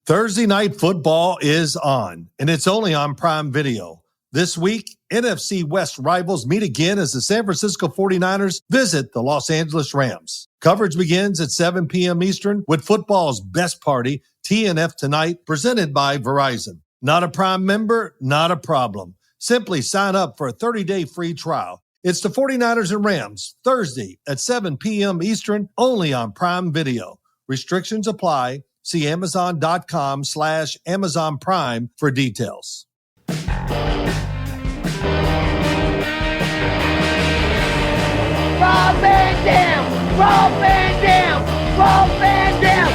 Thursday night football is on, and it's only on Prime Video. This week, NFC West rivals meet again as the San Francisco 49ers visit the Los Angeles Rams. Coverage begins at 7 p.m. Eastern with football's best party, TNF Tonight, presented by Verizon. Not a Prime member? Not a problem. Simply sign up for a 30-day free trial. It's the 49ers and Rams, Thursday at 7 p.m. Eastern, only on Prime Video. Restrictions apply. See Amazon.com/Amazon Prime for details. Rob Van Dam! Rob Van Dam! Rob Van Dam!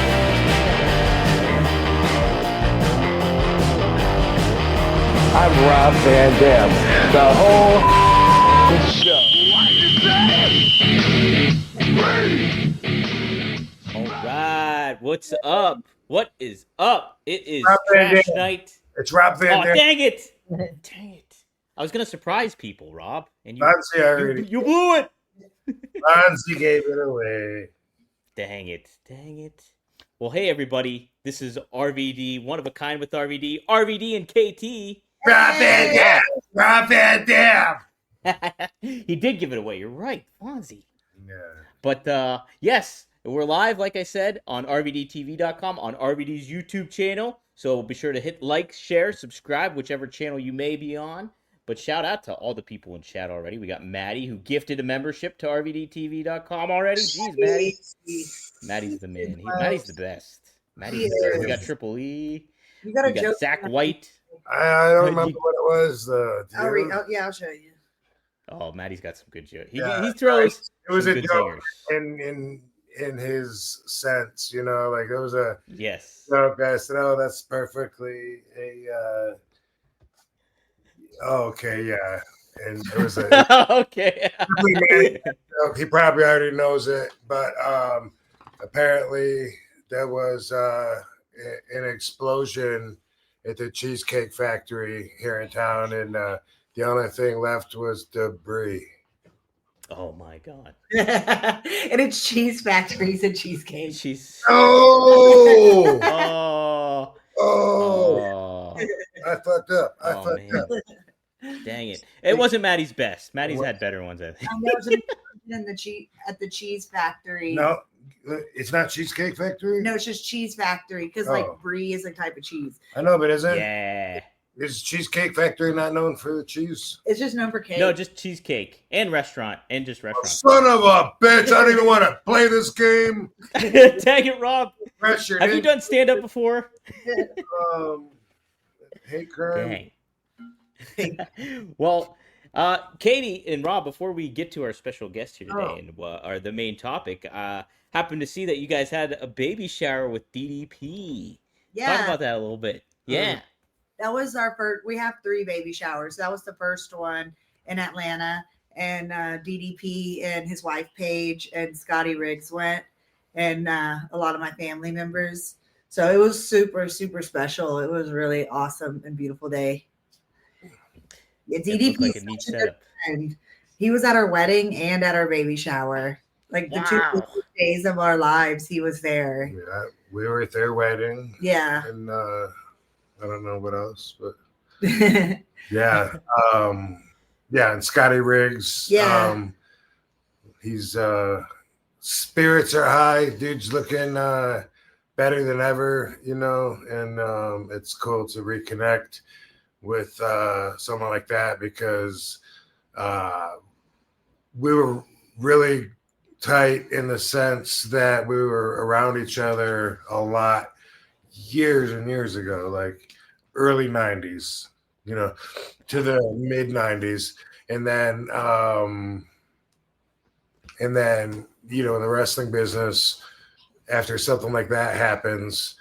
I'm Rob Van Dam. The whole show. All right, what's up? What is up? It is Rob Van trash Dam. night. It's Rob Van Oh, Dam. dang it! Dang it! I was gonna surprise people, Rob, and You blew it. Fonzie gave it away. Dang it! Dang it! Well, hey everybody, this is RVD, one of a kind with RVD, RVD and KT. Rob Van Dam. Rob Van Dam. He did give it away. You're right, Fonzie. Yeah. But yes, we're live, like I said, on RVDTV.com, on RVD's YouTube channel. So be sure to hit like, share, subscribe, whichever channel you may be on. But shout out to all the people in chat already. We got Maddie, who gifted a membership to RVDTV.com already. Jeez, Maddie. Maddie's the man. Maddie's the best. Maddie's the best. We got Triple E. We got Zach White. I don't remember what it was. I'll show you. Oh, Maddie's got some good jokes. He Yeah, throws. It was a good joke singers. in his sense, you know, like it was a Yes. joke. I said, "Oh, that's perfectly a." Okay, yeah, and it was a Okay. He probably already knows it, but apparently there was an explosion at the Cheesecake Factory here in town, and the only thing left was debris. Oh my God. And it's cheese factories and cheesecake. She's. Oh, Oh. I fucked up. I Oh, fucked man. up. Dang it. It wasn't Maddie's best. Maddie's had better ones, I think. And there was an explosion at the cheese factory. No, it's not Cheesecake Factory. No, it's just cheese factory because Oh. like brie is a type of cheese. I know, but is it? Yeah. Is Cheesecake Factory not known for the cheese? It's just known for cake. No, just cheesecake and restaurant and just Oh, restaurant. son of a bitch! I don't even want to play this game. Dang it, Rob. Pressured Have you in. done stand up before? Hate crime. Dang. Well, Katie and Rob, before we get to our special guest here today and are the main topic, happened to see that you guys had a baby shower with DDP. Yeah. Talk about that a little bit. Yeah. That was our first. We have 3 baby showers. That was the first one in Atlanta, and DDP and his wife Paige and Scotty Riggs went, and a lot of my family members. So it was super, super special. It was really awesome and beautiful day. Yeah, DDP Like a neat setup. friend. He was at our wedding and at our baby shower. Like the 2 days of our lives, he was there. Yeah, we were at their wedding. Yeah. And I don't know what else, but yeah. And Scotty Riggs. Yeah. He's spirits are high. Dude's looking better than ever, you know, and it's cool to reconnect with someone like that because we were really tight in the sense that we were around each other a lot years and years ago, like early 90s, you know, to the mid 90s. And then, you know, in the wrestling business, after something like that happens,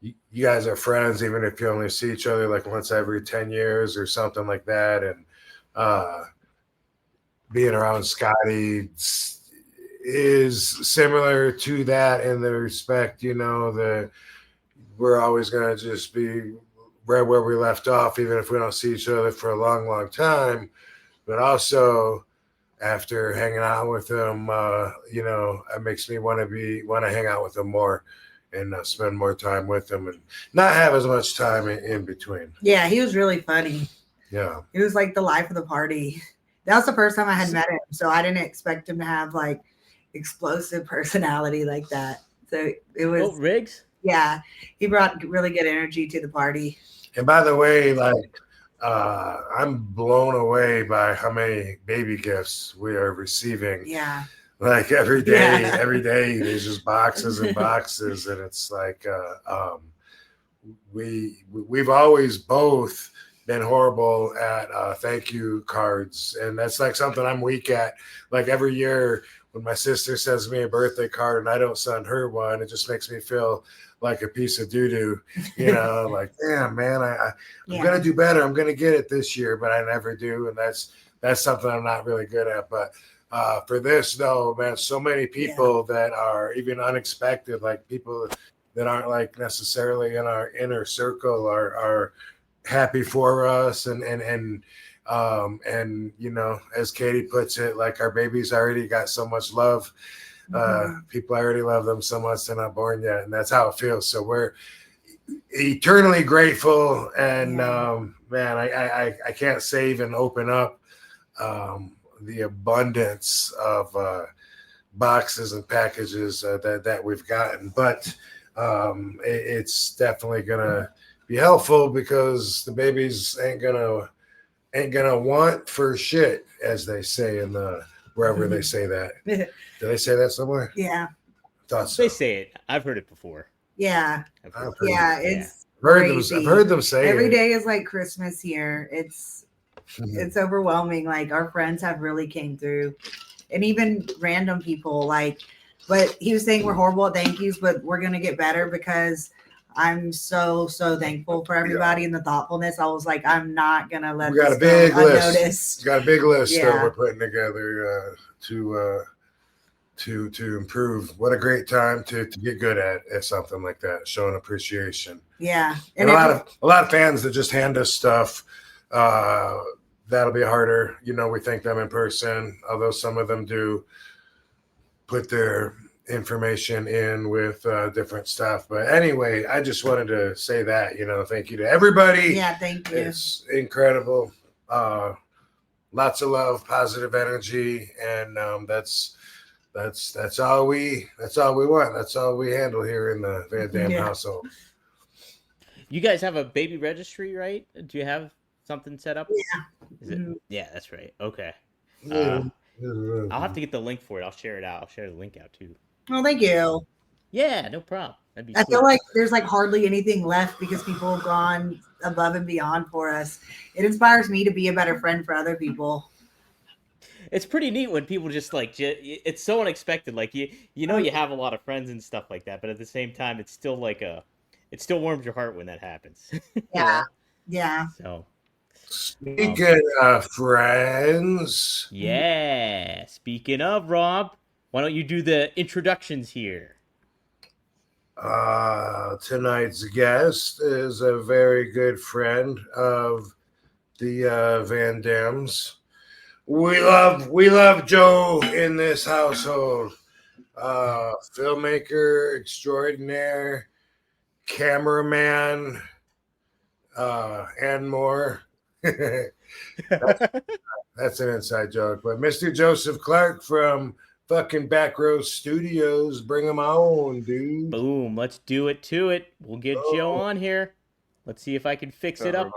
you guys are friends, even if you only see each other like once every 10 years or something like that. And being around Scotty is similar to that in the respect, you know, that we're always going to just be right where we left off, even if we don't see each other for a long, long time. But also, after hanging out with him, you know, it makes me want to hang out with him more. and spend more time with them and not have as much time in between. Yeah, he was really funny. Yeah. He was like the life of the party. That was the first time I had met him, so I didn't expect him to have like explosive personality like that. So it was. Oh, Riggs? Yeah, he brought really good energy to the party. And by the way, like, I'm blown away by how many baby gifts we are receiving. Yeah. Like every day there's just boxes and boxes, and it's like we've always both been horrible at thank you cards, and that's like something I'm weak at. Like every year when my sister sends me a birthday card and I don't send her one, it just makes me feel like a piece of doo-doo, you know, like, damn, man, I'm gonna do better. I'm gonna get it this year, but I never do, and that's something I'm not really good at. But for this though, man, so many people that are even unexpected, like people that aren't like necessarily in our inner circle are happy for us, and you know, as Katie puts it, like our babies already got so much love. People already love them so much they're not born yet, and that's how it feels. So we're eternally grateful, and man, I can't save and open up the abundance of boxes and packages that we've gotten, but it's definitely gonna be helpful because the babies ain't gonna want for shit, as they say in the wherever they say that. Do they say that somewhere? Yeah. Thought so. They say it. I've heard it before. Yeah. I've heard It's I've heard them say every it. day is like Christmas here. It's overwhelming. Like our friends have really came through, and even random people. Like, but he was saying we're horrible at thank yous, but we're gonna get better because I'm so thankful for everybody and the thoughtfulness. I was like, I'm not gonna let We got this a big go list. unnoticed. We got a big list that Yeah. we're putting together to improve. What a great time to get good at something like that, showing appreciation. Yeah, And a lot of fans that just hand us stuff. That'll be harder. You know, we thank them in person, although some of them do put their information in with different stuff. But anyway, I just wanted to say that, you know, thank you to everybody. Yeah, thank you. It's incredible. Lots of love, positive energy, and that's all we want. That's all we handle here in the Van Dam household. You guys have a baby registry, right? Do you have something set up? Yeah. Is it? Yeah, that's right. Okay. Yeah. I'll have to get the link for it. I'll share it out. I'll share the link out too. Well, thank you. Yeah, no problem. That'd be I sweet. feel like there's like hardly anything left because people have gone above and beyond for us. It inspires me to be a better friend for other people. It's pretty neat when people just like it's so unexpected. Like you know you have a lot of friends and stuff like that, but at the same time, it's still like it still warms your heart when that happens. Yeah, yeah. So speaking of friends, yeah. Speaking of, Rob, why don't you do the introductions here? tonight's guest is a very good friend of the Van Dams. We love Joe in this household. Filmmaker extraordinaire, cameraman, and more. That's an inside joke. But Mr. Joseph Clarke from fucking Backrow Studios, bring him on, dude. Boom. Let's do it to it. We'll get Joe on here. Let's see if I can fix it up.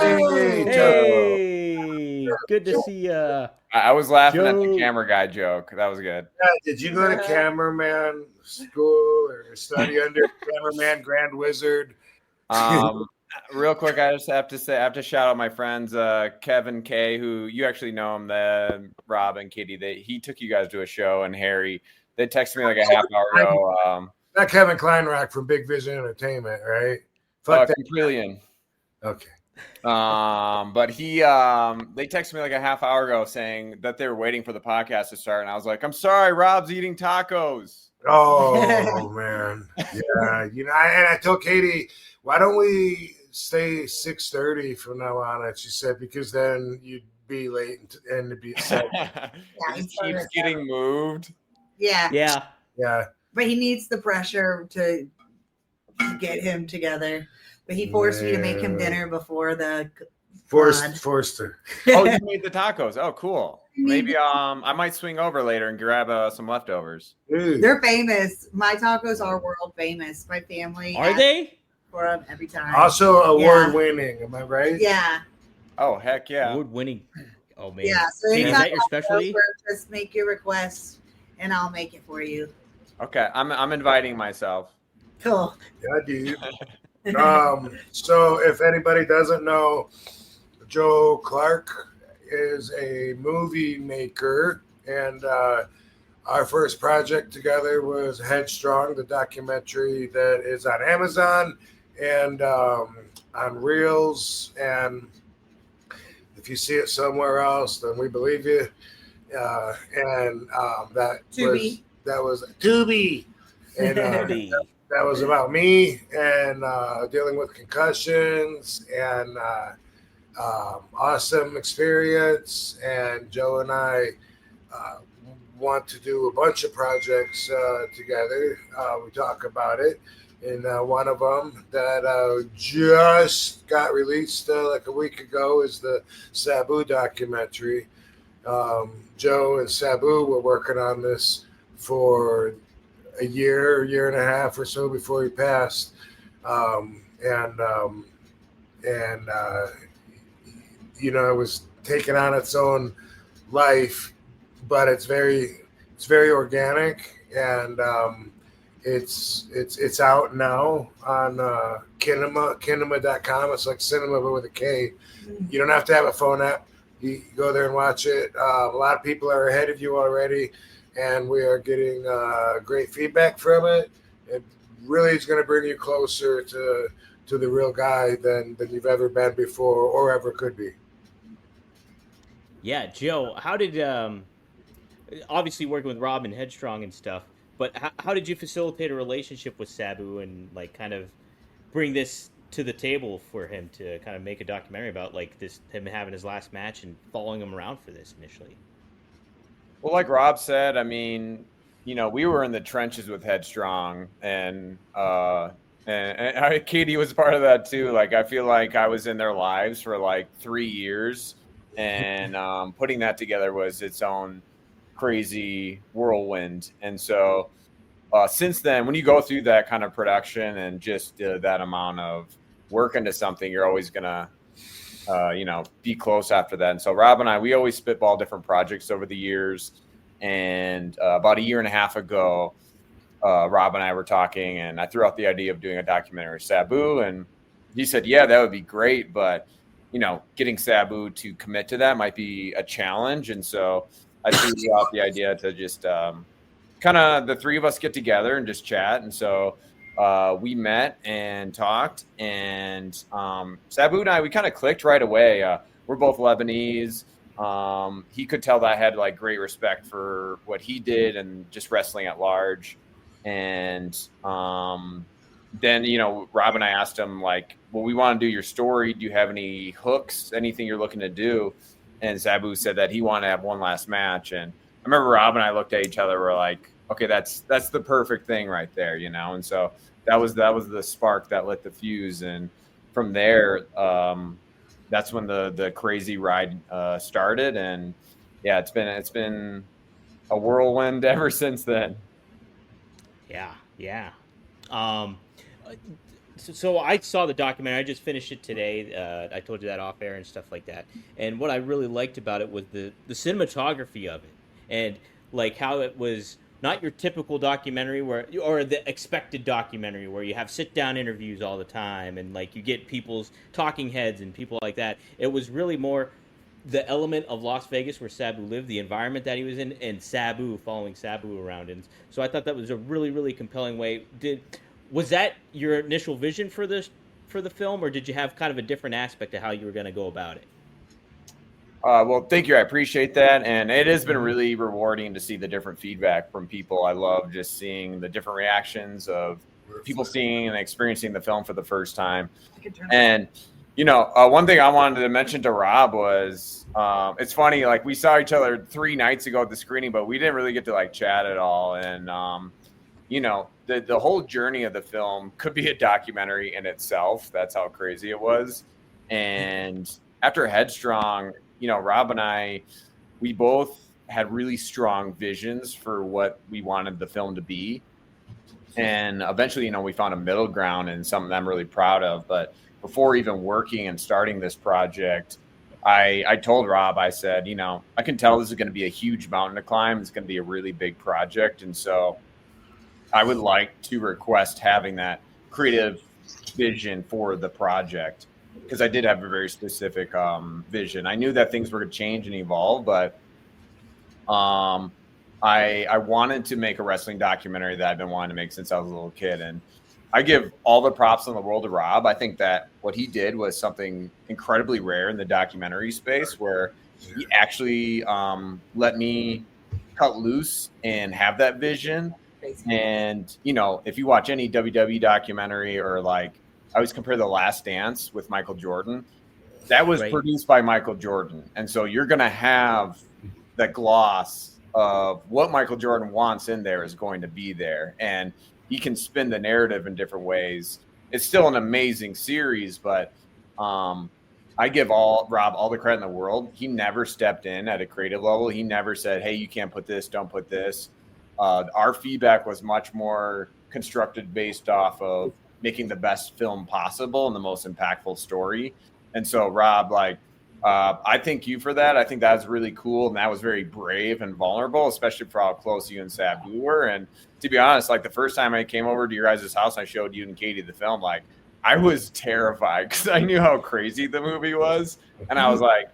Hey, good to see ya. I was laughing at Joe. the camera guy joke. That was good. Yeah, did you go to cameraman school or study under cameraman Grand Wizard? Real quick, I just have to say, I have to shout out my friends, Kevin K, who you actually know him, Rob and Kitty. He took you guys to a show, and Harry. They texted me like a half hour ago. Not Kevin Kleinrock from Big Vision Entertainment, right? Fuck that. Trillion. Okay. But they texted me like a half hour ago saying that they were waiting for the podcast to start, and I was like, I'm sorry, Rob's eating tacos. Oh man, yeah. You know, and I told Katie, why don't we stay 6:30 from now on? And she said because then you'd be late and it'd be set. It just keeps getting moved. Yeah. Yeah. Yeah. but he needs the pressure to get him together. But he forced me to make him dinner before the Forced her. Oh, you made the tacos. Oh, cool. Maybe I might swing over later and grab some leftovers. They're famous. My tacos are world famous. My family Are they? For them every time. Also award winning. Am I right? Yeah. Oh, heck yeah. Award winning. Oh man. Yeah. So Katie, is that your specialty? Just make your request, and I'll make it for you. Okay, I'm inviting myself. Cool. Yeah, dude. So if anybody doesn't know, Joe Clarke is a movie maker, and our first project together was Headstrong, the documentary that is on Amazon and on Reels. And if you see it somewhere else, then we believe you. That was Tubi, and that was about me and dealing with concussions and awesome experience. And Joe and I want to do a bunch of projects together. We talk about it. And one of them that just got released like a week ago is the Sabu documentary. Joe and Sabu were working on this for a year and a half or so before he passed. It was taking on its own life, but it's very organic, and it's out now on kinema.com. It's like cinema but with a K. You don't have to have a phone app. You go there and watch it. A lot of people are ahead of you already, and we are getting great feedback from it. It really is going to bring you closer to the real guy than you've ever been before or ever could be. Yeah, Joe, how did obviously working with Rob and Headstrong and stuff, but how did you facilitate a relationship with Sabu and like kind of bring this to the table for him to kind of make a documentary about like this, him having his last match and following him around for this initially? Well, like Rob said, I mean, we were in the trenches with Headstrong, and Katie was part of that too. Like, I feel like I was in their lives for like 3 years, and putting that together was its own crazy whirlwind. And so since then, when you go through that kind of production and just that amount of work into something, you're always gonna be close after that. And so Rob and I, we always spitball different projects over the years. And about a year and a half ago, Rob and I were talking, and I threw out the idea of doing a documentary Sabu, and he said, yeah, that would be great, but getting Sabu to commit to that might be a challenge. And so I threw out the idea to just kind of the three of us get together and just chat. And so we met and talked, and Sabu and I, we kind of clicked right away. We're both Lebanese. He could tell that I had like great respect for what he did and just wrestling at large. And then, Rob and I asked him like, well, we want to do your story. Do you have any hooks, anything you're looking to do? And Sabu said that he wanted to have one last match. And I remember Rob and I looked at each other. We're like, okay, that's the perfect thing right there, And so that was the spark that lit the fuse. And from there, that's when the crazy ride started. And yeah, it's been a whirlwind ever since then. Yeah. So I saw the documentary. I just finished it today. I told you that off air and stuff like that. And what I really liked about it was the cinematography of it, and like how it was not your typical documentary or the expected documentary where you have sit down interviews all the time and like you get people's talking heads and people like that. It was really more the element of Las Vegas where Sabu lived, the environment that he was in, and Sabu following Sabu around. And so I thought that was a really, really compelling way. Was that your initial vision for the film, or did you have kind of a different aspect of how you were going to go about it? Well, thank you. I appreciate that. And it has been really rewarding to see the different feedback from people. I love just seeing the different reactions of people seeing and experiencing the film for the first time. And, one thing I wanted to mention to Rob was, it's funny, like we saw each other 3 nights ago at the screening, but we didn't really get to like chat at all. And the whole journey of the film could be a documentary in itself. That's how crazy it was. And after Headstrong, Rob and I, we both had really strong visions for what we wanted the film to be. And eventually, we found a middle ground and something I'm really proud of. But before even working and starting this project, I told Rob, I said, I can tell this is going to be a huge mountain to climb. It's going to be a really big project. And so I would like to request having that creative vision for the project, because I did have a very specific vision. I knew that things were going to change and evolve, but I wanted to make a wrestling documentary that I've been wanting to make since I was a little kid. And I give all the props in the world to Rob. I think that what he did was something incredibly rare in the documentary space, where he actually let me cut loose and have that vision. And, if you watch any WWE documentary, or I always compare The Last Dance with Michael Jordan, that was produced by Michael Jordan. And so you're going to have that gloss of what Michael Jordan wants in there is going to be there. And he can spin the narrative in different ways. It's still an amazing series, but I give Rob all the credit in the world. He never stepped in at a creative level. He never said, hey, you can't put this, don't put this. Our feedback was much more constructed based off of making the best film possible and the most impactful story. And so, Rob, I thank you for that. I think that was really cool, and that was very brave and vulnerable, especially for how close you and Sabu were. And to be honest, the first time I came over to your guys' house, I showed you and Katie the film. I was terrified because I knew how crazy the movie was, and I was like,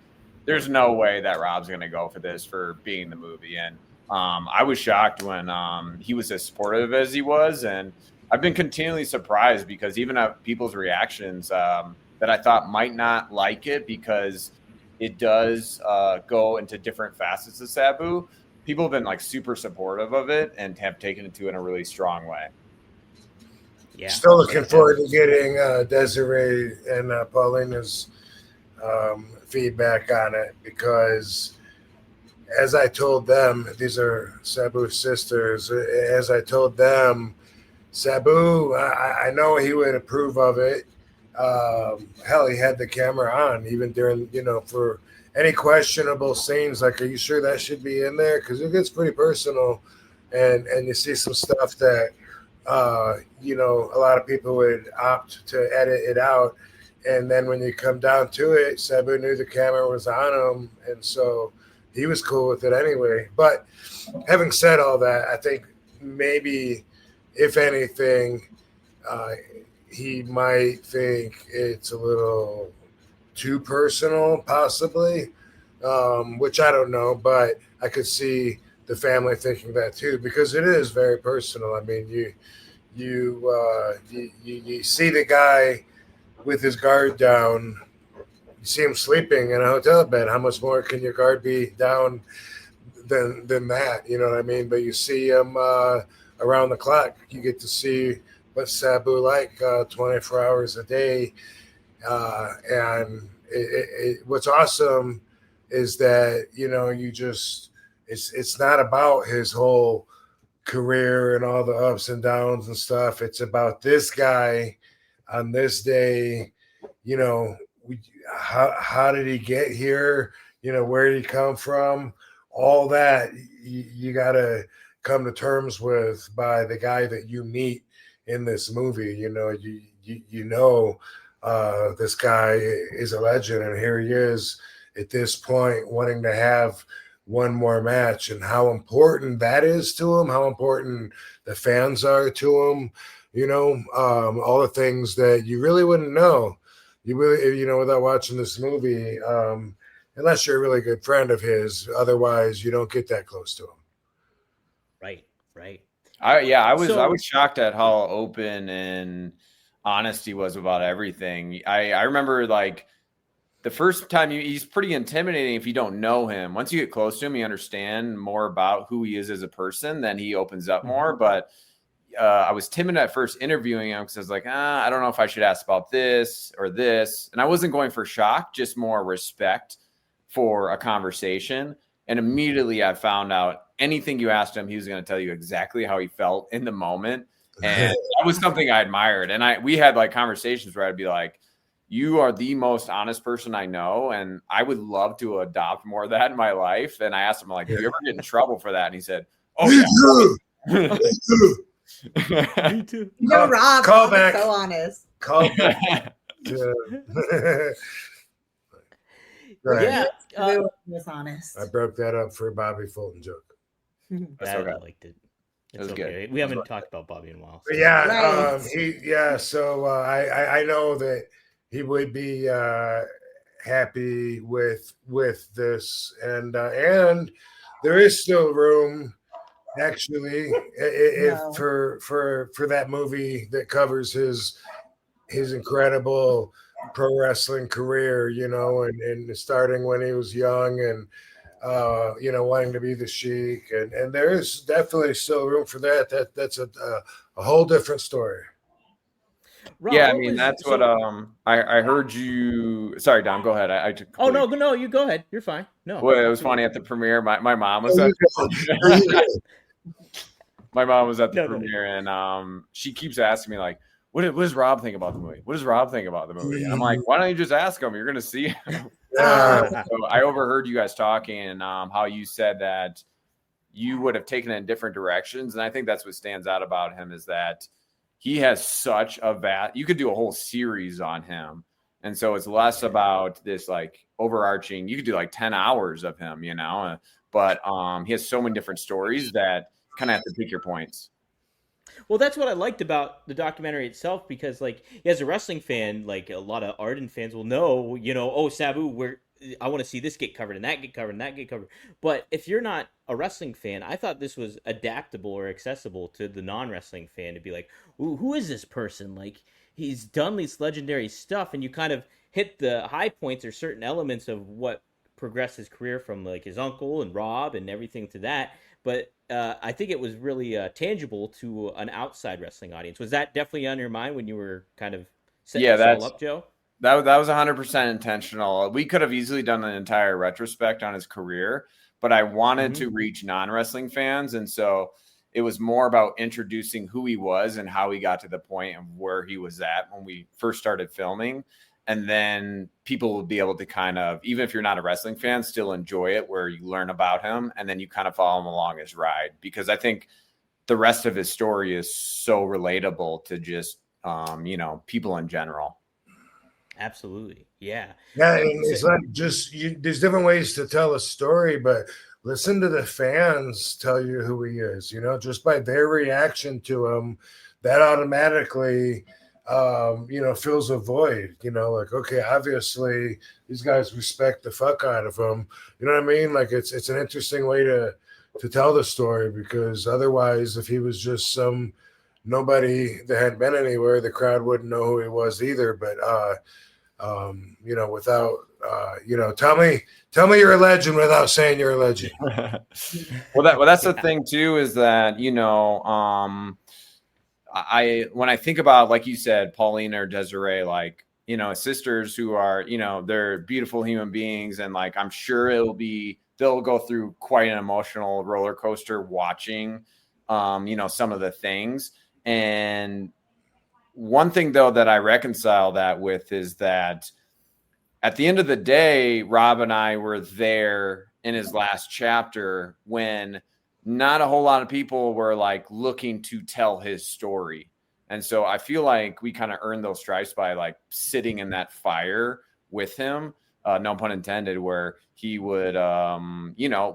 "There's no way that Rob's going to go for this for being the movie." And I was shocked when he was as supportive as he was, and I've been continually surprised because even at people's reactions that I thought might not like it because it does go into different facets of Sabu, people have been super supportive of it and have taken it to in a really strong way. Yeah. Still looking forward to getting Desiree and Paulina's feedback on it, because as I told them, these are Sabu's sisters, as I told them, Sabu, I know he would approve of it. Hell, he had the camera on even during, for any questionable scenes. Are you sure that should be in there? Because it gets pretty personal, and you see some stuff that, a lot of people would opt to edit it out. And then when you come down to it, Sabu knew the camera was on him, and so he was cool with it anyway. But having said all that, I think maybe, if anything, he might think it's a little too personal, possibly, which I don't know, but I could see the family thinking that too, because it is very personal. I mean, you see the guy with his guard down, you see him sleeping in a hotel bed. How much more can your guard be down than that? You know what I mean? But you see him around the clock. You get to see what Sabu 24 hours a day. And what's awesome is that, it's not about his whole career and all the ups and downs and stuff. It's about this guy on this day, how did he get here? Where did he come from? All that you got to come to terms with by the guy that you meet in this movie. This guy is a legend, and here he is at this point wanting to have one more match, and how important that is to him, how important the fans are to him, all the things that you really wouldn't know. You really, without watching this movie, unless you're a really good friend of his. Otherwise, you don't get that close to him. Right. I was shocked at how open and honest he was about everything. I remember the first time he's pretty intimidating if you don't know him. Once you get close to him, you understand more about who he is as a person, then he opens up more. But I was timid at first interviewing him because I was like, I don't know if I should ask about this or this. And I wasn't going for shock, just more respect for a conversation. And immediately I found out anything you asked him, he was going to tell you exactly how he felt in the moment. And that was something I admired. And we had like conversations where I'd be like, you are the most honest person I know, and I would love to adopt more of that in my life. And I asked him, like, do you ever get in trouble for that? And he said, oh, yeah. Me too. You know, Rob Call is back. so honest. Call back. Right. Yeah. Sabu was honest. I broke that up for a Bobby Fulton joke. That's I okay. liked it. It was okay. good. We haven't talked about Bobby in a while. So. But yeah, Right. So I know that he would be happy with this, and there is still room, actually, if No. for that movie that covers his incredible pro wrestling career, and starting when he was young, and wanting to be the Sheik, and there's definitely still room for that. That's a whole different story. Rob, Yeah, I what mean, was- that's so- what I heard you. Sorry, Dom, go ahead. I took. Oh no, you go ahead. You're fine. No. Well, it was funny at the premiere. My mom was at my mom was at the premiere, and she keeps asking me like, what does Rob think about the movie? What does Rob think about the movie? And I'm like, why don't you just ask him? You're gonna see him. So I overheard you guys talking, and how you said that you would have taken it in different directions, and I think that's what stands out about him is that he has such a you could do a whole series on him. And so it's less about this like overarching, you could do like 10 hours of him, but he has so many different stories that kind of have to pick your points. Well, that's what I liked about the documentary itself, because like as a wrestling fan, like a lot of ardent fans will know, oh, Sabu, I want to see this get covered and that get covered and that get covered. But if you're not a wrestling fan, I thought this was adaptable or accessible to the non-wrestling fan to be like, ooh, who is this person? Like, he's done this legendary stuff, and you kind of hit the high points or certain elements of what progressed his career from like his uncle and Rob and everything to that. But I think it was really tangible to an outside wrestling audience. Was that definitely on your mind when you were kind of setting this all up, Joe? That was 100% intentional. We could have easily done an entire retrospect on his career, but I wanted to reach non-wrestling fans. And so it was more about introducing who he was and how he got to the point of where he was at when we first started filming. And then people will be able to kind of, even if you're not a wrestling fan, still enjoy it, where you learn about him and then you kind of follow him along his ride. Because I think the rest of his story is so relatable to just, people in general. Absolutely. Yeah. Yeah, and it's not just there's different ways to tell a story, but listen to the fans tell you who he is, just by their reaction to him, that automatically fills a void, like, okay, obviously these guys respect the fuck out of him. You know what I mean? Like it's an interesting way to tell the story, because otherwise if he was just some nobody that hadn't been anywhere, the crowd wouldn't know who he was either. But without tell me you're a legend without saying you're a legend. Well, that's the thing too, is that when I think about, like you said, Paulina or Desiree, like sisters who are they're beautiful human beings, and like I'm sure they'll go through quite an emotional roller coaster watching some of the things. And one thing, though, that I reconcile that with is that at the end of the day, Rob and I were there in his last chapter when not a whole lot of people were like looking to tell his story. And so I feel like we kind of earned those stripes by like sitting in that fire with him, no pun intended, where he would,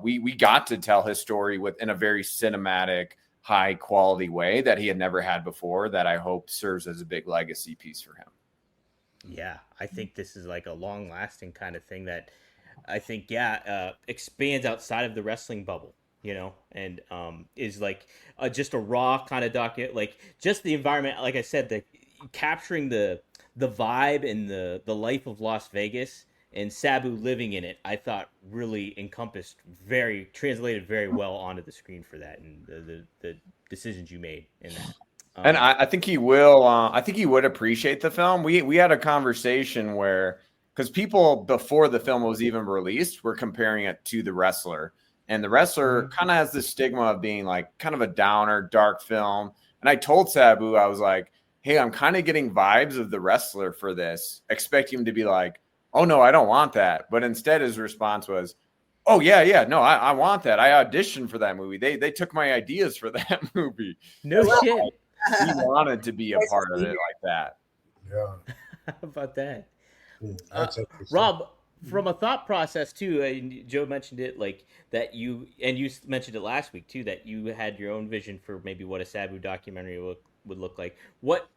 we got to tell his story in a very cinematic, high quality way that he had never had before, that I hope serves as a big legacy piece for him. Yeah, I think this is like a long lasting kind of thing that I think, expands outside of the wrestling bubble, and is like just a raw kind of document, like just the environment, like I said, the capturing the vibe and the life of Las Vegas and Sabu living in it, I thought really translated very well onto the screen for that, and the decisions you made in that. And I think he will. I think he would appreciate the film. We had a conversation where, because people before the film was even released were comparing it to The Wrestler, And The Wrestler kind of has this stigma of being like kind of a downer, dark film. And I told Sabu, I was like, hey, I'm kind of getting vibes of The Wrestler for this, expecting him to be like, oh, no, I don't want that. But instead, his response was, oh, yeah, no, I want that. I auditioned for that movie. They took my ideas for that movie. No shit. He wanted to be a part of it like that. Yeah. How about that? That's interesting. Rob, from a thought process too, and Joe mentioned it, like that you mentioned it last week too, that you had your own vision for maybe what a Sabu documentary would look like. What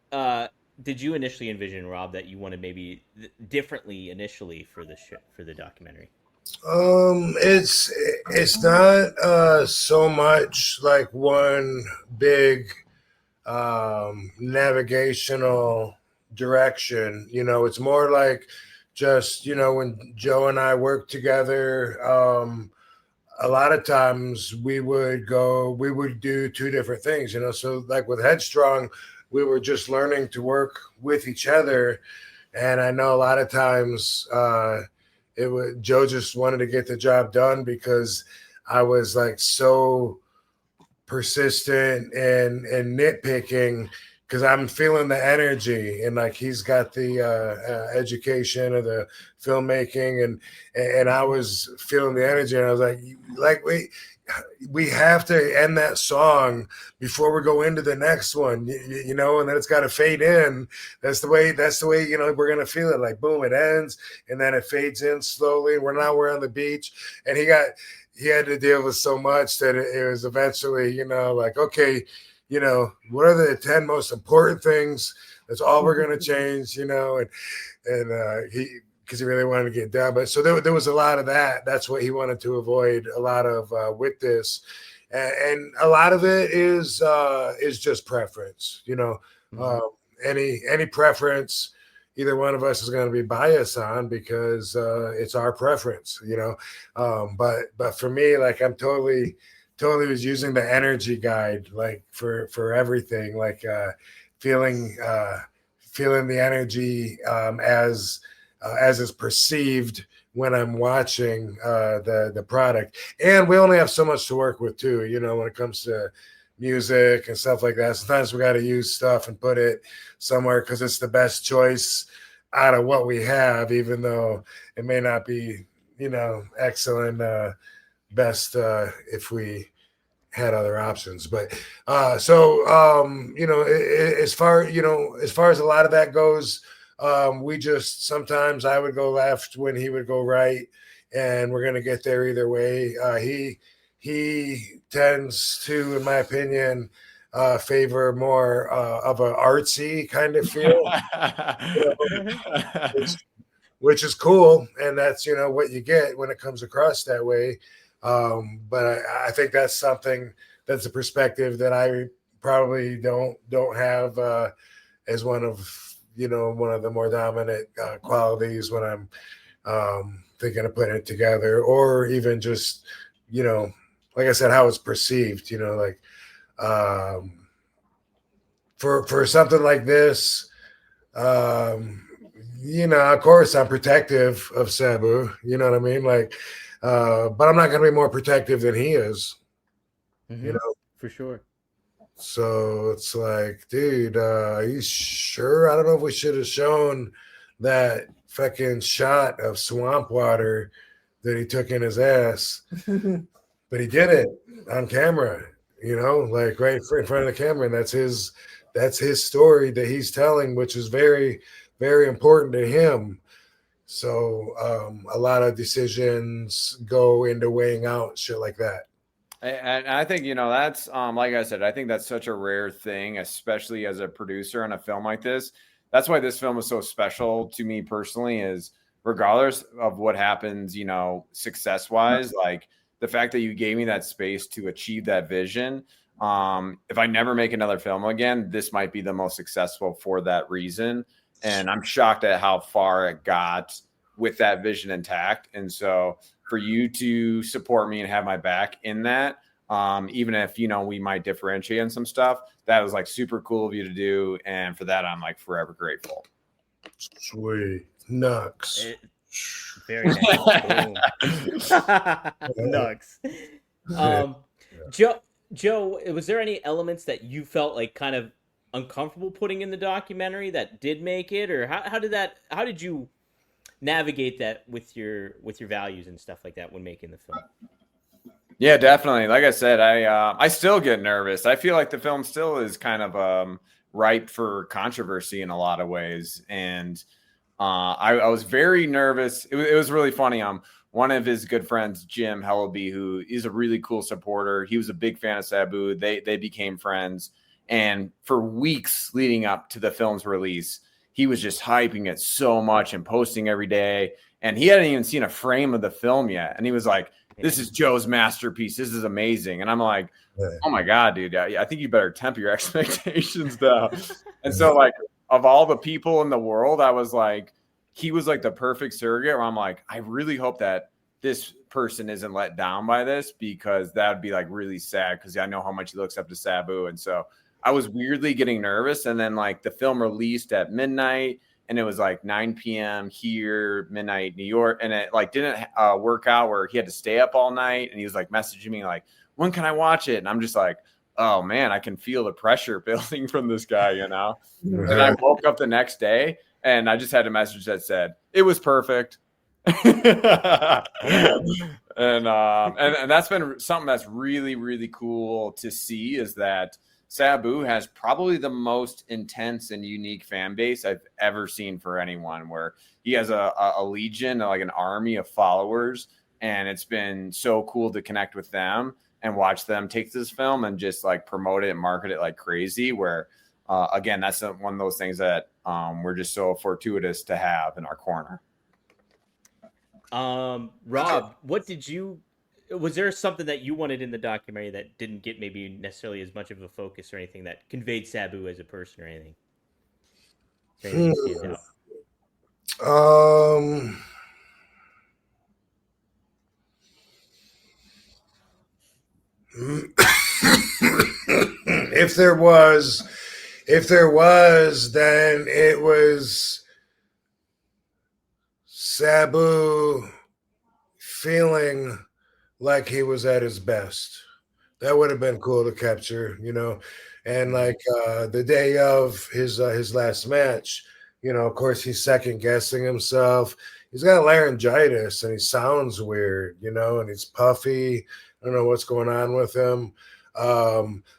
did you initially envision, Rob, that you wanted maybe differently initially for the documentary? It's not so much like one big navigational direction. You know, it's more like just, you know, when Joe and I worked together, a lot of times we would do two different things, you know. So like with Headstrong, we were just learning to work with each other. And I know a lot of times Joe just wanted to get the job done because I was like so persistent and nitpicking, because I'm feeling the energy, and like he's got the education of the filmmaking, and I was feeling the energy, and I was like we have to end that song before we go into the next one, you know, and then it's got to fade in. That's the way, you know, we're gonna feel it. Like boom, it ends, and then it fades in slowly. We're on the beach, and he had to deal with so much that it was eventually, you know, like, okay, you know, what are the 10 most important things? That's all we're going to change, you know, and because he really wanted to get done. But so there was a lot of that. That's what he wanted to avoid a lot of with this. And a lot of it is just preference, you know. Any preference either one of us is going to be biased on, because it's our preference, you know. But for me, like, I'm totally was using the energy guide, like for everything, like feeling the energy as is perceived when I'm watching the product. And we only have so much to work with too, you know, when it comes to music and stuff like that. Sometimes we got to use stuff and put it somewhere because it's the best choice out of what we have, even though it may not be, you know, excellent best if we had other options. But you know, as far as a lot of that goes, we just, sometimes I would go left when he would go right, and we're going to get there either way. He tends to, in my opinion, favor more of an artsy kind of feel, you know, which is cool, and that's, you know, what you get when it comes across that way. But I think that's something, that's a perspective that I probably don't have as one of, you know, one of the more dominant qualities when I'm thinking of putting it together, or even just, you know, like I said, how it's perceived, you know, like for something like this, you know, of course I'm protective of Sabu, you know what I mean? Like, but I'm not going to be more protective than he is, you know? For sure. So it's like, dude, are you sure? I don't know if we should have shown that fucking shot of swamp water that he took in his ass, but he did it on camera, you know, like right in front of the camera. And that's his story that he's telling, which is very, very important to him. So a lot of decisions go into weighing out shit like that. And I think, you know, that's like I said, I think that's such a rare thing, especially as a producer on a film like this. That's why this film is so special to me personally, is regardless of what happens, you know, success wise, like the fact that you gave me that space to achieve that vision. If I never make another film again, this might be the most successful for that reason. And I'm shocked at how far it got with that vision intact. And so for you to support me and have my back in that, even if, you know, we might differentiate in some stuff, that was like super cool of you to do. And for that, I'm like forever grateful. Sweet. Nux. Very nice. Nugs. Joe, was there any elements that you felt like kind of uncomfortable putting in the documentary that did make it, or how did you navigate that with your values and stuff like that when making the film? Yeah, definitely. Like I said, I still get nervous. I feel like the film still is kind of ripe for controversy in a lot of ways, and I was very nervous. It was really funny. One of his good friends, Jim Hellaby, who is a really cool supporter. He was a big fan of Sabu. They became friends, and for weeks leading up to the film's release, he was just hyping it so much and posting every day. And he hadn't even seen a frame of the film yet, and he was like, "This is Joe's masterpiece. This is amazing." And I'm like, "Oh my God, dude! I think you better temper your expectations down." And so, like, of all the people in the world, I was like, he was like the perfect surrogate where I'm like, I really hope that this person isn't let down by this, because that would be like really sad, because I know how much he looks up to Sabu. And so I was weirdly getting nervous. And then like the film released at midnight, and it was like 9 p.m. here, midnight New York. And it like didn't work out, where he had to stay up all night. And he was like messaging me like, when can I watch it? And I'm just like, oh man, I can feel the pressure building from this guy, you know? And I woke up the next day, and I just had a message that said, it was perfect. and that's been something that's really, really cool to see, is that Sabu has probably the most intense and unique fan base I've ever seen for anyone, where he has a legion, like an army of followers. And it's been so cool to connect with them and watch them take this film and just like promote it and market it like crazy, where again, that's one of those things that we're just so fortuitous to have in our corner. Rob, was there something that you wanted in the documentary that didn't get maybe necessarily as much of a focus, or anything that conveyed Sabu as a person, or anything? Is there anything that stands out? If there was, then it was Sabu feeling like he was at his best. That would have been cool to capture, you know. And like the day of his last match, you know, of course he's second guessing himself. He's got laryngitis and he sounds weird, you know, and he's puffy. I don't know what's going on with him.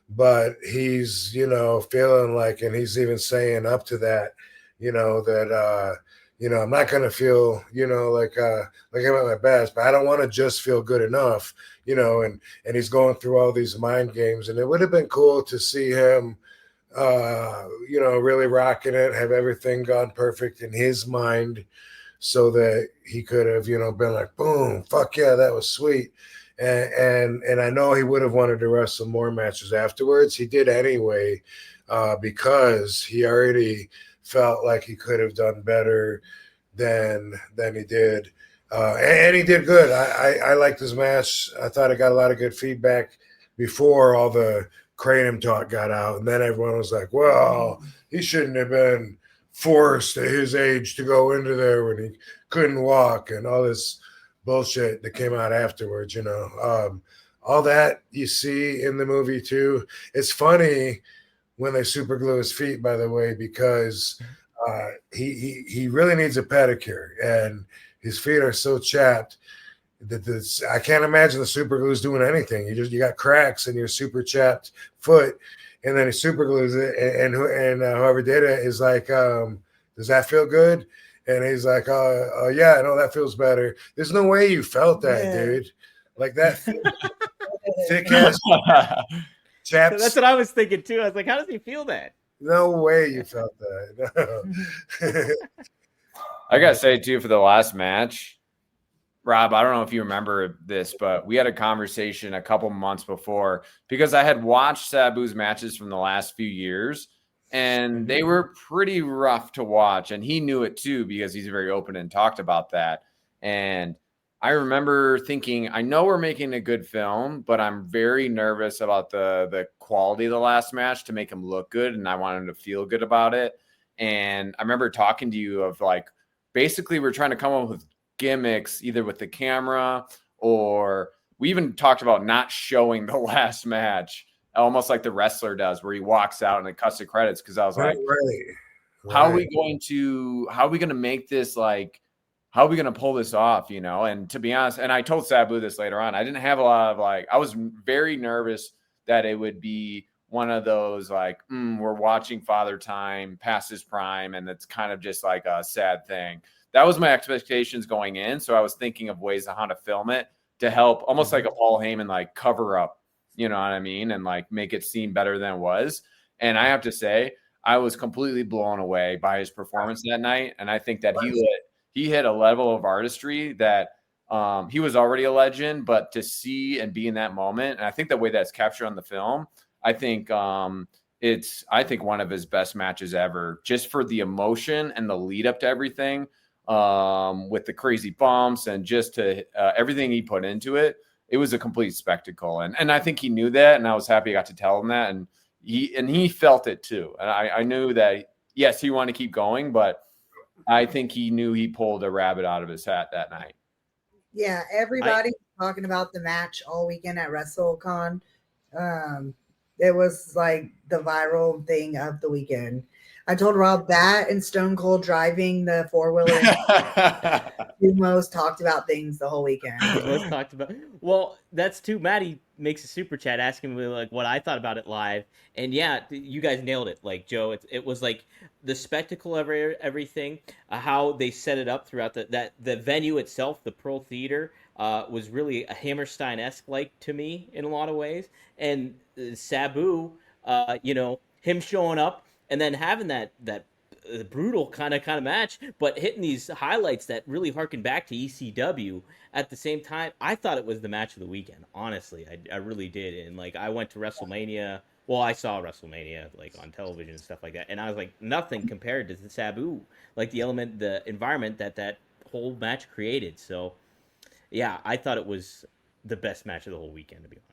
But he's, you know, feeling like, and he's even saying up to that, you know, that, you know, I'm not going to feel, you know, like I'm at my best, but I don't want to just feel good enough, you know, and he's going through all these mind games, and it would have been cool to see him, you know, really rocking it, have everything gone perfect in his mind, so that he could have, you know, been like, boom, fuck yeah, that was sweet. And I know he would have wanted to wrestle more matches afterwards. He did anyway, because he already felt like he could have done better than he did. And he did good. I liked his match. I thought it got a lot of good feedback before all the Kratom talk got out. And then everyone was like, well, he shouldn't have been forced at his age to go into there when he couldn't walk, and all this bullshit that came out afterwards, you know. All that you see in the movie too. It's funny when they super glue his feet, by the way, because he really needs a pedicure, and his feet are so chapped that I can't imagine the super glue is doing anything. You got cracks in your super chapped foot, and then he super glues it, and whoever did it is like, does that feel good? And he's like, yeah, I know that feels better. There's no way you felt that, dude. Like that thick ass chaps. That's what I was thinking too. I was like, how does he feel that? No way you felt that. I gotta say too, for the last match, Rob, I don't know if you remember this, but we had a conversation a couple months before, because I had watched Sabu's matches from the last few years, and they were pretty rough to watch. And he knew it too, because he's very open and talked about that. And I remember thinking, I know we're making a good film, but I'm very nervous about the quality of the last match to make him look good. And I want him to feel good about it. And I remember talking to you of like, basically we're trying to come up with gimmicks, either with the camera or we even talked about not showing the last match, almost like the wrestler does, where he walks out and it cuts the credits. Because I was like, how are we going to make this like, how are we going to pull this off? And to be honest, and I told Sabu this later on, I didn't have a lot of I was very nervous that it would be one of those like, we're watching Father Time past his prime, and it's kind of just like a sad thing. That was my expectations going in. So I was thinking of ways on how to film it to help, almost like a Paul Heyman, like cover up, you know what I mean? And like make it seem better than it was. And I have to say, I was completely blown away by his performance that night. And I think that he hit a level of artistry that he was already a legend, but to see and be in that moment, and I think the way that's captured on the film, I think it's one of his best matches ever, just for the emotion and the lead up to everything, with the crazy bumps and just to everything he put into it. It was a complete spectacle. And I think he knew that, and I was happy I got to tell him that. And he felt it too. And I knew that, yes, he wanted to keep going, but I think he knew he pulled a rabbit out of his hat that night. Yeah, everybody talking about the match all weekend at WrestleCon. It was like the viral thing of the weekend. I told Rob that and Stone Cold driving the 4-wheeler, the most talked about things the whole weekend. The most talked about. Well, that's too. Maddie makes a super chat asking me like what I thought about it live, and yeah, you guys nailed it. Like Joe, it was like the spectacle of everything, how they set it up throughout the venue itself, the Pearl Theater, was really a Hammerstein-esque like to me in a lot of ways, and Sabu, him showing up. And then having that brutal kind of match, but hitting these highlights that really harken back to ECW at the same time, I thought it was the match of the weekend. Honestly, I really did. And like I went to WrestleMania. Well, I saw WrestleMania like on television and stuff like that, and I was like, nothing compared to the Sabu, like the environment that whole match created. So, yeah, I thought it was the best match of the whole weekend, to be honest.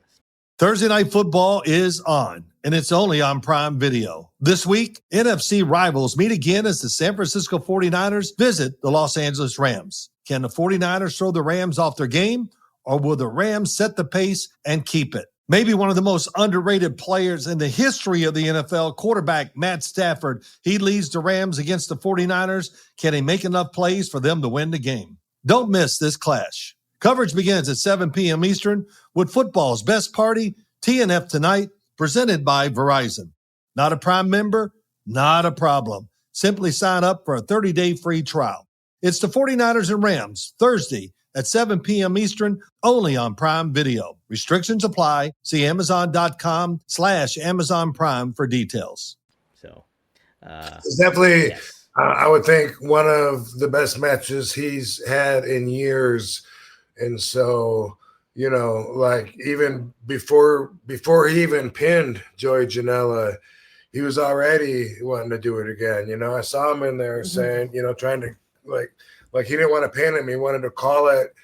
Thursday Night Football is on, and it's only on Prime Video. This week, NFC rivals meet again as the San Francisco 49ers visit the Los Angeles Rams. Can the 49ers throw the Rams off their game, or will the Rams set the pace and keep it? Maybe one of the most underrated players in the history of the NFL, quarterback Matt Stafford. He leads the Rams against the 49ers. Can he make enough plays for them to win the game? Don't miss this clash. Coverage begins at 7 p.m. Eastern with football's best party, TNF Tonight, presented by Verizon. Not a Prime member? Not a problem. Simply sign up for a 30-day free trial. It's the 49ers and Rams, Thursday at 7 p.m. Eastern, only on Prime Video. Restrictions apply. See Amazon.com/Amazon Prime for details. So, it's definitely, yes. I would think, one of the best matches he's had in years. And so, like even before he even pinned Joey Janela, he was already wanting to do it again. I saw him in there saying, trying to like he didn't want to pin him. He wanted to call it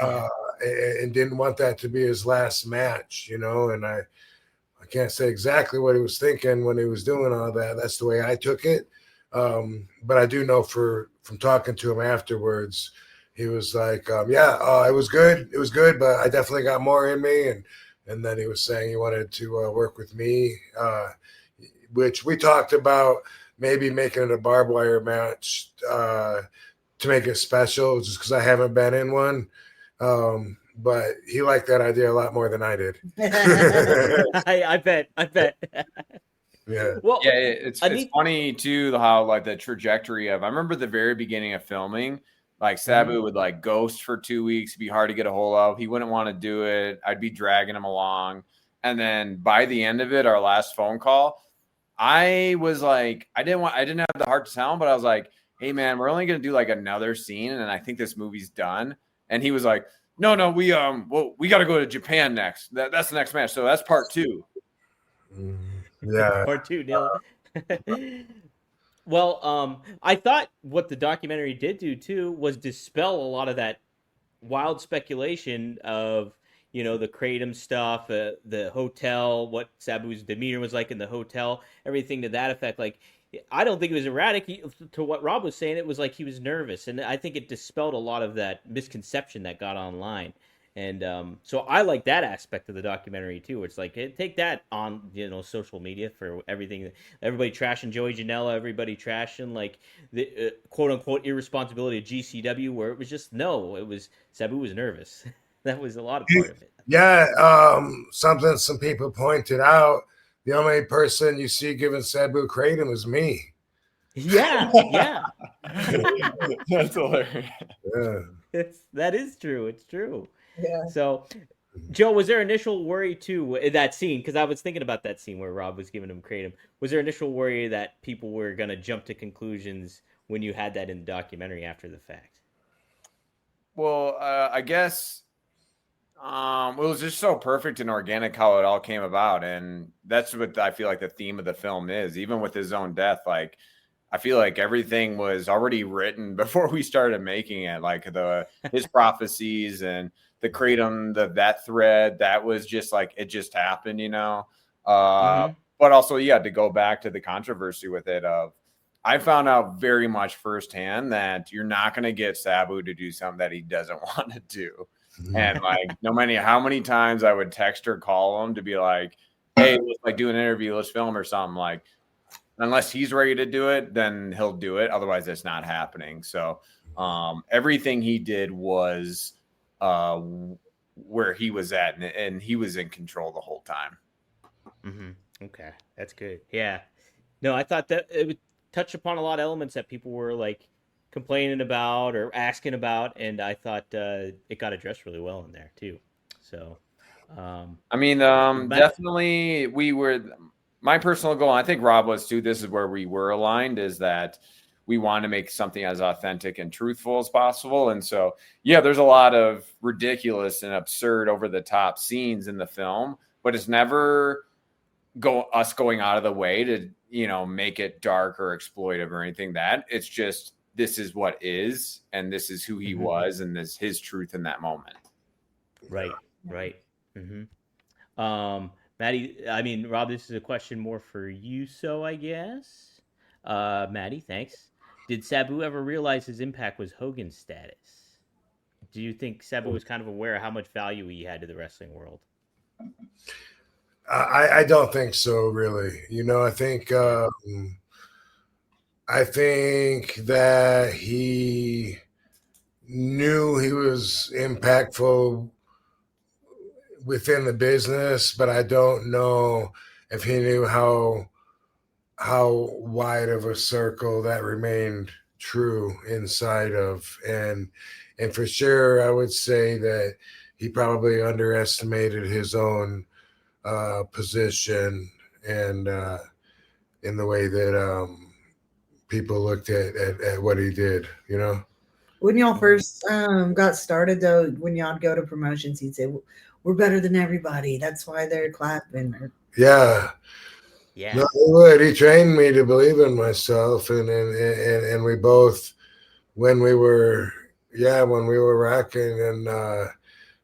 and didn't want that to be his last match, and I can't say exactly what he was thinking when he was doing all that. That's the way I took it. But I do know from talking to him afterwards, he was like, it was good. It was good, but I definitely got more in me. And then he was saying he wanted to work with me, which we talked about maybe making it a barbed wire match to make it special, just because I haven't been in one. But he liked that idea a lot more than I did. I bet. Yeah. Well, yeah, it's funny too how like the trajectory of. I remember the very beginning of filming. Like Sabu would like ghost for 2 weeks, be hard to get a hold of. He wouldn't want to do it. I'd be dragging him along. And then by the end of it, our last phone call, I was like, I didn't have the heart to tell him, but I was like, hey man, we're only going to do like another scene. And I think this movie's done. And he was like, no, we got to go to Japan next. That's the next match. So that's part 2. Yeah. Part 2, Neil. Well, I thought what the documentary did do too was dispel a lot of that wild speculation of, the Kratom stuff, the hotel, what Sabu's demeanor was like in the hotel, everything to that effect. Like I don't think it was erratic. To what Rob was saying, it was like he was nervous, and I think it dispelled a lot of that misconception that got online. And so I like that aspect of the documentary too. It's like, hey, take that on social media for everything. Everybody trashing Joey Janela, everybody trashing like the quote unquote irresponsibility of GCW, where it was just it was Sabu was nervous. That was a lot of part of it. Yeah, something some people pointed out. The only person you see giving Sabu kratom is me. Yeah, yeah. That's hilarious. Yeah. That is true. It's true. Yeah. So, Joe, was there initial worry too in that scene? Because I was thinking about that scene where Rob was giving him kratom. Was there initial worry that people were gonna jump to conclusions when you had that in the documentary after the fact? Well, I guess it was just so perfect and organic how it all came about, and that's what I feel like the theme of the film is. Even with his own death, like I feel like everything was already written before we started making it. Like his prophecies and the kratom, that thread, that was just like it just happened, But also, to go back to the controversy with it. I found out very much firsthand that you're not going to get Sabu to do something that he doesn't want to do. And like, no matter how many times I would text or call him to be like, "Hey, let's like do an interview, let's film or something." Like, unless he's ready to do it, then he'll do it. Otherwise, it's not happening. So, everything he did was where he was at, and he was in control the whole time. Mm-hmm. Okay, that's good. Yeah. No, I thought that it would touch upon a lot of elements that people were like complaining about or asking about, and I thought it got addressed really well in there too. So, definitely we were. My personal goal, I think Rob was too. This is where we were aligned: is that we want to make something as authentic and truthful as possible. And so, there's a lot of ridiculous and absurd, over the top scenes in the film, but it's never us going out of the way to make it dark or exploitive or anything. That it's just, this is what is, and this is who he was, and this his truth in that moment. Right. Maddie, Rob, this is a question more for you, so I guess. Maddie, thanks. Did Sabu ever realize his impact was Hogan's status? Do you think Sabu was kind of aware of how much value he had to the wrestling world? I don't think so, really. I think that he knew he was impactful within the business, but I don't know if he knew how wide of a circle that remained true inside of. And for sure, I would say that he probably underestimated his own position and in the way that people looked at what he did, When y'all first got started, though, when y'all go to promotions, he'd say, "We're better than everybody. That's why they're clapping." Yeah. No, he would. He trained me to believe in myself, and we both, when we were rocking, and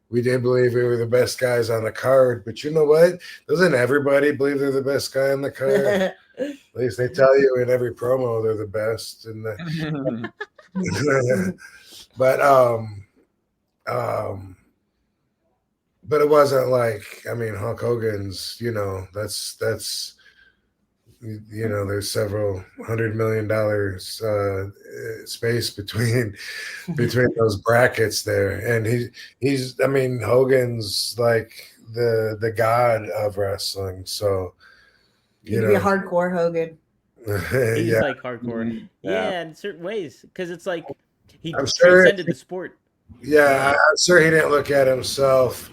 we did believe we were the best guys on the card. But you know what? Doesn't everybody believe they're the best guy on the card? At least they tell you in every promo they're the best. And but it wasn't like, Hulk Hogan's, that's there's several $100 million space between those brackets there, and he's Hogan's like the god of wrestling. So He'd be a hardcore Hogan. He's like hardcore, in certain ways, because it's like he transcended the sport. Yeah, I'm sure he didn't look at himself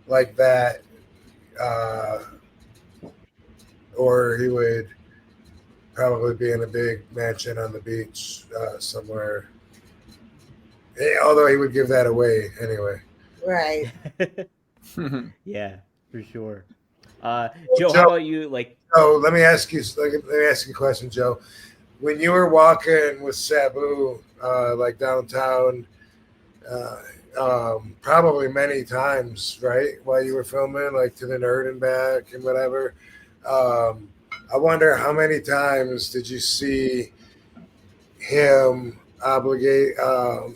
like that, or he would probably be in a big mansion on the beach somewhere. Although he would give that away anyway. Right. Yeah, for sure. Joe, how about you? Let me ask you a question, Joe. When you were walking with Sabu, like downtown, probably many times, right, while you were filming, like to the Nerd and back and whatever. I wonder how many times did you see him obligate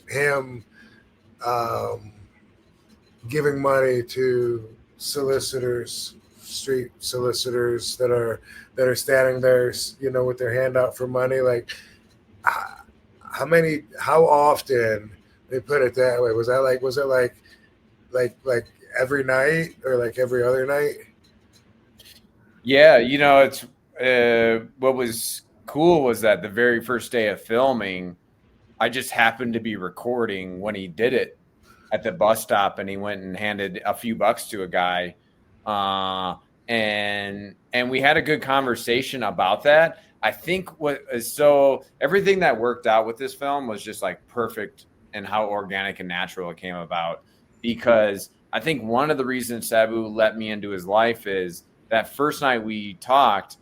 him giving money to solicitors, street solicitors that are standing there, with their hand out for money. Like, how often? They put it that way. Was it like every night or like every other night? Yeah, it's what was cool was that the very first day of filming, I just happened to be recording when he did it at the bus stop, and he went and handed a few bucks to a guy, and we had a good conversation about that. I think everything that worked out with this film was just like perfect and how organic and natural it came about, because I think one of the reasons Sabu let me into his life is that first night we talked,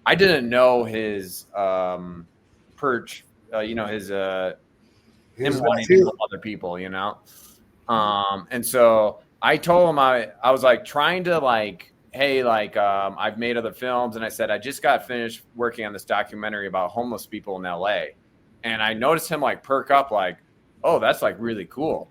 I didn't know his perch, his him wanting to help other people, and so I told him I was like trying to like, hey, like I've made other films, and I said I just got finished working on this documentary about homeless people in LA, and I noticed him like perk up, like, oh, that's like really cool.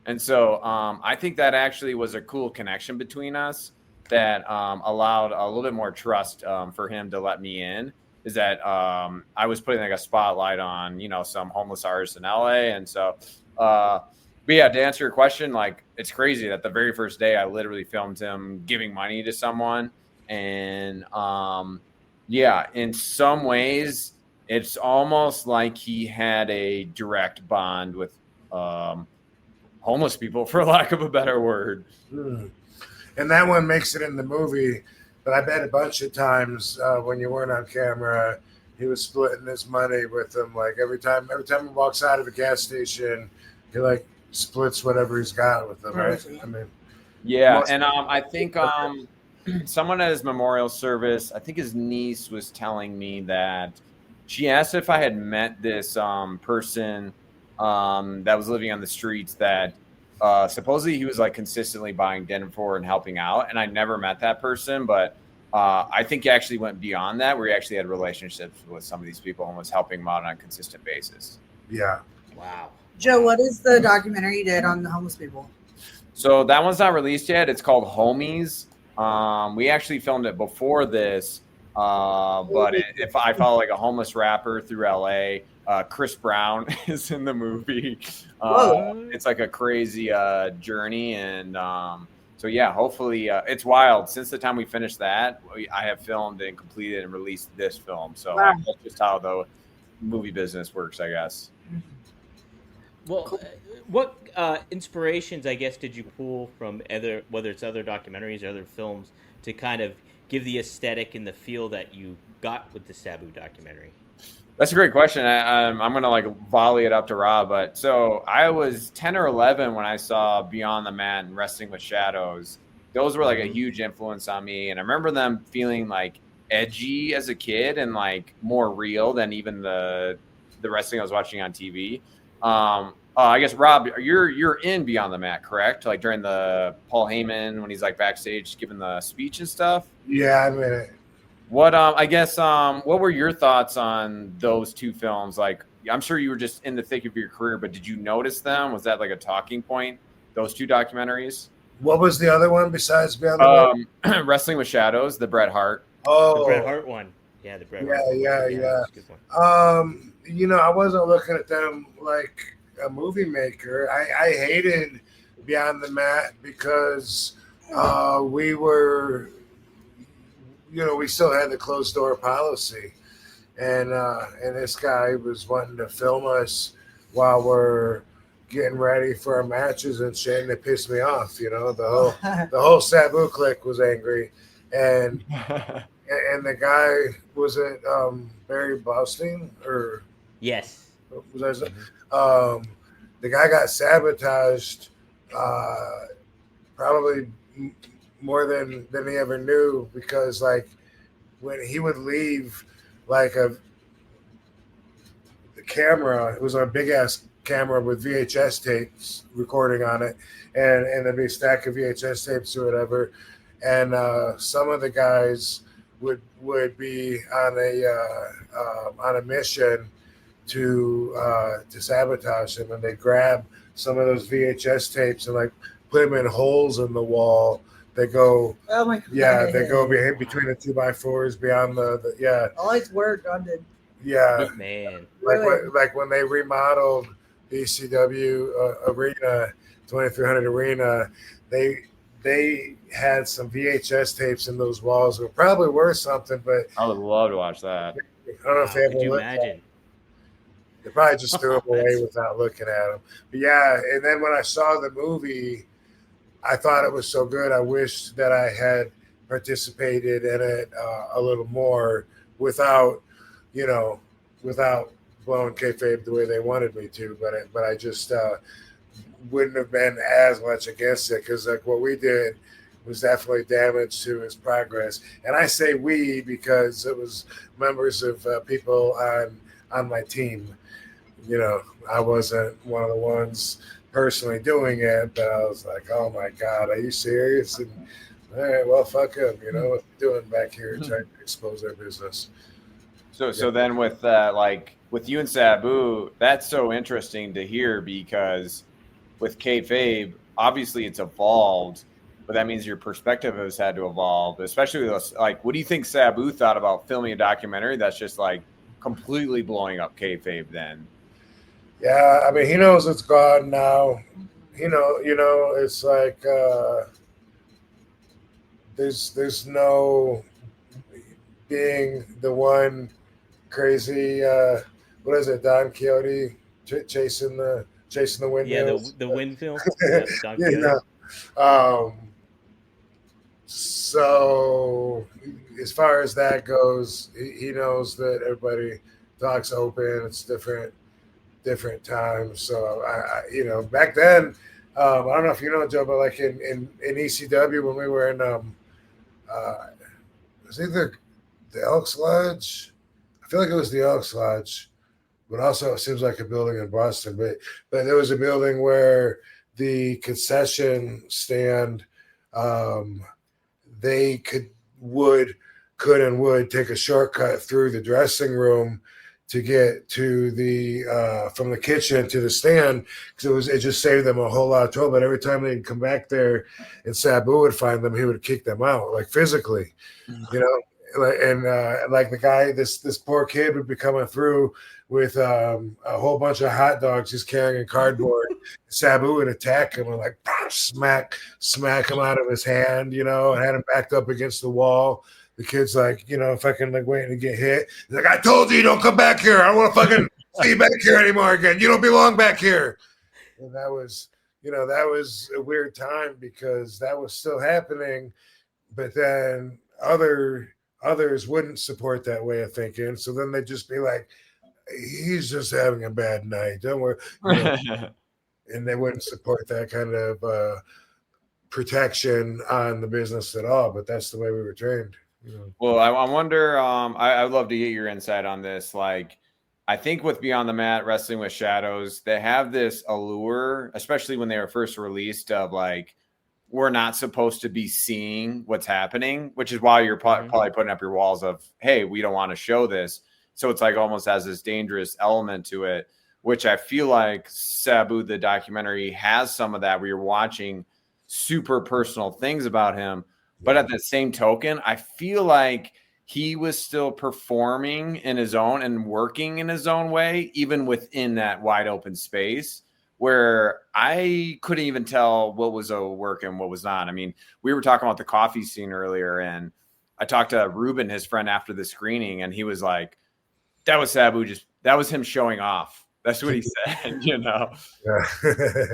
And so I think that actually was a cool connection between us that allowed a little bit more trust for him to let me in. Is that I was putting like a spotlight on, some homeless artists in LA. And so, but yeah, to answer your question, like, it's crazy that the very first day I literally filmed him giving money to someone. And yeah, in some ways, it's almost like he had a direct bond with homeless people, for lack of a better word. And that one makes it in the movie. But I bet a bunch of times when you weren't on camera, he was splitting his money with them. Like every time he walks out of a gas station, he like splits whatever he's got with them, right? I mean, yeah. And I think someone at his memorial service, I think his niece was telling me that she asked if I had met this person that was living on the streets that supposedly he was like consistently buying dinner for and helping out. And I never met that person, but I think he actually went beyond that, where he actually had relationships with some of these people and was helping them out on a consistent basis. Yeah. Wow. Joe, what is the documentary you did on the homeless people? So that one's not released yet. It's called Homies. We actually filmed it before this, but if I follow like a homeless rapper through LA, Chris Brown is in the movie. It's like a crazy journey. And so, yeah, hopefully it's wild. Since the time we finished that, I have filmed and completed and released this film. So that's just how the movie business works, I guess. Well, what inspirations, I guess, did you pull from whether it's other documentaries or other films to kind of give the aesthetic and the feel that you got with the Sabu documentary? That's a great question. I'm going to like volley it up to Rob. But so I was 10 or 11 when I saw Beyond the Mat and Wrestling with Shadows. Those were like a huge influence on me. And I remember them feeling like edgy as a kid and like more real than even the wrestling I was watching on TV. I guess, Rob, you're in Beyond the Mat, correct? Like during the Paul Heyman when he's like backstage giving the speech and stuff? Yeah, I'm in it. What what were your thoughts on those two films? Like, I'm sure you were just in the thick of your career, but did you notice them? Was that like a talking point, those two documentaries? What was the other one besides Beyond the Mat? Wrestling with Shadows, the Bret Hart. Oh, the Bret Hart one. Yeah, the Bret Hart one. Yeah. That's a good one. I wasn't looking at them like a movie maker. I hated Beyond the Mat because we were, we still had the closed door policy, and this guy was wanting to film us while we're getting ready for our matches and shit, and it pissed me off. The whole Sabu clique was angry, and the guy was it Barry Blaustein or yes, was that? The guy got sabotaged, probably more than he ever knew, because like when he would leave like the camera, it was on a big ass camera with VHS tapes recording on it, and there'd be a stack of VHS tapes or whatever, and some of the guys would be on a mission to sabotage him, and they grab some of those VHS tapes and like put them in holes in the wall. They go, Oh my God. yeah, they go between the 2x4s beyond the yeah. All his work on the Yeah, Man. like when they remodeled the ECW arena, 2300 arena, they had some VHS tapes in those walls. It probably worth something, but I would love to watch that. I don't know if they ever Could you looked at imagine? them. They probably just threw them away That's- without looking at them. But yeah, and then when I saw the movie, I thought it was so good. I wished that I had participated in it a little more without blowing kayfabe the way they wanted me to. But I just wouldn't have been as much against it because like what we did was definitely damage to his progress. And I say we because it was members of people on my team. I wasn't one of the ones personally doing it, but I was like, oh my God, are you serious? And all right, well, fuck them. What they're doing back here trying to expose their business. So then with with you and Sabu, that's so interesting to hear because with kayfabe, obviously it's evolved, but that means your perspective has had to evolve, especially with like, what do you think Sabu thought about filming a documentary that's just like completely blowing up kayfabe then? Yeah, I mean, he knows it's gone now. It's like there's no being the one crazy. What is it, Don Quixote chasing the windmills? Yeah, the windmill. Yeah, Don Quixote. So as far as that goes, he knows that everybody talks open. It's different times. So I back then, I don't know if you know, Joe, but like in ECW when we were in it was either the Elks Lodge. I feel like it was the Elks Lodge, but also it seems like a building in Boston. But there was a building where the concession stand, they would take a shortcut through the dressing room to get to the from the kitchen to the stand because it just saved them a whole lot of trouble. But every time they'd come back there and Sabu would find them, he would kick them out like physically, like the guy, this poor kid would be coming through with a whole bunch of hot dogs just carrying cardboard. Sabu would attack him and like smack him out of his hand, and had him backed up against the wall. The kid's like, fucking like waiting to get hit. He's like, I told you, don't come back here. I don't want to fucking see you back here anymore again. You don't belong back here. And that was a weird time because that was still happening. But then others wouldn't support that way of thinking. So then they'd just be like, he's just having a bad night. Don't worry. And they wouldn't support that kind of protection on the business at all. But that's the way we were trained. Well, I wonder, I would love to get your insight on this. Like, I think with Beyond the Mat, Wrestling with Shadows, they have this allure, especially when they were first released, of like, we're not supposed to be seeing what's happening, which is why you're probably putting up your walls of, hey, we don't want to show this. So it's like almost has this dangerous element to it, which I feel like Sabu, the documentary, has some of that where you're watching super personal things about him. But at the same token, I feel like he was still performing in his own and working in his own way, even within that wide open space where I couldn't even tell what was a work and what was not. I mean, we were talking about the coffee scene earlier, and I talked to Ruben, his friend, after the screening, and he was like, that was Sabu, that was him showing off. That's what he said, Yeah.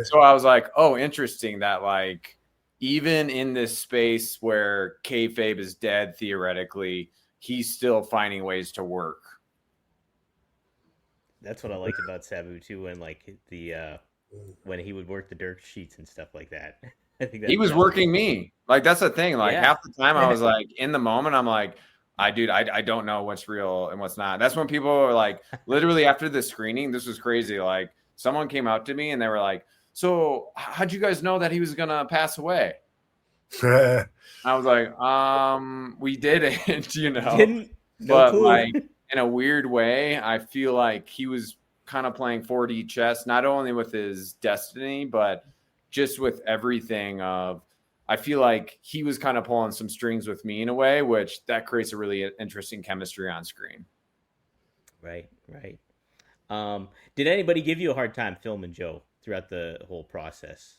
So I was like, oh, interesting that like, even in this space where kayfabe is dead, theoretically, he's still finding ways to work. That's what I liked about Sabu too, and like when he would work the dirt sheets and stuff like that. I think he was working me. Like that's the thing. Like half the time I was like in the moment, I'm like, I don't know what's real and what's not. That's when people are like, literally after the screening, this was crazy. Like someone came out to me and they were like, so how'd you guys know that he was gonna pass away? I was like, we didn't, Didn't no but clue. like in a weird way, I feel like he was kind of playing 4D chess, not only with his destiny, but just with everything I feel like he was kind of pulling some strings with me in a way, which that creates a really interesting chemistry on screen. Right. Did anybody give you a hard time filming Joe throughout the whole process?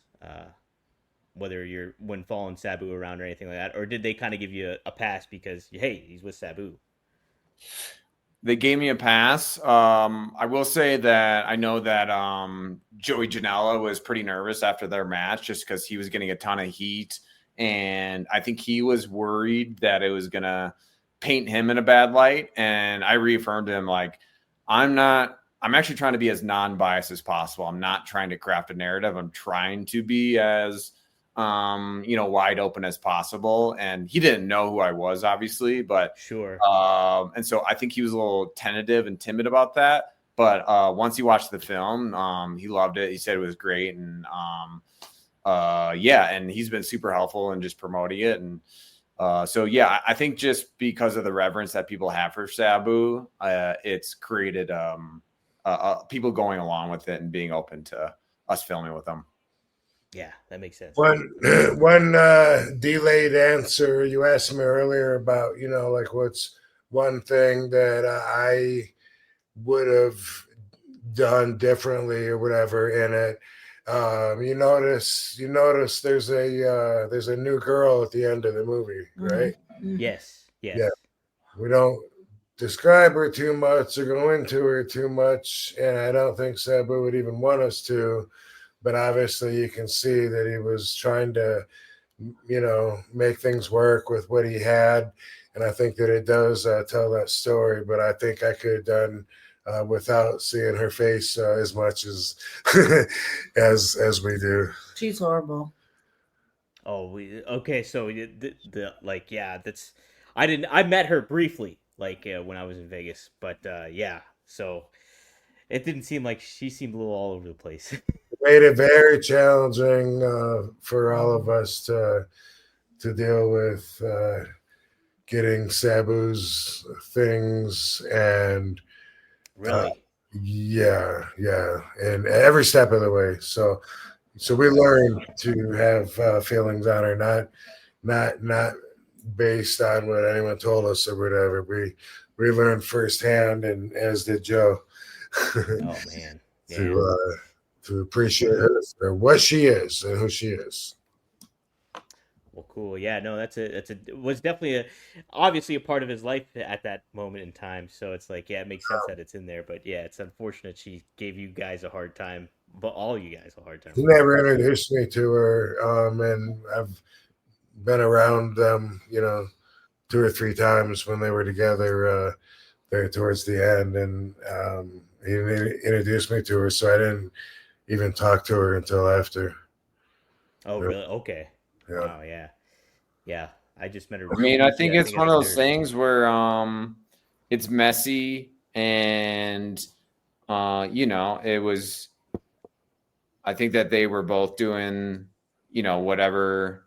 Whether you're when following Sabu around or anything like that, or did they kind of give you a pass because hey, he's with Sabu? They gave me a pass. I will say that I know that Joey Janela was pretty nervous after their match just because he was getting a ton of heat. And I think he was worried that it was going to paint him in a bad light. And I reaffirmed to him, like, I'm actually trying to be as non-biased as possible. I'm not trying to craft a narrative. I'm trying to be as wide open as possible. And he didn't know who I was, obviously, but sure. And so I think he was a little tentative and timid about that. But once he watched the film, he loved it. He said it was great. And and he's been super helpful in just promoting it. And I think just because of the reverence that people have for Sabu, it's created people going along with it and being open to us filming with them. Yeah, that makes sense. One delayed answer. You asked me earlier about, like what's one thing that I would have done differently or whatever in it. You notice there's a new girl at the end of the movie, right? Mm-hmm. Yes. Yeah. We don't describe her too much or go into her too much, and I don't think Sabu would even want us to. But obviously, you can see that he was trying to, make things work with what he had, and I think that it does tell that story. But I think I could have done without seeing her face as much as as we do. She's horrible. Oh, okay. So that's I met her briefly, when I was in Vegas, but so it didn't seem like she seemed a little all over the place. Made it very challenging for all of us to deal with getting Sabu's things and really. And every step of the way. So we learned to have feelings on her, not based on what anyone told us or whatever. We learned firsthand, and as did Joe. Oh man. To appreciate her for what she is and who she is. Well, cool. Yeah, no, it was definitely obviously a part of his life at that moment in time. So it's like, yeah, it makes sense that it's in there. But yeah, it's unfortunate she gave you guys a hard time, but all you guys a hard time. He never introduced me to her, and I've been around them, 2 or 3 times when they were together there towards the end, and he didn't introduce me to her, so I didn't even talk to her until after. Oh, really? Okay. Yeah. Wow, yeah. I just met her. I mean, I think it's one of those things where it's messy, and it was. I think that they were both doing, whatever.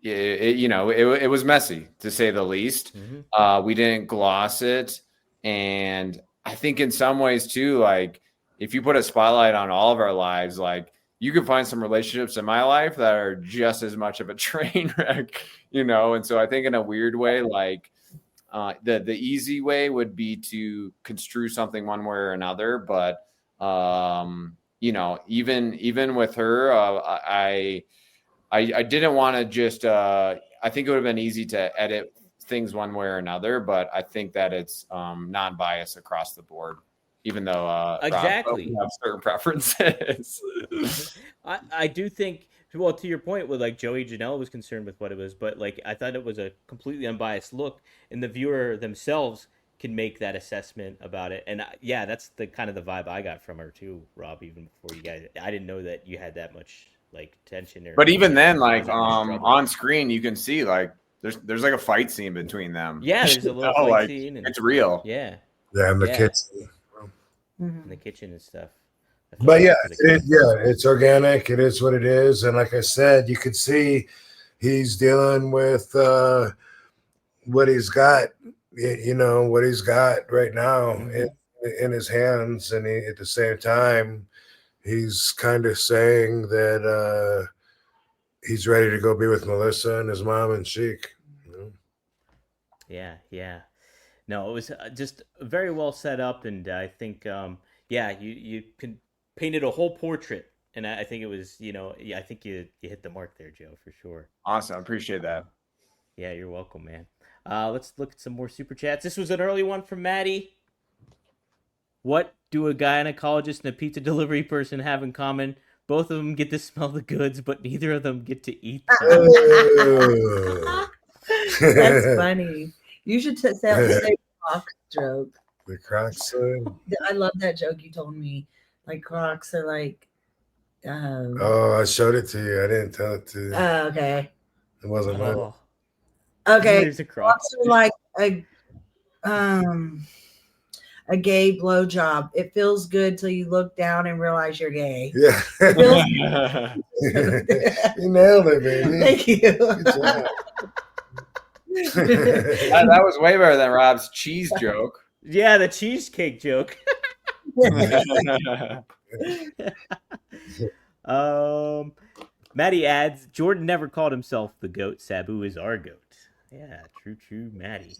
It was messy, to say the least. Mm-hmm. We didn't gloss it, and I think in some ways too, like if you put a spotlight on all of our lives, like you can find some relationships in my life that are just as much of a train wreck, And so I think in a weird way, like the easy way would be to construe something one way or another. But, even with her, I didn't want to just, I think it would have been easy to edit things one way or another, but I think that it's non-biased across the board, even though exactly Rob, have certain preferences. I do think, well, to your point with like Joey Janela was concerned with what it was, but like I thought it was a completely unbiased look, and the viewer themselves can make that assessment about it. And that's the kind of the vibe I got from her too, Rob, even before you guys. I didn't know that you had that much like tension but even then, like on screen you can see like there's like a fight scene between them. Yeah, there's a little fight scene, and it's real. Yeah, in the kitchen. In the kitchen and stuff. But it's organic. It is what it is, and like I said, you could see he's dealing with what he's got, what he's got right now in his hands, and at the same time, he's kind of saying that he's ready to go be with Melissa and his mom and Sheik. Yeah. No, it was just very well set up, and I think, you painted a whole portrait, and I think it was, I think you hit the mark there, Joe, for sure. Awesome. I appreciate that. Yeah, you're welcome, man. Let's look at some more super chats. This was an early one from Maddie. What do a gynecologist and a pizza delivery person have in common? Both of them get to smell the goods, but neither of them get to eat them. That's funny. You should say Crocs joke. The Crocs. I love that joke you told me. Like Crocs are like. I showed it to you. I didn't tell it to you. Oh, okay. It wasn't mine. Okay. There's a Crocs. Crocs are like a gay blowjob. It feels good till you look down and realize you're gay. Yeah. You nailed it, baby. Thank you. Good job. That was way better than Rob's cheese joke. Yeah, the cheesecake joke. Maddie adds, Jordan never called himself the GOAT. Sabu is our GOAT. Yeah, true, Maddie.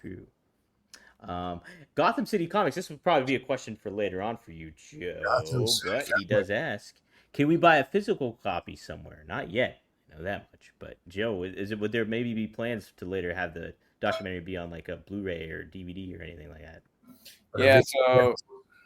True. Gotham City Comics. This would probably be a question for later on for you, Joe. But he does ask, can we buy a physical copy somewhere? Not yet. I know that much. But Joe, would there maybe be plans to later have the documentary be on like a Blu-ray or DVD or anything like that? Yeah, so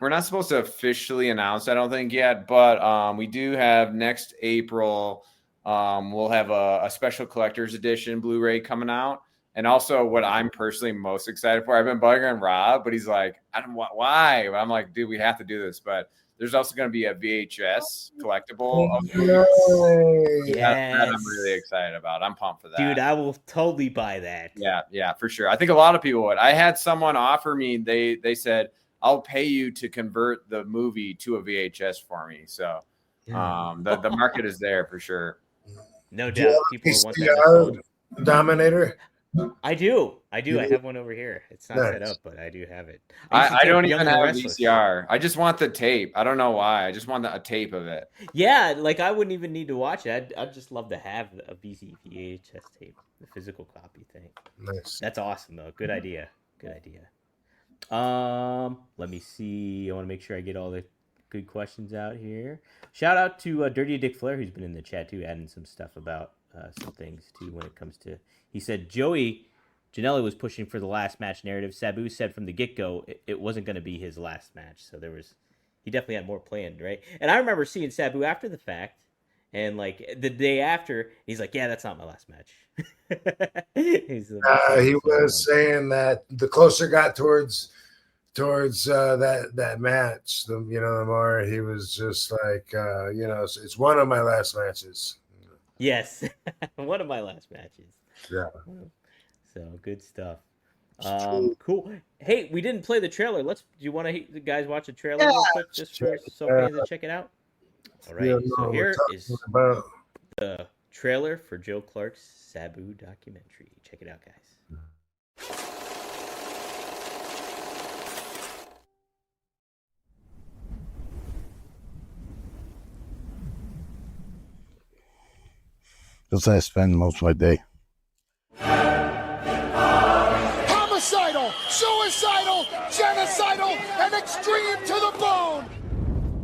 we're not supposed to officially announce, I don't think yet, but we do have next April. We'll have a special collector's edition Blu-ray coming out. And also what I'm personally most excited for, I've been bugging Rob, but he's like, I don't want why. I'm like, dude, we have to do this. But there's also going to be a VHS collectible of movies. That I'm really excited about. I'm pumped for that. Dude, I will totally buy that. Yeah, for sure. I think a lot of people would. I had someone offer me, they said, I'll pay you to convert the movie to a VHS for me. So the market is there for sure. No doubt. People want that. Dominator? I do. I have one over here. It's not set up, but I do have it. I don't even have a VCR. I just want the tape. I don't know why. I just want a tape of it. Yeah, like I wouldn't even need to watch it. I'd just love to have a VHS tape, the physical copy thing. Nice. That's awesome, though. Good idea. Let me see. I want to make sure I get all the good questions out here. Shout out to Dirty Dick Flair, who's been in the chat too, adding some stuff about some things too when it comes to. He said Joey Janela was pushing for the last match narrative. Sabu said from the get-go it wasn't going to be his last match, so he definitely had more planned, right? And I remember seeing Sabu after the fact, and like the day after, he's like, "Yeah, that's not my last match." He was saying that the closer it got towards that match, the more he was just like, it's one of my last matches. Yes, one of my last matches. Yeah. So good stuff. Cool. Hey, we didn't play the trailer. Do you want to the guys watch the trailer real quick just for so fans to check it out? All right. So here is the trailer for Joe Clarke's Sabu documentary. Check it out, guys. That's how I spend most of my day. Homicidal, suicidal, genocidal, and extreme to the bone.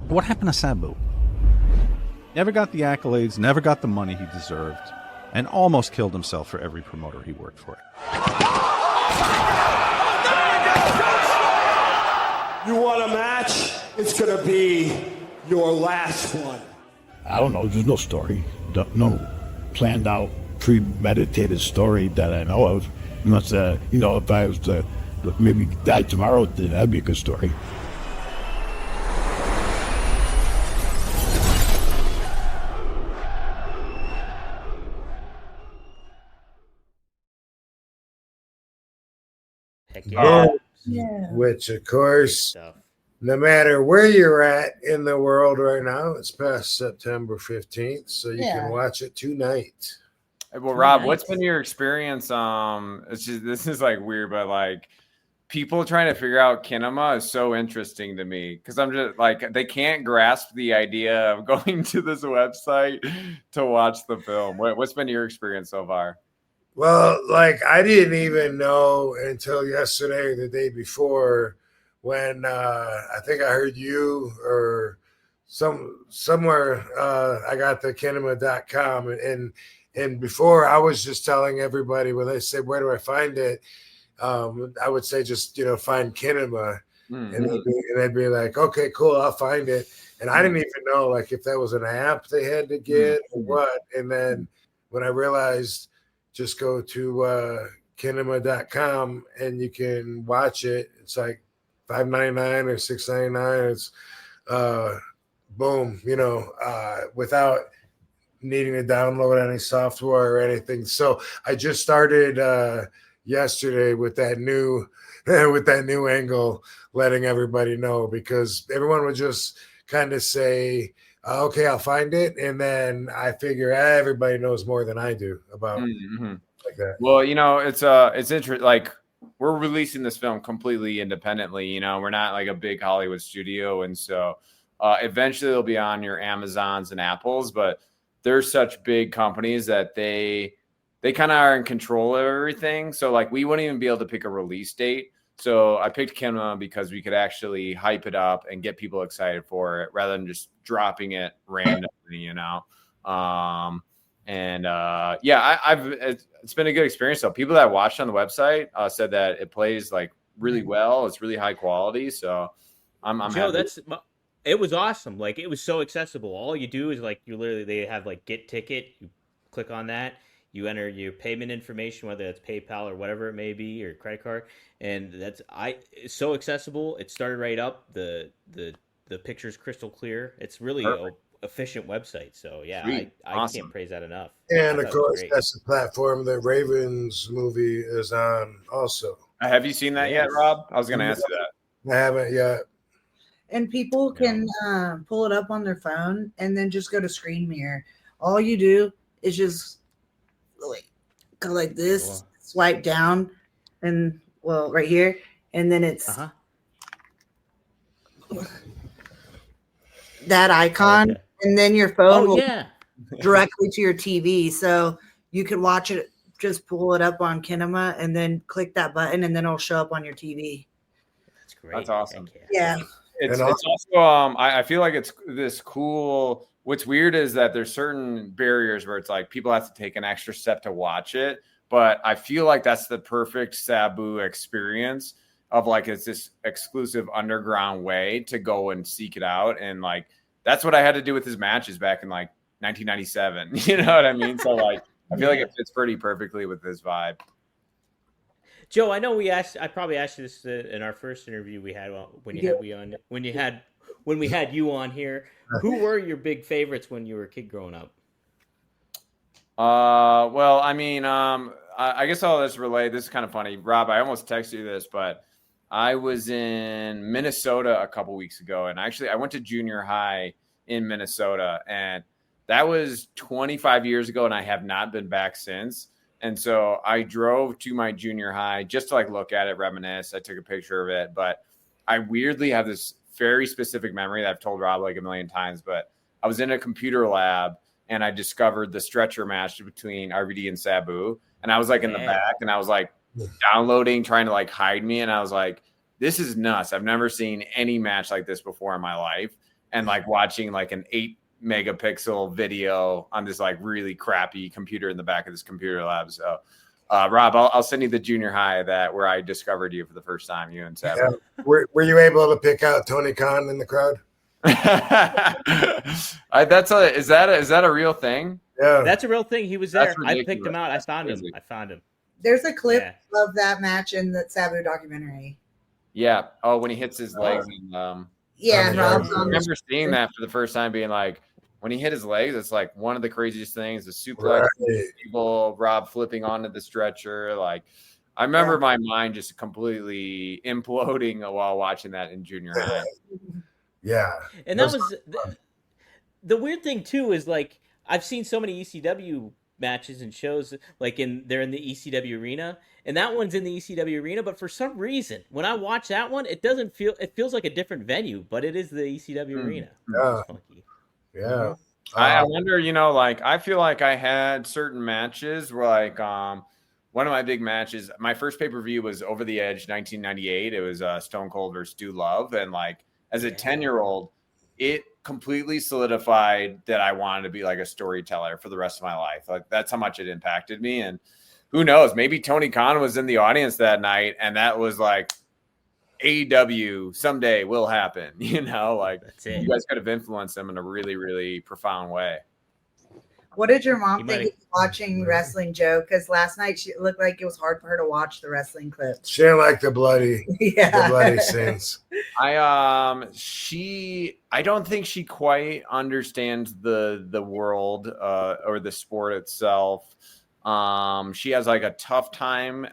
What happened to Sabu? Never got the accolades, never got the money he deserved, and almost killed himself for every promoter he worked for. You want a match? It's gonna be your last one. I don't know. There's no story. No planned out, premeditated story that I know of. Unless, if I was to maybe die tomorrow, then that'd be a good story. Heck yeah. Which, of course, no matter where you're at in the world right now, it's past September 15th, so you can watch it tonight. Well, Rob, what's been your experience? It's just, this is like weird, but like people trying to figure out kinema is so interesting to me because I'm just like they can't grasp the idea of going to this website to watch the film. What's been your experience so far? Well, like I didn't even know until yesterday or the day before when I think I heard you or somewhere I got the kinema.com and before I was just telling everybody when they say where do I find it, I would say just find kinema, and they'd be like, okay, cool, I'll find it. And I didn't even know like if that was an app they had to get or what. And then when I realized, just go to kinema.com and you can watch it. It's like $5.99 or $6.99. It's boom, without needing to download any software or anything. So I just started yesterday with that new angle, letting everybody know, because everyone would just kind of say, okay, I'll find it, and then I figure everybody knows more than I do about like that. Well, it's interesting. Like we're releasing this film completely independently. We're not like a big Hollywood studio, and so eventually it'll be on your Amazons and Apples. But they're such big companies that they kind of are in control of everything. So like we wouldn't even be able to pick a release date. So I picked Kinema because we could actually hype it up and get people excited for it rather than just dropping it randomly, it's been a good experience. So people that watched on the website said that it plays like really well. It's really high quality. So I'm Joe, happy. it was awesome. Like it was so accessible. All you do is like they have like get ticket. You click on that. You enter your payment information, whether it's PayPal or whatever it may be, or credit card, and it's so accessible. It started right up. The picture's crystal clear. It's really an efficient website. So yeah, I can't praise that enough. And of course, that's the platform that Ravens movie is on. Also, have you seen that yet, Rob? I was going to ask you that. I haven't yet. And people can pull it up on their phone and then just go to Screen Mirror. All you do is just go like this, swipe down, and right here, and then it's that icon, and then your phone will directly to your TV, so you can watch it. Just pull it up on Kinema, and then click that button, and then it'll show up on your TV. That's great. That's awesome. Yeah. It's also I feel like it's this cool. What's weird is that there's certain barriers where it's like people have to take an extra step to watch it, but I feel like that's the perfect Sabu experience of like it's this exclusive underground way to go and seek it out, and like that's what I had to do with his matches back in like 1997. You know what I mean? So like I feel like it fits pretty perfectly with this vibe. Joe, I know I probably asked you this in our first interview we had when we had you on here. Who were your big favorites when you were a kid growing up? Well, I mean, I guess I'll just relay. This is kind of funny, Rob. I almost texted you this, but I was in Minnesota a couple weeks ago, and actually, I went to junior high in Minnesota, and that was 25 years ago, and I have not been back since. And so I drove to my junior high just to like look at it, reminisce. I took a picture of it, but I weirdly have this very specific memory that I've told Rob like a million times, but I was in a computer lab and I discovered the stretcher match between RVD and Sabu. And I was like in the back and I was like downloading, trying to like hide me. And I was like, this is nuts. I've never seen any match like this before in my life. And like watching like an 8 megapixel video on this like really crappy computer in the back of this computer lab. So Rob, I'll send you the junior high where I discovered you for the first time, you and Sabu. Yeah. Were you able to pick out Tony Khan in the crowd? Is that a real thing? Yeah, that's a real thing. He was there. I picked him out. I found him. There's a clip of that match in the Sabu documentary. Yeah. Oh, when he hits his legs. And, I remember seeing that for the first time, being like, when he hit his legs, it's like one of the craziest things. The suplex, people, Rob flipping onto the stretcher. Like, I remember my mind just completely imploding while watching that in junior high. Yeah. And that was the weird thing too, is like I've seen so many ECW matches and shows, like they're in the ECW arena, and that one's in the ECW arena. But for some reason, when I watch that one, it feels like a different venue, but it is the ECW arena. Yeah. Funky. Yeah. I wonder, like I feel like I had certain matches where like one of my big matches, my first pay-per-view was Over the Edge 1998. It was Stone Cold versus Stu Love. And like as a 10-year-old, it completely solidified that I wanted to be like a storyteller for the rest of my life. Like that's how much it impacted me. And who knows, maybe Tony Khan was in the audience that night and that was like AEW someday will happen, like you guys could have influenced them in a really, really profound way. What did your mom think of watching wrestling, Joe? Because last night it looked like it was hard for her to watch the wrestling clips. She didn't like the bloody yeah. scenes. I don't think she quite understands the world or the sport itself. She has like a tough time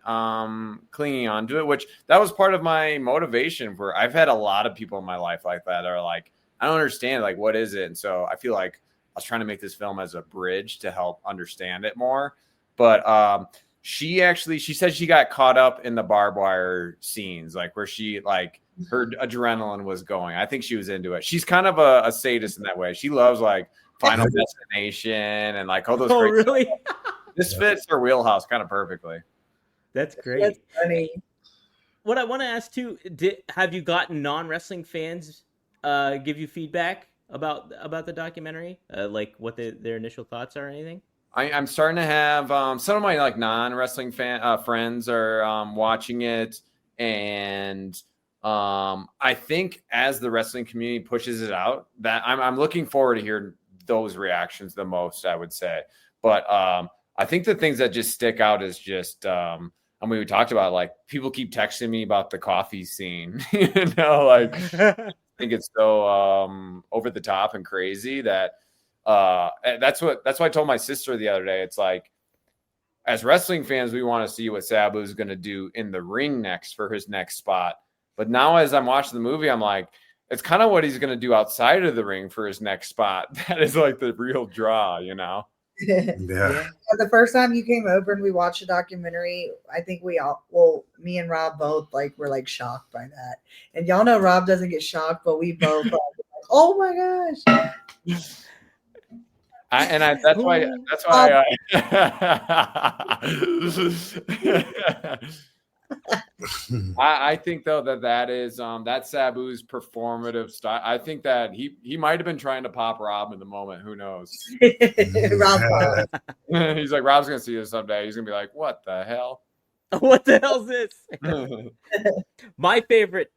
clinging onto it, which that was part of my motivation for. I've had a lot of people in my life like that are like, I don't understand, like what is it? And so I feel like I was trying to make this film as a bridge to help understand it more. But she said she got caught up in the barbed wire scenes, like where she like her adrenaline was going. I think she was into it. She's kind of a sadist in that way. She loves like Final Destination and like all those. Oh, really? This fits her wheelhouse kind of perfectly. That's great. That's funny. What I want to ask too, have you gotten non-wrestling fans give you feedback about the documentary, like what their initial thoughts are or anything? I'm starting to have some of my like non-wrestling friends are watching it, and I think as the wrestling community pushes it out, that I'm looking forward to hearing those reactions the most, I would say. But I think the things that just stick out is just we talked about, like, people keep texting me about the coffee scene, like I think it's so over the top and crazy that that's why I told my sister the other day. It's like, as wrestling fans, we want to see what Sabu is going to do in the ring next for his next spot. But now as I'm watching the movie, I'm like, it's kind of what he's going to do outside of the ring for his next spot. That is like the real draw, Yeah. The first time you came over and we watched the documentary, I think me and Rob both were like shocked by that. And y'all know Rob doesn't get shocked, but we both like, oh my gosh. That's why I think though that is that Sabu's performative style. I think that he might have been trying to pop Rob in the moment. Who knows? Rob. He's like, Rob's gonna see this someday. He's gonna be like, what the hell? What the hell's this? My favorite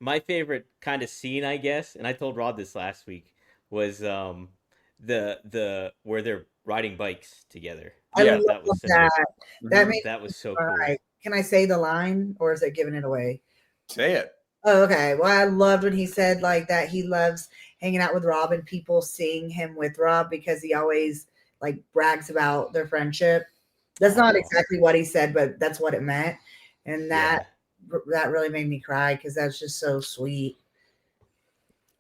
kind of scene, I guess, and I told Rob this last week, was the where they're riding bikes together. Yeah, that was that was so cool. Right. Can I say the line, or is it giving it away? Say it. Oh, okay. Well, I loved when he said like that he loves hanging out with Rob and people seeing him with Rob because he always like brags about their friendship. That's not exactly what he said, but that's what it meant. And that really made me cry because that's just so sweet.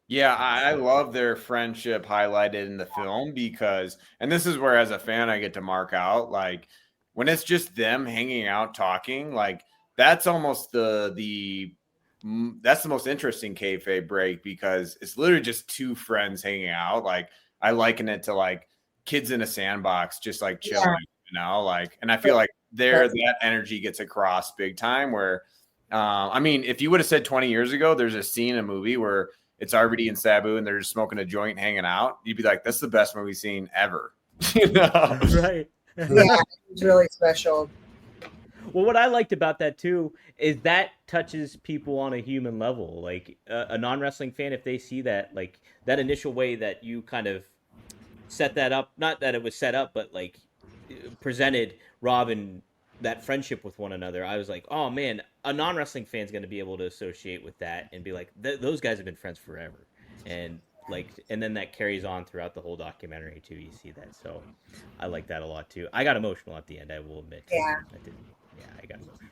Yeah, I love their friendship highlighted in the film because, and this is where as a fan I get to mark out, like when it's just them hanging out talking, like that's almost that's the most interesting kayfabe break because it's literally just two friends hanging out. Like I liken it to like kids in a sandbox, just like chilling, like, and I feel like that energy gets across big time where, I mean, if you would have said 20 years ago, there's a scene in a movie where it's RVD and Sabu and they're just smoking a joint, hanging out, you'd be like, that's the best movie scene ever. Right. Yeah, it's really special. Well, what I liked about that too is that touches people on a human level. Like a non-wrestling fan, if they see that, like that initial way that you kind of set that up, not that it was set up, but like presented Rob and that friendship with one another, I was like, oh man, a non-wrestling fan's going to be able to associate with that and be like, those guys have been friends forever. And then that carries on throughout the whole documentary too. You see that. So I like that a lot too. I got emotional at the end, I will admit. Yeah. I got emotional.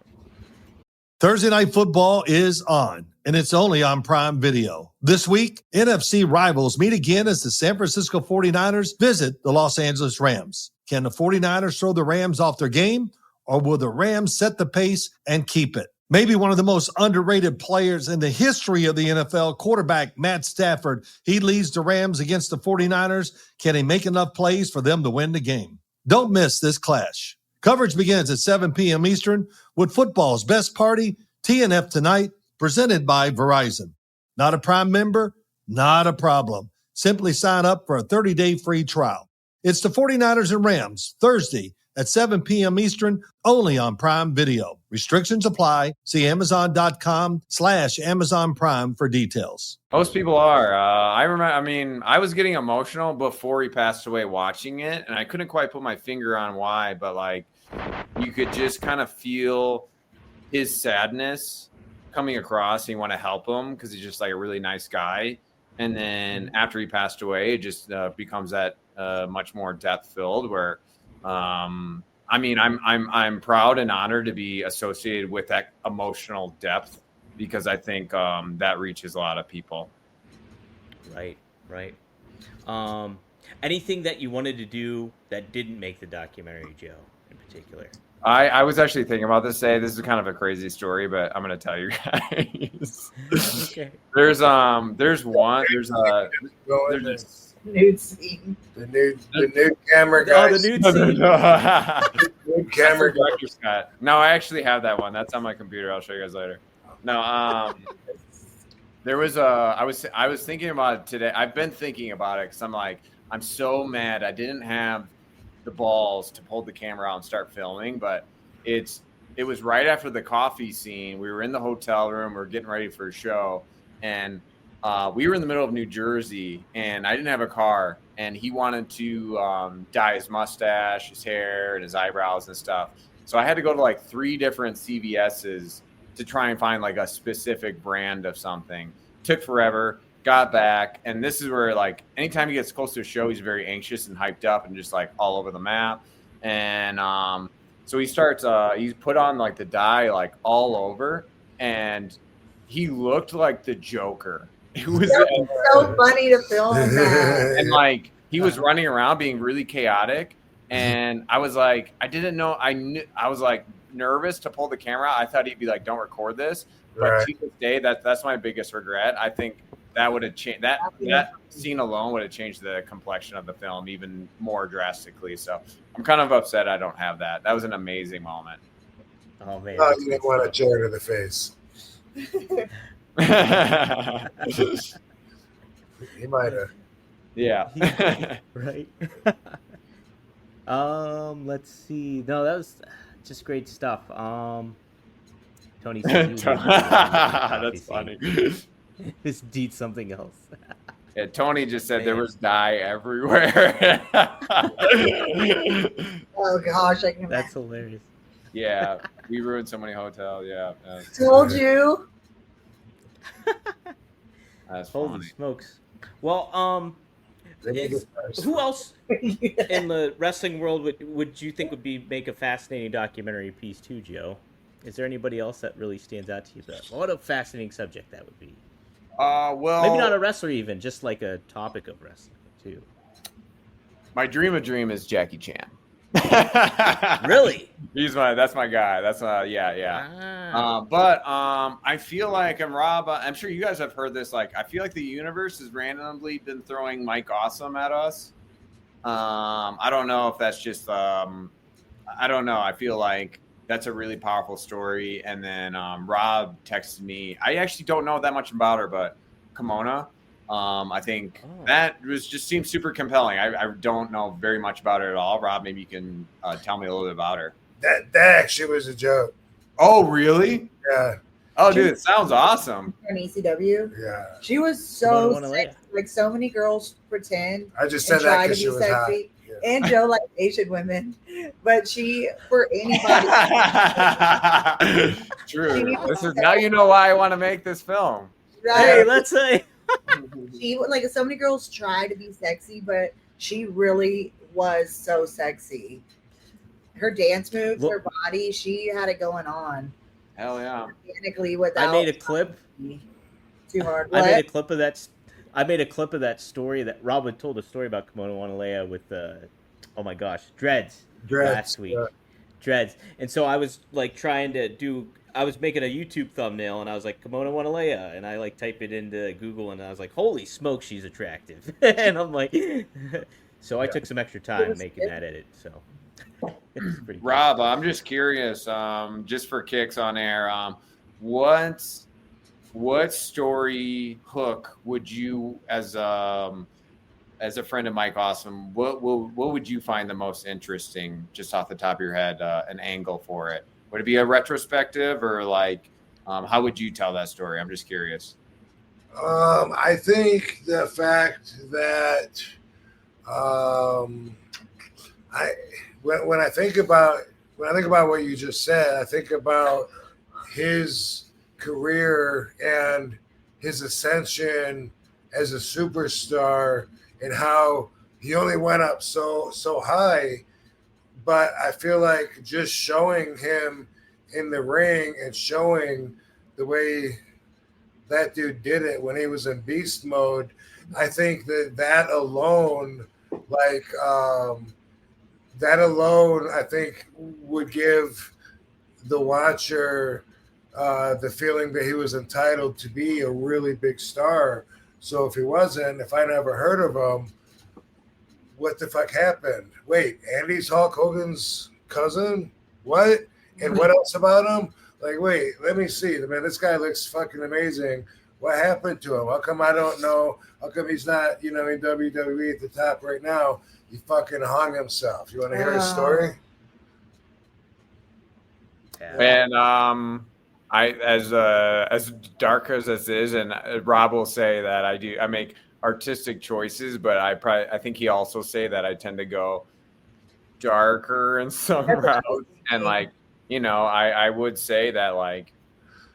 Thursday Night Football is on, and it's only on Prime Video. This week, NFC rivals meet again as the San Francisco 49ers visit the Los Angeles Rams. Can the 49ers throw the Rams off their game, or will the Rams set the pace and keep it? Maybe one of the most underrated players in the history of the NFL, quarterback Matt Stafford. He leads the Rams against the 49ers. Can he make enough plays for them to win the game? Don't miss this clash. Coverage begins at 7 p.m. Eastern with football's best party, TNF Tonight, presented by Verizon. Not a Prime member? Not a problem. Simply sign up for a 30-day free trial. It's the 49ers and Rams, Thursday at 7 p.m. Eastern, only on Prime Video. Restrictions apply. See Amazon.com/Amazon Prime for details. Most people are. I remember, I mean, I was getting emotional before he passed away watching it, and I couldn't quite put my finger on why, but like you could just kind of feel his sadness coming across, and you want to help him because he's just like a really nice guy. And then after he passed away, it just becomes that much more depth filled where, I mean, I'm proud and honored to be associated with that emotional depth because I think that reaches a lot of people. Right. Anything that you wanted to do that didn't make the documentary, Joe, in particular? I was actually thinking about this today. This is kind of a crazy story, but I'm going to tell you guys. Okay. There's a Nude scene. The nude camera guy. Oh, the nude scene. Nude camera guy. Dr. Scott. No, I actually have that one. That's on my computer. I'll show you guys later. No, there was I was thinking about it today. I've been thinking about it because I'm so mad I didn't have the balls to pull the camera out and start filming, but it was right after the coffee scene. We were in the hotel room, we were getting ready for a show, and we were in the middle of New Jersey, and I didn't have a car, and he wanted to dye his mustache, his hair, and his eyebrows and stuff. So I had to go to like 3 different CVS's to try and find like a specific brand of something. Took forever. Got back, and this is where like anytime he gets close to a show, he's very anxious and hyped up and just like all over the map. And so he starts he's put on like the dye like all over, and he looked like the Joker. It was so funny to film that. And like he was running around being really chaotic, and I was like, I didn't know, I was like nervous to pull the camera. I thought he'd be like, don't record this. But Right. to this day, that's my biggest regret. I think that would have changed that scene alone would have changed the complexion of the film even more drastically. So I'm kind of upset I don't have that. That was an amazing moment. Oh man. Oh, you didn't want a chair to the face. He might have. Yeah. Right. Let's see. No, that was just great stuff. Tony said That's funny. This did something else. Yeah, Tony just said there was dye everywhere. Oh gosh, I can That's hilarious. Yeah, we ruined so many hotels. Yeah, told you. that's Holy funny. smokes. Well, who else in the wrestling world would you think would make a fascinating documentary piece too, Joe? Is there anybody else that really stands out to you? What a fascinating subject that would be. Well, Maybe not a wrestler even, just like a topic of wrestling too. My dream of dream is Jackie Chan. Really? That's my guy. That's yeah. Ah. But I feel like Rob. I'm sure you guys have heard this. Like, I feel like the universe has randomly been throwing Mike Awesome at us. I don't know if that's just. I don't know. I feel like that's a really powerful story. And then Rob texted me. I actually don't know that much about her, but Kimona. I think that just seems super compelling. I don't know very much about her at all. Rob, maybe you can tell me a little bit about her. That actually was a joke. Oh, really? Yeah. Oh, dude, it sounds awesome. From ECW. Yeah. She was so Kimona sexy. Like so many girls pretend I just and said that try to because she be was hot. sexy. Yeah. And Joe like Asian women, but she for anybody. True. This is now you know why I want to make this film. Right? Hey, let's say. She like so many girls try to be sexy, but she really was so sexy. Her dance moves, her body, she had it going on. Hell yeah. Organically without I made a clip. Too hard. I made a What? clip of that. I made a clip of that story that Rob had told a story about Kimono Wanalea with Oh my gosh, Dreads. Dreads, Last week. Dreads. And so I was like I was making a YouTube thumbnail and I was like, Kimono Wanalea. And I like type it into Google and I was like, holy smoke, she's attractive. And I'm like, so I took some extra time making that edit. So it's pretty cool. Rob, I'm just curious, just for kicks on air, what story hook would you, as a friend of Mike Awesome, what would you find the most interesting, just off the top of your head, an angle for it? Would it be a retrospective, or like, how would you tell that story? I'm just curious. I think the fact that when I think about what you just said, I think about his career and his ascension as a superstar and how he only went up so high. But I feel like just showing him in the ring and showing the way that dude did it when he was in beast mode, I think that alone, I think would give the watcher the feeling that he was entitled to be a really big star. So if I never heard of him, what the fuck happened? Wait, Andy's Hulk Hogan's cousin? What? And what else about him? Like, wait, let me see. Man, this guy looks fucking amazing. What happened to him? How come I don't know? How come he's not, in WWE at the top right now? He fucking hung himself. You want to hear his story? And I, as dark as this is, and Rob will say that I make artistic choices, but I think he also say that I tend to go darker in some routes, and I would say that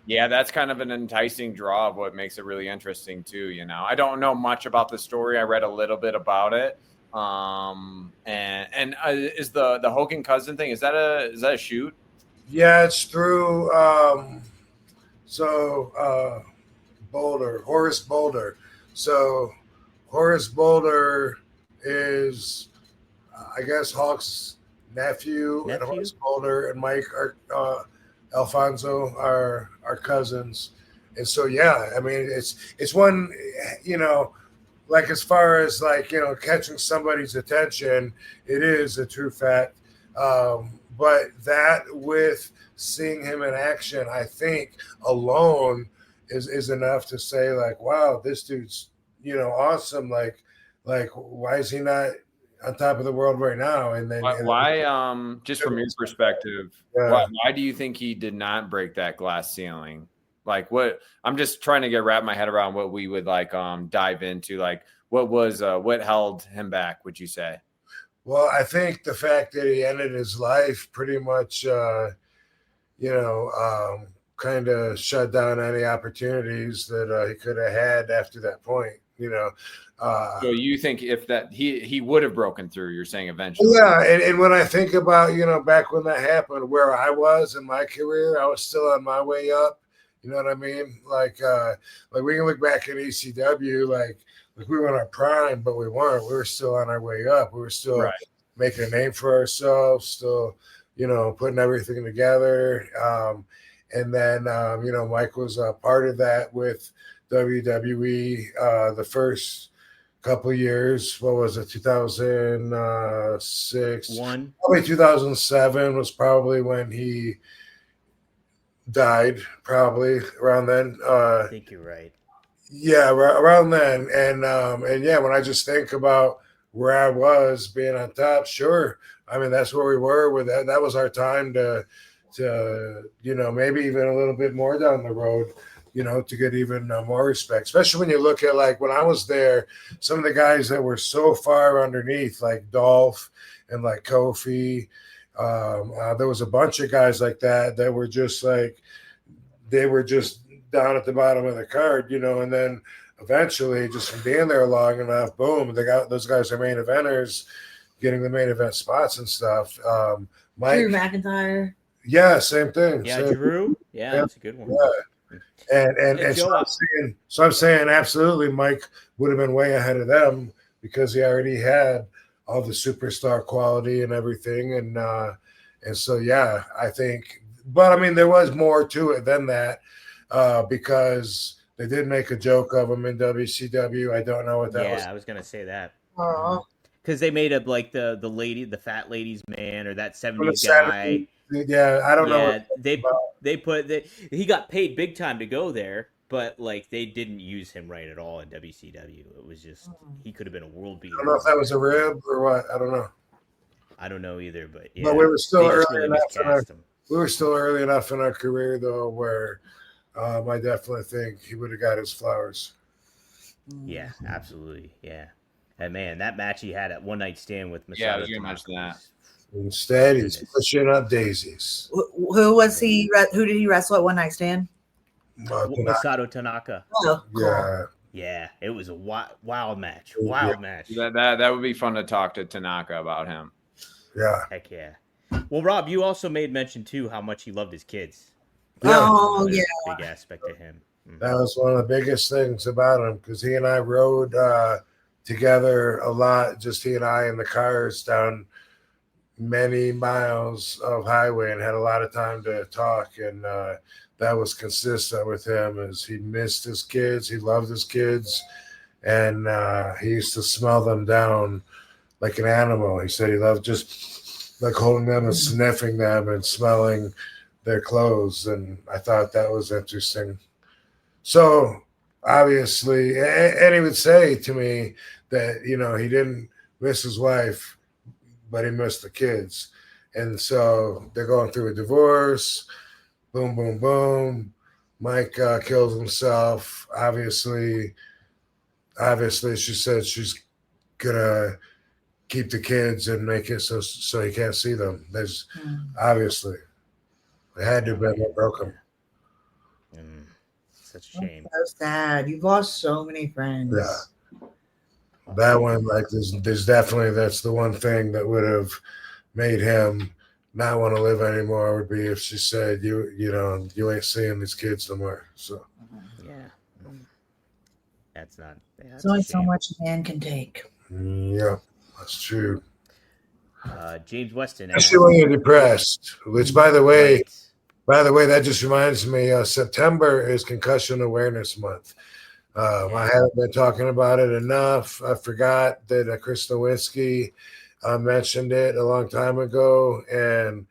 that's kind of an enticing draw of what makes it really interesting too. I don't know much about the story. I read a little bit about it. Is the Hogan cousin thing, is that a shoot? Yeah, it's through Horace Boulder. So Horace Boulder is, I guess, Hawk's nephew? And Horace Boulder and Mike Alfonso are cousins. And so, yeah, I mean, it's one, as far as catching somebody's attention, it is a true fact. But that with seeing him in action, I think alone is enough to say wow, this dude's, awesome. Why is he not on top of the world right now? And then why just from your perspective, why do you think he did not break that glass ceiling? What I'm just trying to wrap my head around what we would dive into. What held him back, would you say? Well, I think the fact that he ended his life pretty much, kind of shut down any opportunities that he could have had after that point. So you think if that he would have broken through, you're saying eventually? Yeah, and when I think about back when that happened, where I was in my career, I was still on my way up. You know what I mean? We can look back at ECW, we were in our prime, but we weren't. We were still on our way up. We were still making a name for ourselves, still, putting everything together. And then, Mike was a part of that with WWE the first couple of years. What was it, 2006? Probably 2007 was probably when he died, probably around then. I think you're right. Yeah, around then. And yeah, when I just think about where I was being on top, sure. I mean, that's where we were with that. That was our time to maybe even a little bit more down the road, to get even more respect, especially when you look at when I was there, some of the guys that were so far underneath, like Dolph and Kofi. There was a bunch of guys like that were just they were just down at the bottom of the card, and then eventually, just from being there long enough, boom, those guys are main eventers, getting the main event spots and stuff. Mike, Drew McIntyre. Yeah, same thing. Yeah, Drew. Yeah, that's a good one. Yeah. And so I'm saying absolutely Mike would have been way ahead of them because he already had all the superstar quality and everything. And so, yeah, I think, but I mean, there was more to it than that because they did make a joke of him in WCW. I don't know what that was. Yeah, I was gonna say that. Oh, Because they made up like the fat lady's man or that From the 70s guy. 70s. Yeah, I don't know Yeah, what that's about. he got paid big time to go there, but like they didn't use him right at all in WCW. It was just he could have been a world beater. I don't know if that was a rib or what. I don't know. I don't know either, but yeah. But we were still they just early really enough in our miscast him. we were still early enough in our career though where I definitely think he would have got his flowers. Yeah, absolutely. Yeah. And man, that match he had at One Night Stand with Masato Yeah, I was gonna Tanaka mention that. was- Instead, he's Goodness. pushing up daisies. who was he? Who did he wrestle at One Night Stand? Masato Tanaka. Oh, cool. Yeah. Yeah, it was a wild match. Yeah. Wild match. That would be fun to talk to Tanaka about him. Yeah. Heck yeah. Well, Rob, you also made mention too how much he loved his kids. Oh, Another yeah. big aspect to him. That was one of the biggest things about him because he and I rode together a lot, just he and I in the cars down many miles of highway and had a lot of time to talk. And that was consistent with him as he missed his kids. He loved his kids. And he used to smell them down like an animal. He said he loved just like holding them and sniffing them and smelling their clothes. And I thought that was interesting. So obviously, and he would say to me that, you know, he didn't miss his wife, but he missed the kids. And so they're going through a divorce. Boom, boom, boom. Mike kills himself. Obviously, she said she's gonna keep the kids and make it so he can't see them. There's obviously it had to have been what broke him. Such a shame. So sad. You've lost so many friends. Yeah. That one, like, there's definitely, that's the one thing that would have made him not want to live anymore would be if she said, you ain't seeing these kids no more. So, yeah. That's not. Yeah, There's only so much a man can take. Yeah, that's true. James Weston. Especially when you're depressed, which, by the way, that just reminds me, September is Concussion Awareness Month. I haven't been talking about it enough. I forgot that Chris Nowinski mentioned it a long time ago, and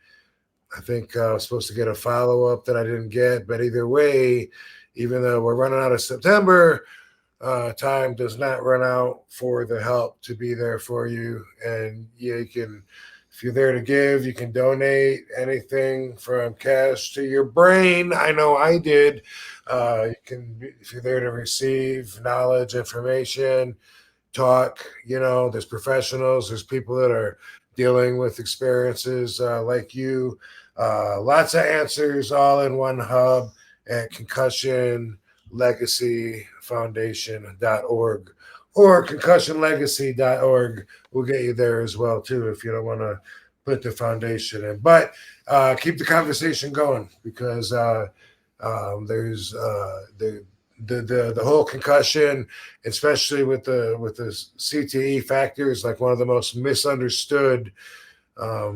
I think I was supposed to get a follow-up that I didn't get. But either way, even though we're running out of September, time does not run out for the help to be there for you. And yeah, you can, if you're there to give, you can donate anything from cash to your brain. I know I did. You can, if you're there to receive knowledge, information, talk, there's professionals, there's people that are dealing with experiences like you. Lots of answers all in one hub at concussionlegacyfoundation.org or concussionlegacy.org will get you there as well too if you don't want to put the foundation in. But keep the conversation going because there's the whole concussion, especially with the CTE factor, is like one of the most misunderstood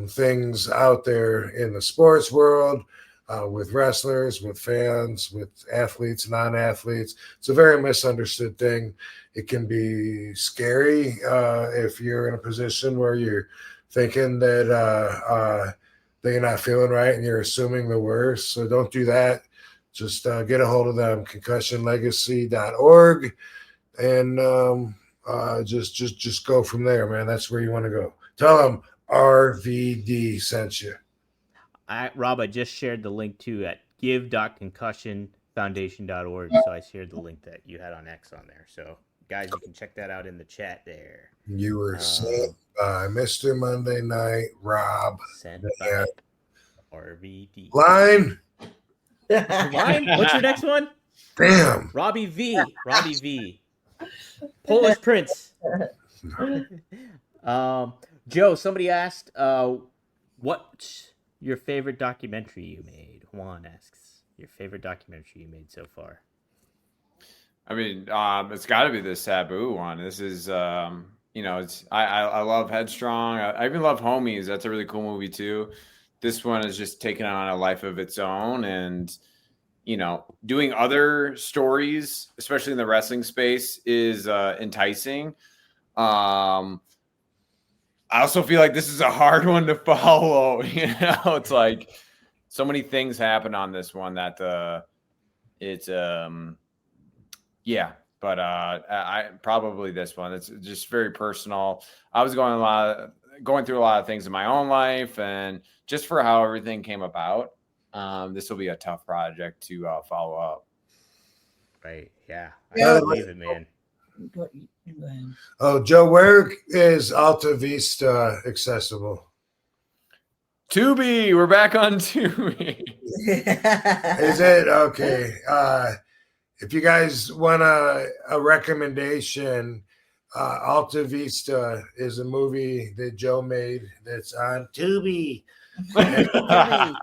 things out there in the sports world. With wrestlers, with fans, with athletes, non-athletes. It's a very misunderstood thing. It can be scary if you're in a position where you're thinking that you're not feeling right and you're assuming the worst. So don't do that. Just get a hold of them, concussionlegacy.org, and just go from there, man. That's where you want to go. Tell them RVD sent you. Rob, I just shared the link too at give.concussionfoundation.org. So I shared the link that you had on X on there. So guys, you can check that out in the chat there. You were sent by Mr. Monday Night, Rob. Sent by RVD. Line. Line? What's your next one? Damn. Robbie V. Robbie V. Polish Prince. Joe, somebody asked, what's your favorite documentary you made? Juan asks, your favorite documentary you made so far? I mean, it's got to be the Sabu one. This is it's I love Headstrong. I even love Homies. That's a really cool movie too. This one is just taking on a life of its own, and doing other stories, especially in the wrestling space, is enticing. I also feel like this is a hard one to follow. It's like so many things happen on this one that it's yeah. But I probably this one. It's just very personal. I was going through a lot of things in my own life, and just for how everything came about, this will be a tough project to follow up. Right? Yeah, Yeah. I believe it, man. Oh, Joe, where is Alta Vista accessible? Tubi, we're back on Tubi. Is it okay? If you guys want a recommendation, Alta Vista is a movie that Joe made that's on Tubi. And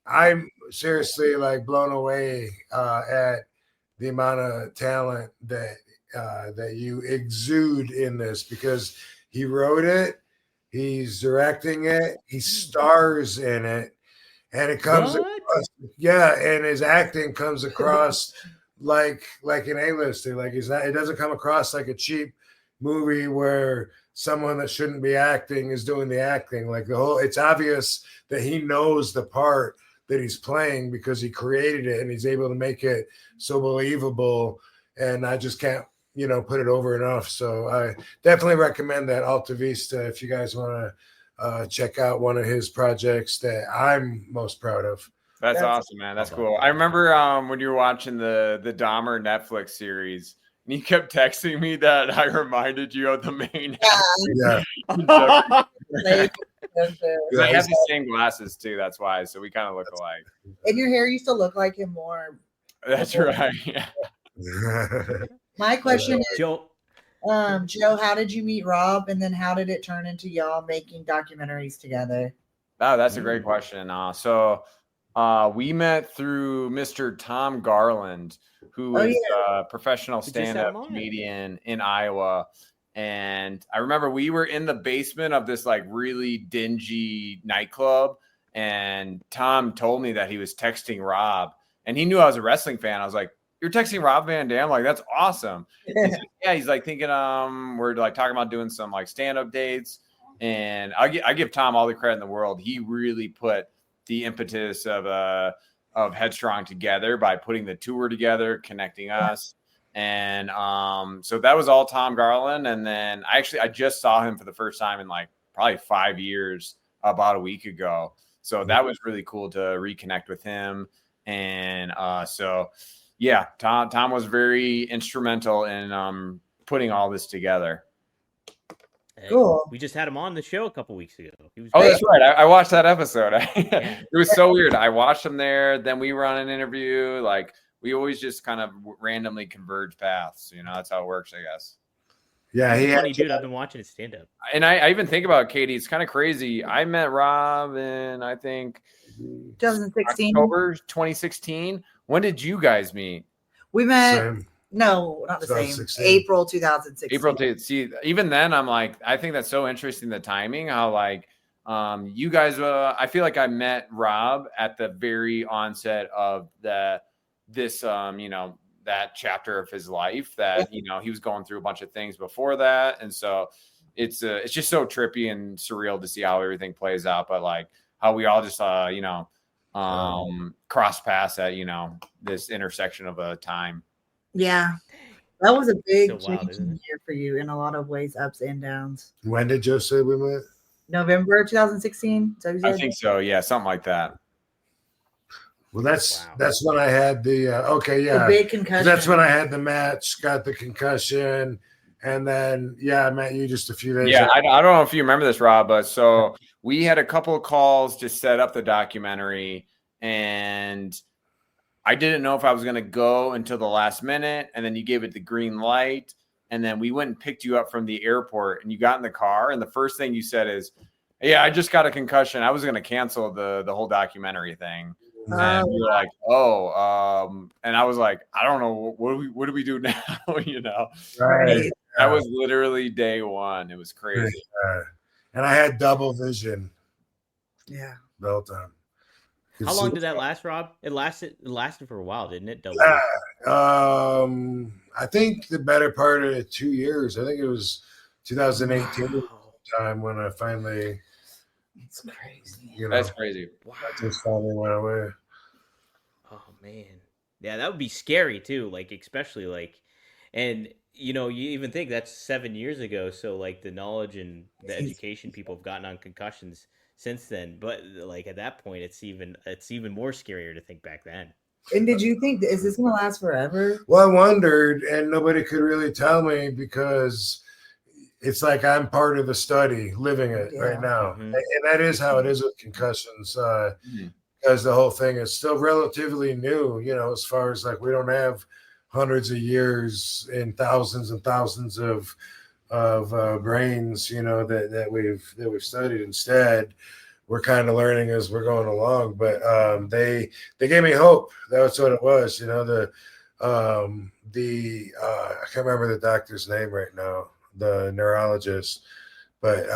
I'm seriously like blown away at the amount of talent that you exude in this, because he wrote it, he's directing it, he stars in it, and it comes across, and his acting comes across like an A-lister. Like it doesn't come across like a cheap movie where someone that shouldn't be acting is doing the acting. Like it's obvious that he knows the part that he's playing because he created it and he's able to make it so believable. And I just can't, put it over enough. So I definitely recommend that Alta Vista if you guys want to check out one of his projects that I'm most proud of. That's awesome, man. That's cool. I remember when you were watching the Dahmer Netflix series, and you kept texting me that I reminded you of the main. Yeah. I have the same glasses too. That's why. So we kind of look alike. And your hair used to look like him more. That's right. Yeah. My question is, Joe, how did you meet Rob, and then how did it turn into y'all making documentaries together? Oh, that's a great question. So we met through Mr. Tom Garland, who is a professional stand-up comedian in Iowa. And I remember we were in the basement of this like really dingy nightclub, and Tom told me that he was texting Rob, and he knew I was a wrestling fan. I was like, "You're texting Rob Van Dam? Like, that's awesome." Yeah, he's like thinking we're like talking about doing some like stand-up dates. And I give Tom all the credit in the world. He really put the impetus of Headstrong together by putting the tour together, connecting us. And so that was all Tom Garland. And then I just saw him for the first time in like probably 5 years about a week ago. So that was really cool to reconnect with him. And so, yeah, Tom was very instrumental in putting all this together. Cool. We just had him on the show a couple weeks ago. He was that's right. I watched that episode. It was so weird. I watched him there. Then we were on an interview. Like we always just kind of randomly converge paths. That's how it works, I guess. Yeah, he's a funny dude. I've been watching his stand up. And I even think about Katie. It's kind of crazy. I met Rob in I think 2016. October 2016. When did you guys meet? We met. Same. No, not the same. April 2016. April. See, even then, I'm like, I think that's so interesting, the timing, how like you guys, I feel like I met Rob at the very onset of that chapter of his life that, he was going through a bunch of things before that. And so it's just so trippy and surreal to see how everything plays out. But like how we all just, cross paths at, this intersection of a time. Yeah, that was a big changing year for you in a lot of ways, ups and downs. When did Joe say we met? November 2016. So I think so. Yeah, something like that. Well, that's when I had the big concussion. That's when I had the match, got the concussion, and then I met you just a few days. Yeah, I don't know if you remember this, Rob, but so we had a couple of calls to set up the documentary, and I didn't know if I was going to go until the last minute, and then you gave it the green light, and then we went and picked you up from the airport, and you got in the car, and the first thing you said is, "Yeah, I just got a concussion. I was going to cancel the whole documentary thing." And you're like, and I was like, I don't know, what do we do now? You know, Right. That was literally day one. It was crazy. And I had double vision. Yeah. The whole time. How long did that last, Rob? It lasted for a while, didn't it? I think the better part of 2 years. I think it was 2018 time when I finally. It's crazy. That's crazy. Wow. I just finally went away. Oh man, yeah, that would be scary too. Like especially like, and you even think that's 7 years ago. So like the knowledge and the education people have gotten on concussions since then, but like at that point, it's even more scarier to think back then. And did you think, is this going to last forever? Well, I wondered, and nobody could really tell me because it's like I'm part of the study, living it right now. Mm-hmm. And that is how it is with concussions, because the whole thing is still relatively new, as far as like we don't have hundreds of years and thousands of brains, that we've studied. Instead, we're kind of learning as we're going along. But they gave me hope. That's what it was. I can't remember the doctor's name right now, the neurologist, but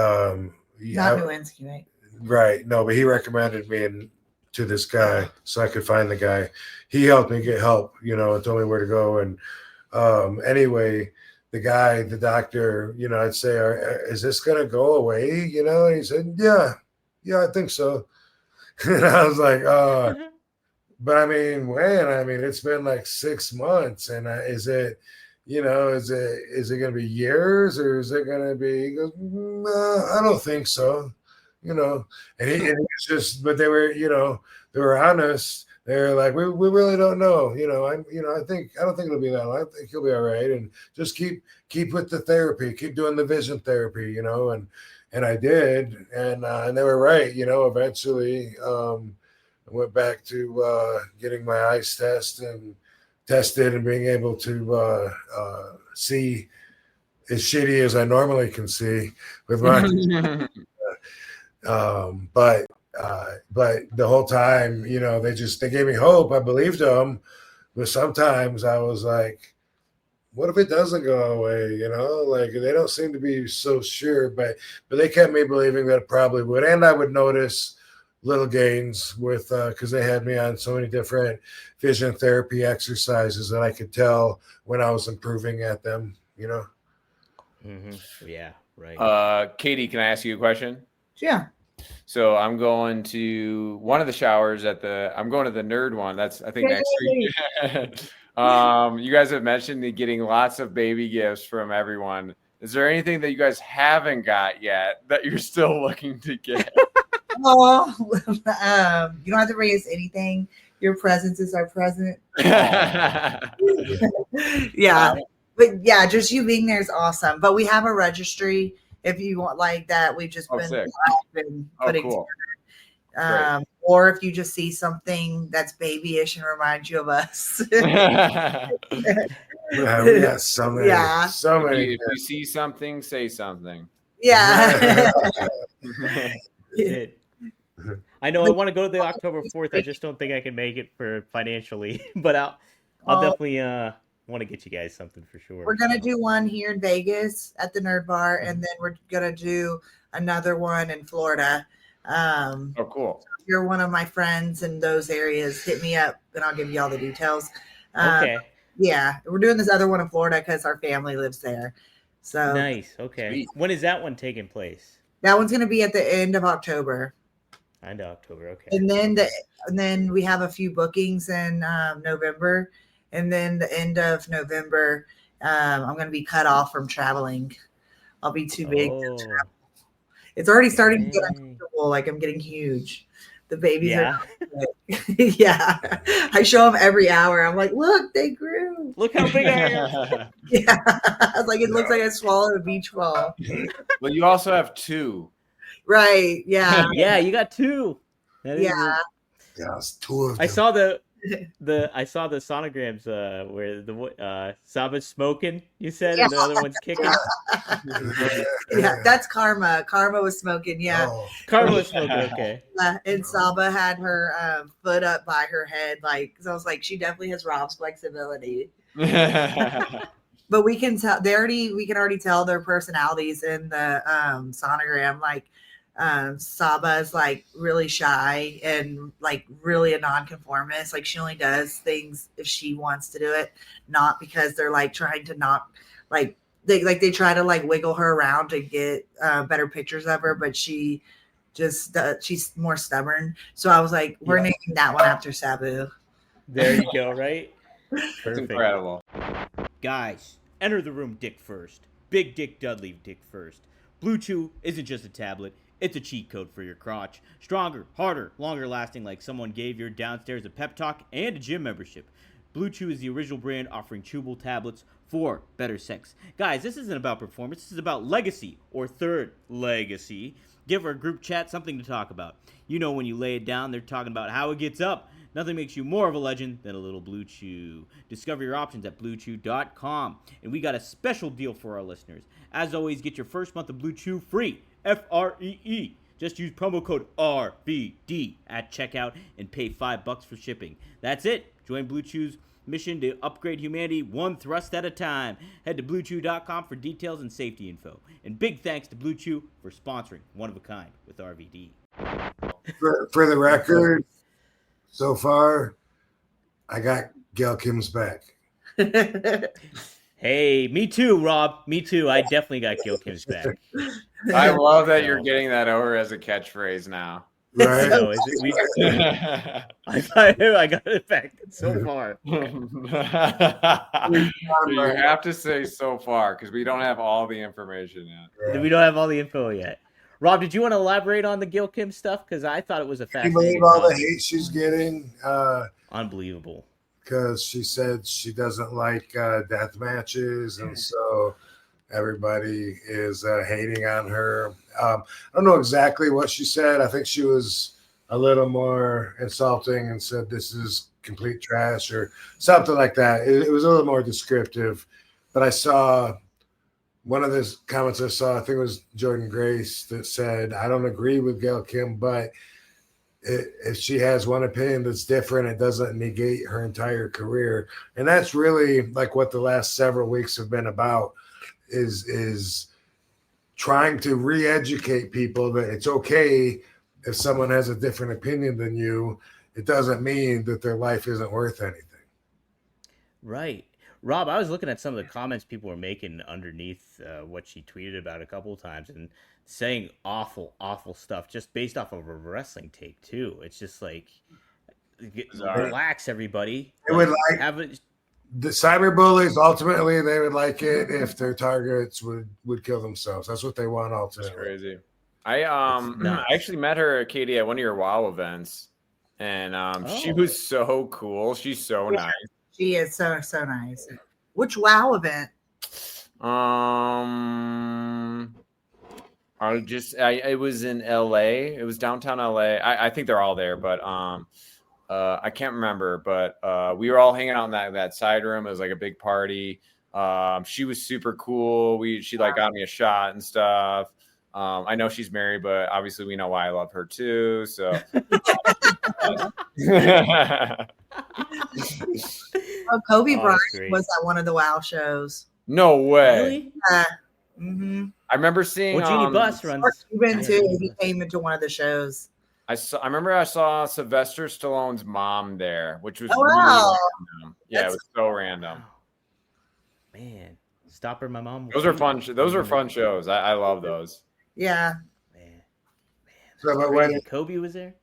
not Nowinski, right? Right. No, but he recommended me to this guy so I could find the guy. He helped me get help, and told me where to go. And anyway, the doctor, I'd say, is this going to go away? And he said, yeah, I think so. And I was like, but I mean, it's been like 6 months. And is it going to be years or is it going to be, he goes, no, I don't think so. And he was just, but they were, they were honest. They're like, we really don't know. I don't think it'll be that long. I think he'll be all right. And just keep with the therapy, keep doing the vision therapy, and I did. And they were right. Eventually I went back to getting my eyes tested and being able to see as shitty as I normally can see with my but the whole time, they gave me hope. I believed them, but sometimes I was like, what if it doesn't go away? Like they don't seem to be so sure, but they kept me believing that it probably would. And I would notice little gains with, cause they had me on so many different vision therapy exercises that I could tell when I was improving at them, Mm-hmm. Yeah. Right. Katie, can I ask you a question? Yeah. So I'm going to one of the showers I'm going to the nerd one. That's I think next week. You guys have mentioned getting lots of baby gifts from everyone. Is there anything that you guys haven't got yet that you're still looking to get? Oh, you don't have to bring us anything. Your presence is our present. Yeah. But yeah, just you being there is awesome. But we have a registry if you want like that. We've just been putting cool. Or if you just see something that's babyish and reminds you of us. Yeah, we got so many. Yeah. So many. If you see something, say something. Yeah. I know I want to go to the October 4th. I just don't think I can make it for financially, but I'll definitely want to get you guys something for sure. We're gonna do one here in Vegas at the Nerd Bar, and then we're gonna do another one in Florida. Oh, cool. If you're one of my friends in those areas, hit me up and I'll give you all the details. Okay. Yeah, we're doing this other one in Florida because our family lives there. So nice. Okay. Sweet. When is that one taking place? That one's gonna be at the end of October. End of October. Okay. And then we have a few bookings in November. And then the end of November, I'm going to be cut off from traveling. I'll be too big to travel. It's already starting to get uncomfortable. Like I'm getting huge. The babies are. Yeah. I show them every hour. I'm like, look, they grew. Look how big I am. Yeah. I was like, it looks like I swallowed a beach ball. Well, you also have 2. Right. Yeah. Yeah, you got 2. Yeah. Yeah, it's 2 of them. I saw the I saw the sonograms where the Sabu's smoking, you said, Yeah. and the other one's kicking. Yeah, that's Karma. Karma was smoking. Yeah. Oh. Karma was smoking. Okay. And Saba had her foot up by her head, like, so I was like, she definitely has Rob's flexibility. But we can tell we can already tell their personalities in the sonogram. Like Saba is like really shy and like really a nonconformist. Like she only does things if she wants to do it, not because they're like trying to not like they try to like wiggle her around to get better pictures of her, but she just she's more stubborn. So I was like, we're naming that one after Sabu. There you go, right? That's Perfect. incredible. Guys, enter the room dick first. Big Dick Dudley dick first. Blue Chew isn't just a tablet, it's a cheat code for your crotch. Stronger, harder, longer lasting, like someone gave your downstairs a pep talk and a gym membership. Blue Chew is the original brand offering chewable tablets for better sex. Guys, this isn't about performance, this is about legacy or third legacy. Give our group chat something to talk about. You know, when you lay it down, they're talking about how it gets up. Nothing makes you more of a legend than a little Blue Chew. Discover your options at BlueChew.com. And we got a special deal for our listeners. As always, get your first month of Blue Chew free. Free. Just use promo code RVD at checkout and pay $5 for shipping. That's it. Join Blue Chew's mission to upgrade humanity one thrust at a time. Head to BlueChew.com for details and safety info. And big thanks to Blue Chew for sponsoring One of a Kind with RVD. For the record, so far, I got Gail Kim's back. Hey, me too, Rob. Me too. I definitely got Gil Kim's back. I love that you're getting that over as a catchprise now. Right? No, I got it back so far. You have to say so far because we don't have all the information yet. We don't have all the info yet. Rob, did you want to elaborate on the Gil Kim stuff? Because I thought it was a Can you fascinating. believe all the hate she's getting? Unbelievable. Because she said she doesn't like death matches, and so everybody is hating on her. I don't know exactly what she said. I think she was a little more insulting and said this is complete trash or something like that. It was a little more descriptive. But I saw one of the comments I saw, I think it was Jordan Grace, that said, I don't agree with Gail Kim, but if she has one opinion that's different, it doesn't negate her entire career. And that's really like what the last several weeks have been about, is trying to re-educate people that it's okay if someone has a different opinion than you. It doesn't mean that their life isn't worth anything. Right. Rob, I was looking at some of the comments people were making underneath what she tweeted about a couple of times and saying awful, awful stuff just based off of a wrestling take, too. It's just like, relax, everybody. They would like have it. The cyber bullies, ultimately, they would like it if their targets would kill themselves. That's what they want ultimately. That's crazy. I actually met her, Katie, at one of your WoW events, and she was so cool. She's so nice. She is so nice. Which WoW event? It was in LA. It was downtown LA. I think they're all there, but I can't remember. But we were all hanging out in that side room. It was like a big party. She was super cool. She like got me a shot and stuff. I know she's married, but obviously we know why I love her too. So. Kobe Bryant was at one of the WoW shows. No way. Really? Mm-hmm. I remember seeing Genie Bus runs. He came into one of the shows. I remember I saw Sylvester Stallone's mom there, which was really random. Yeah, it was so random. Man, stop her, my mom. Those are fun. Those are fun shows. I love those. Yeah. Man. So, but when Kobe was there.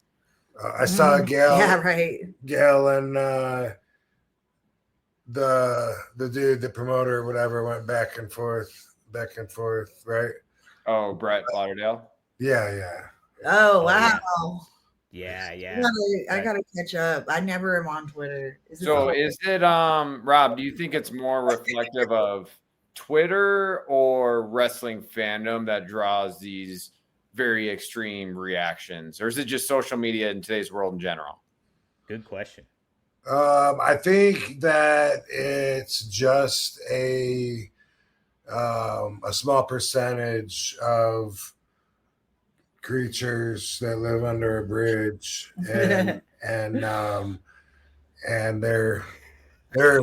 I saw Gail. Yeah, right. Gail and the dude, the promoter, or whatever, went back and forth, right? Oh, Brett Lauderdale. Yeah. Oh wow. Yeah. I gotta catch up. I never am on Twitter. Is it Rob? Do you think it's more reflective of Twitter or wrestling fandom that draws these very extreme reactions, or is it just social media in today's world in general? Good question. I think that it's just a small percentage of creatures that live under a bridge, and their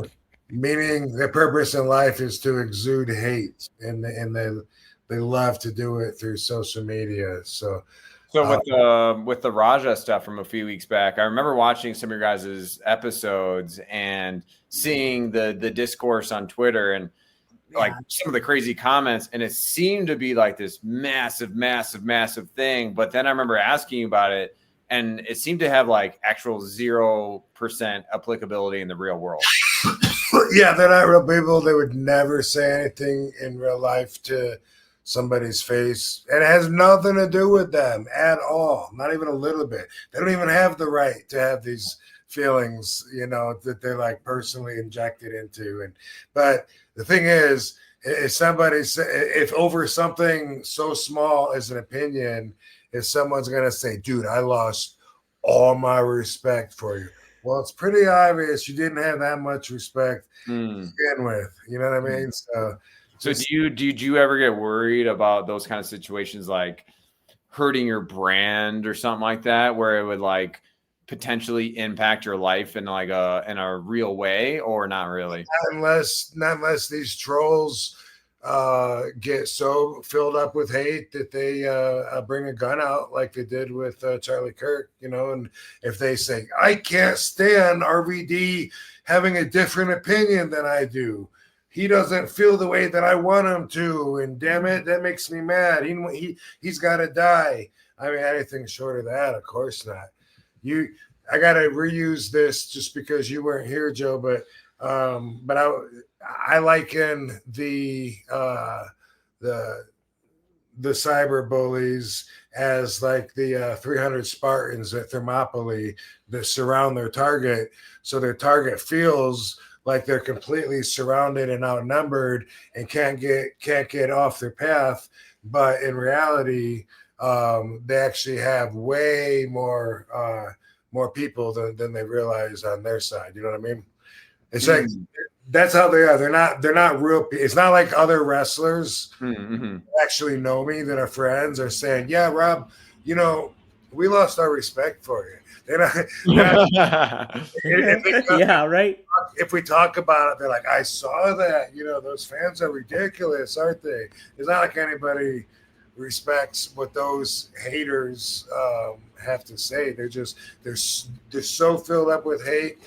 meaning, their purpose in life is to exude hate, and they love to do it through social media. So So with the Raja stuff from a few weeks back, I remember watching some of your guys' episodes and seeing the discourse on Twitter and like some of the crazy comments, and it seemed to be like this massive thing. But then I remember asking you about it, and it seemed to have like actual 0% applicability in the real world. Yeah, they're not real people. They would never say anything in real life to somebody's face. And it has nothing to do with them at all. Not even a little bit. They don't even have the right to have these feelings, that they're like personally injected into. But the thing is, if over something so small as an opinion, if someone's going to say, dude, I lost all my respect for you. Well, it's pretty obvious you didn't have that much respect to begin with. You know what I mean? So did you ever get worried about those kind of situations, like hurting your brand or something like that, where it would like potentially impact your life in like in a real way, or not really? Not unless these trolls get so filled up with hate that they bring a gun out like they did with Charlie Kirk, and if they say, I can't stand RVD having a different opinion than I do. He doesn't feel the way that I want him to, and damn it, that makes me mad. He's got to die. I mean, anything short of that, of course not. I got to reuse this just because you weren't here, Joe, but I liken the cyber bullies as like the 300 Spartans at Thermopylae that surround their target, so their target feels like they're completely surrounded and outnumbered and can't get off their path. But in reality, they actually have way more people than they realize on their side. You know what I mean? It's like that's how they are. They're not real. It's not like other wrestlers who actually know me that are friends are saying, yeah, Rob, we lost our respect for you. Yeah, right. If we talk about it, they're like, I saw that. Those fans are ridiculous, aren't they? It's not like anybody respects what those haters have to say. They're so filled up with hate.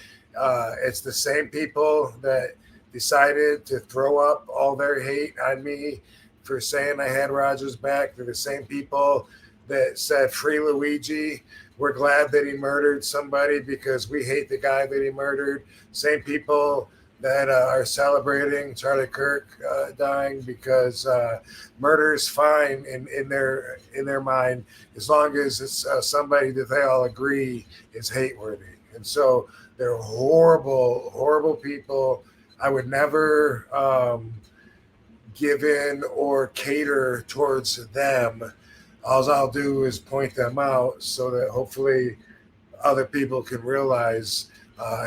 It's the same people that decided to throw up all their hate on me for saying I had Rogers back. They're the same people that said free Luigi. We're glad that he murdered somebody because we hate the guy that he murdered. Same people that are celebrating Charlie Kirk dying because murder is fine in their mind as long as it's somebody that they all agree is hate-worthy. And so they're horrible, horrible people. I would never give in or cater towards them. All I'll do is point them out so that hopefully other people can realize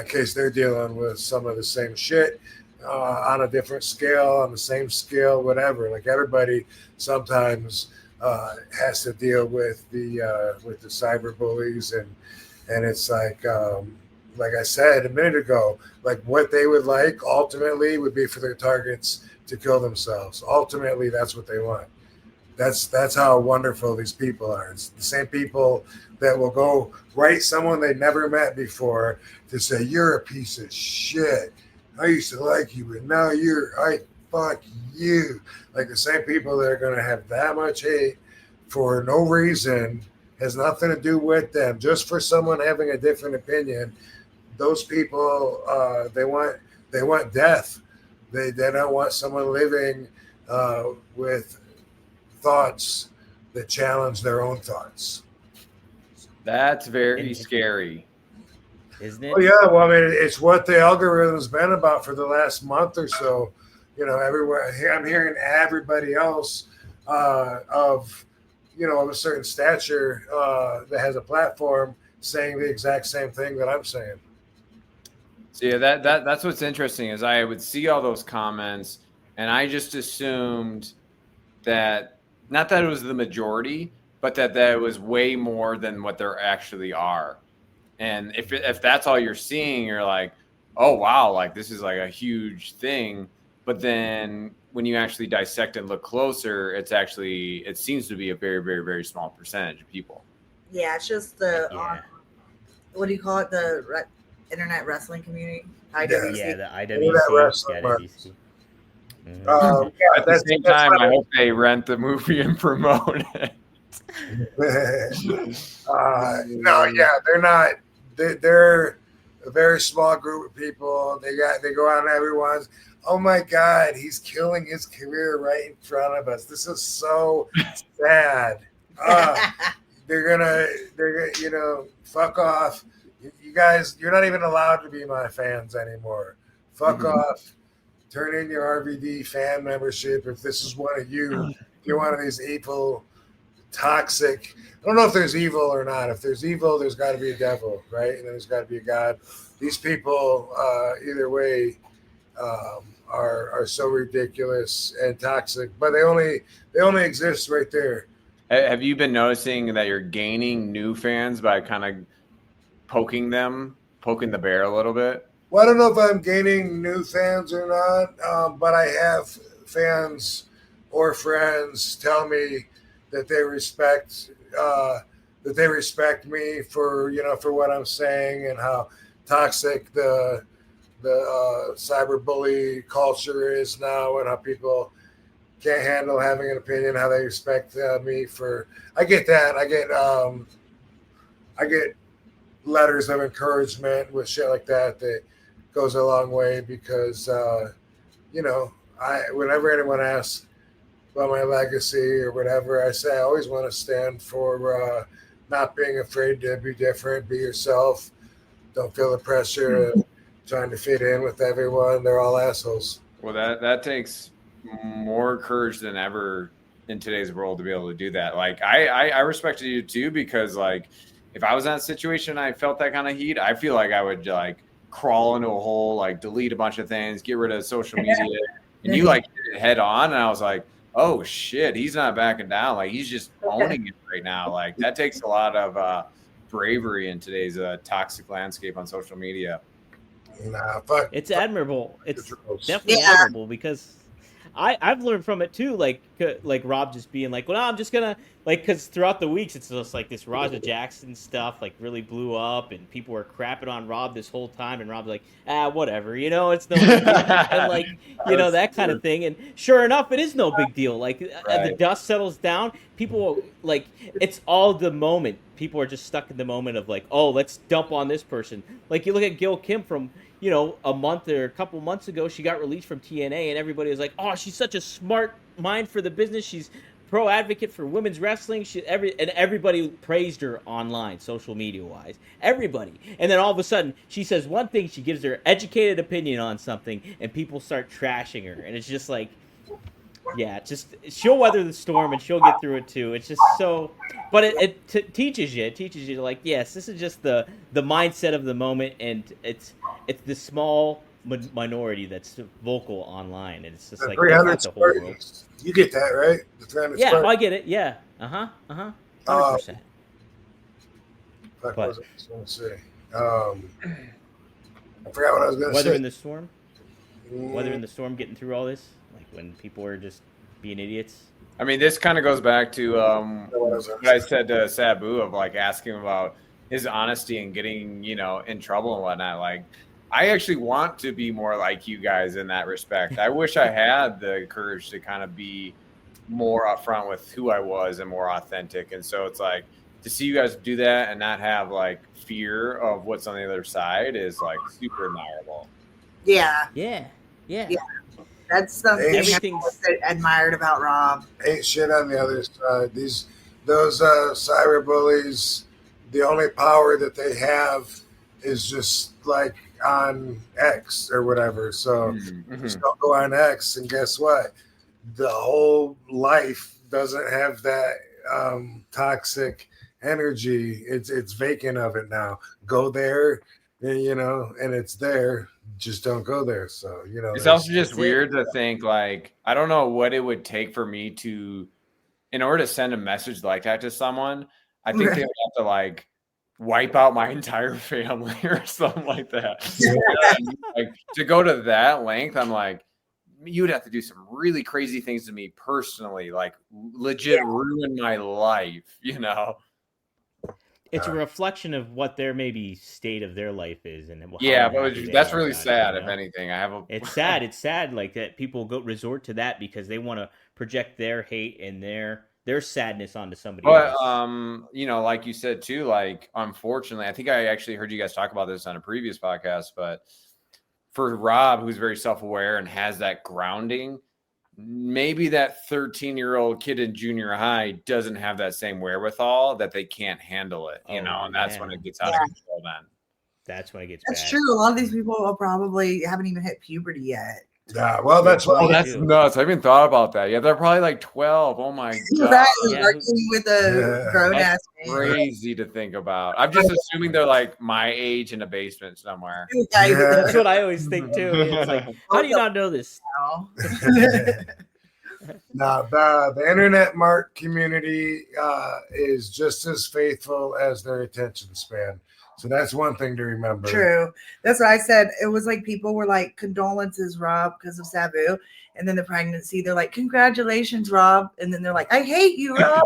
in case they're dealing with some of the same shit on a different scale, on the same scale, whatever. Like everybody sometimes has to deal with the cyber bullies, and it's like I said a minute ago, like what they would like ultimately would be for their targets to kill themselves. Ultimately, that's what they want. That's how wonderful these people are. It's the same people that will go write someone they never met before to say, you're a piece of shit. I used to like you, but now I fuck you. Like the same people that are going to have that much hate for no reason, has nothing to do with them, just for someone having a different opinion. Those people, they want death. They don't want someone living with thoughts that challenge their own thoughts. That's very scary, isn't it? Oh yeah, well, I mean, it's what the algorithm's been about for the last month or so. Everywhere I'm hearing everybody else of a certain stature that has a platform saying the exact same thing that I'm saying. So yeah, that's what's interesting is I would see all those comments and I just assumed that not that it was the majority, but that it was way more than what there actually are. And if that's all you're seeing, you're like, oh wow, like this is like a huge thing. But then when you actually dissect and look closer, it seems to be a very, very, very small percentage of people. Yeah, it's just the what do you call it? The internet wrestling community. IWC. Yeah, the Internet IWC. wrestling Yeah, marks. IWC. At the same time, I hope they rent the movie and promote it. No, yeah, they're not. They're a very small group of people. They go out and everyone's. Oh my God, he's killing his career right in front of us. This is so sad. They're gonna, fuck off. You guys, you're not even allowed to be my fans anymore. Fuck off. Turn in your RVD fan membership if this is one of you. If you're one of these evil, toxic. I don't know if there's evil or not. If there's evil, there's got to be a devil, right? And then there's got to be a God. These people, either way, are so ridiculous and toxic, but they only exist right there. Have you been noticing that you're gaining new fans by kind of poking the bear a little bit? Well, I don't know if I'm gaining new fans or not, but I have fans or friends tell me that they respect me for what I'm saying and how toxic the cyberbully culture is now, and how people can't handle having an opinion, how they respect me for. I get that. I get letters of encouragement with shit like that goes a long way because whenever anyone asks about my legacy or whatever, I say I always want to stand for not being afraid to be different, be yourself. Don't feel the pressure of trying to fit in with everyone. They're all assholes. Well, that takes more courage than ever in today's world to be able to do that. Like I respected you too, because like if I was in that situation and I felt that kind of heat, I feel like I would like crawl into a hole, like delete a bunch of things, get rid of social media. And you like hit it head on, and I was like, oh shit, he's not backing down. Like he's just owning it right now. Like that takes a lot of bravery in today's toxic landscape on social media. Nah, fuck. It's admirable. It's definitely admirable because I've learned from it too. Like Rob just being like, well, I'm just gonna because throughout the weeks it's just like this Raja Jackson stuff like really blew up and people were crapping on Rob this whole time, and Rob's like, whatever, it's no big deal. And like that kind of thing. And sure enough, it is no big deal. Like the dust settles down, people like it's all the moment. People are just stuck in the moment of like, oh, let's dump on this person. Like you look at Gil Kim from a month or a couple months ago, she got released from TNA, and everybody was like, oh, she's such a smart mind for the business. She's pro advocate for women's wrestling. And everybody praised her online, social media wise. Everybody. And then all of a sudden, she says one thing, she gives her educated opinion on something, and people start trashing her. And it's just like, yeah, she'll weather the storm and she'll get through it too. It's just so, but it teaches you. It teaches you like, yes, this is just the mindset of the moment, and it's the small minority that's vocal online, and it's just like that's not the whole world. You get that right? The 300 yeah, Spartans. I get it. Yeah, 100%. What was I going to say? I forgot what I was going to say. Weather in the storm, getting through all this, like when people are just being idiots. I mean, this kind of goes back to what I said to Sabu of like asking about his honesty and getting in trouble and whatnot. Like, I actually want to be more like you guys in that respect. I wish I had the courage to kind of be more upfront with who I was and more authentic. And so it's like to see you guys do that and not have like fear of what's on the other side is like super admirable. Yeah. That's something everything's admired about Rob. Ain't shit on the other side. Those cyber bullies, the only power that they have is just like on X or whatever. So just don't go on X, and guess what? The whole life doesn't have that toxic energy. It's vacant of it now. Go there you know, and it's there. Just don't go there. So, you know, It's also just weird to think, like, I don't know what it would take for me to, in order to send a message like that to someone, I think they would have to, like, wipe out my entire family or something like that. You know what I mean? Like, to go to that length, I'm like, you would have to do some really crazy things to me personally, like legit ruin my life, you know? It's a reflection of what their maybe state of their life is, and how Yeah, but unhappy they that's are really about sad. it, you If know? anything, I have a. It's sad like that people resort to that because they want to project their hate and their sadness onto somebody But else. you know, like you said too, like unfortunately, I think I actually heard you guys talk about this on a previous podcast, but for Rob, who's very self-aware and has that grounding, maybe that 13-year-old kid in junior high doesn't have that same wherewithal, that they can't handle it, you know, and that's when it gets out of control then. That's when it gets That's bad. true. A lot of these people will probably haven't even hit puberty yet. Yeah, well, that's Oh, that's nuts. I haven't even thought about that. Yeah, they're probably like 12. Oh my god, Right, arguing with a grown ass man. crazy to think about. I'm just assuming they're like my age in a basement somewhere. That's what I always think too. It's like, how do you not know this? No, the internet mark community is just as faithful as their attention span. So that's one thing to remember. True. That's what I said. It was like people were like, condolences, Rob, because of Sabu. And then the pregnancy, they're like, congratulations, Rob. And then they're like, I hate you, Rob.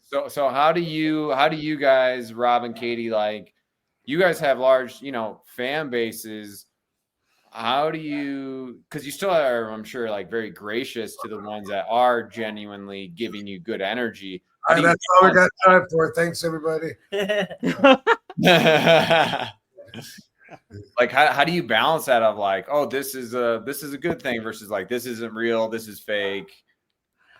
So how do you guys, Rob and Katie, like, you guys have large, you know, fan bases. How do you, because you still are, I'm sure, like very gracious to the ones that are genuinely giving you good energy. All right, that's all we got time for. Thanks, everybody. Like, how do you balance that of like, oh, this is a good thing versus like, this isn't real, this is fake?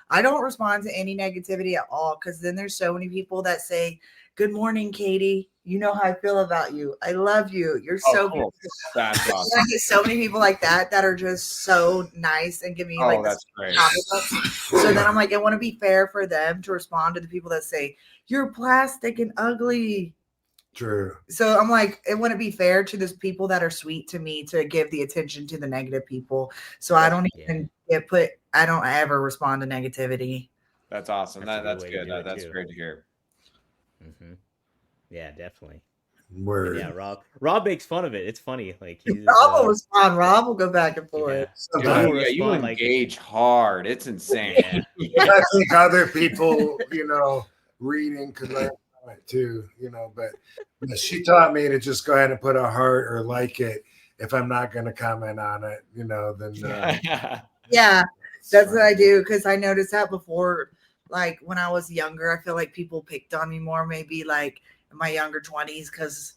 I don't respond to any negativity at all because then there's so many people that say, good morning, Katie. You know how I feel about you. I love you. You're so cool. That's awesome. I get so many people like that are just so nice and give me like that's great. So then I'm like, I want to be fair for them to respond to the people that say, you're plastic and ugly. True. So I'm like, it wouldn't be fair to those people that are sweet to me to give the attention to the negative people. So I don't even I don't ever respond to negativity. That's awesome. That's way to good. do it, That's too. great to hear. Mm-hmm. Yeah, definitely. Word. Yeah, Rob makes fun of it. It's funny. Like he's, Rob will respond. Rob will go back and forth. You engage hard. It's insane. I think other people, you know, reading could learn from it too, you know, but she taught me to just go ahead and put a heart or like it. If I'm not going to comment on it, you know, then yeah, that's what I do. Cause I noticed that before, like when I was younger, I feel like people picked on me more, maybe like in my younger 20s. Cause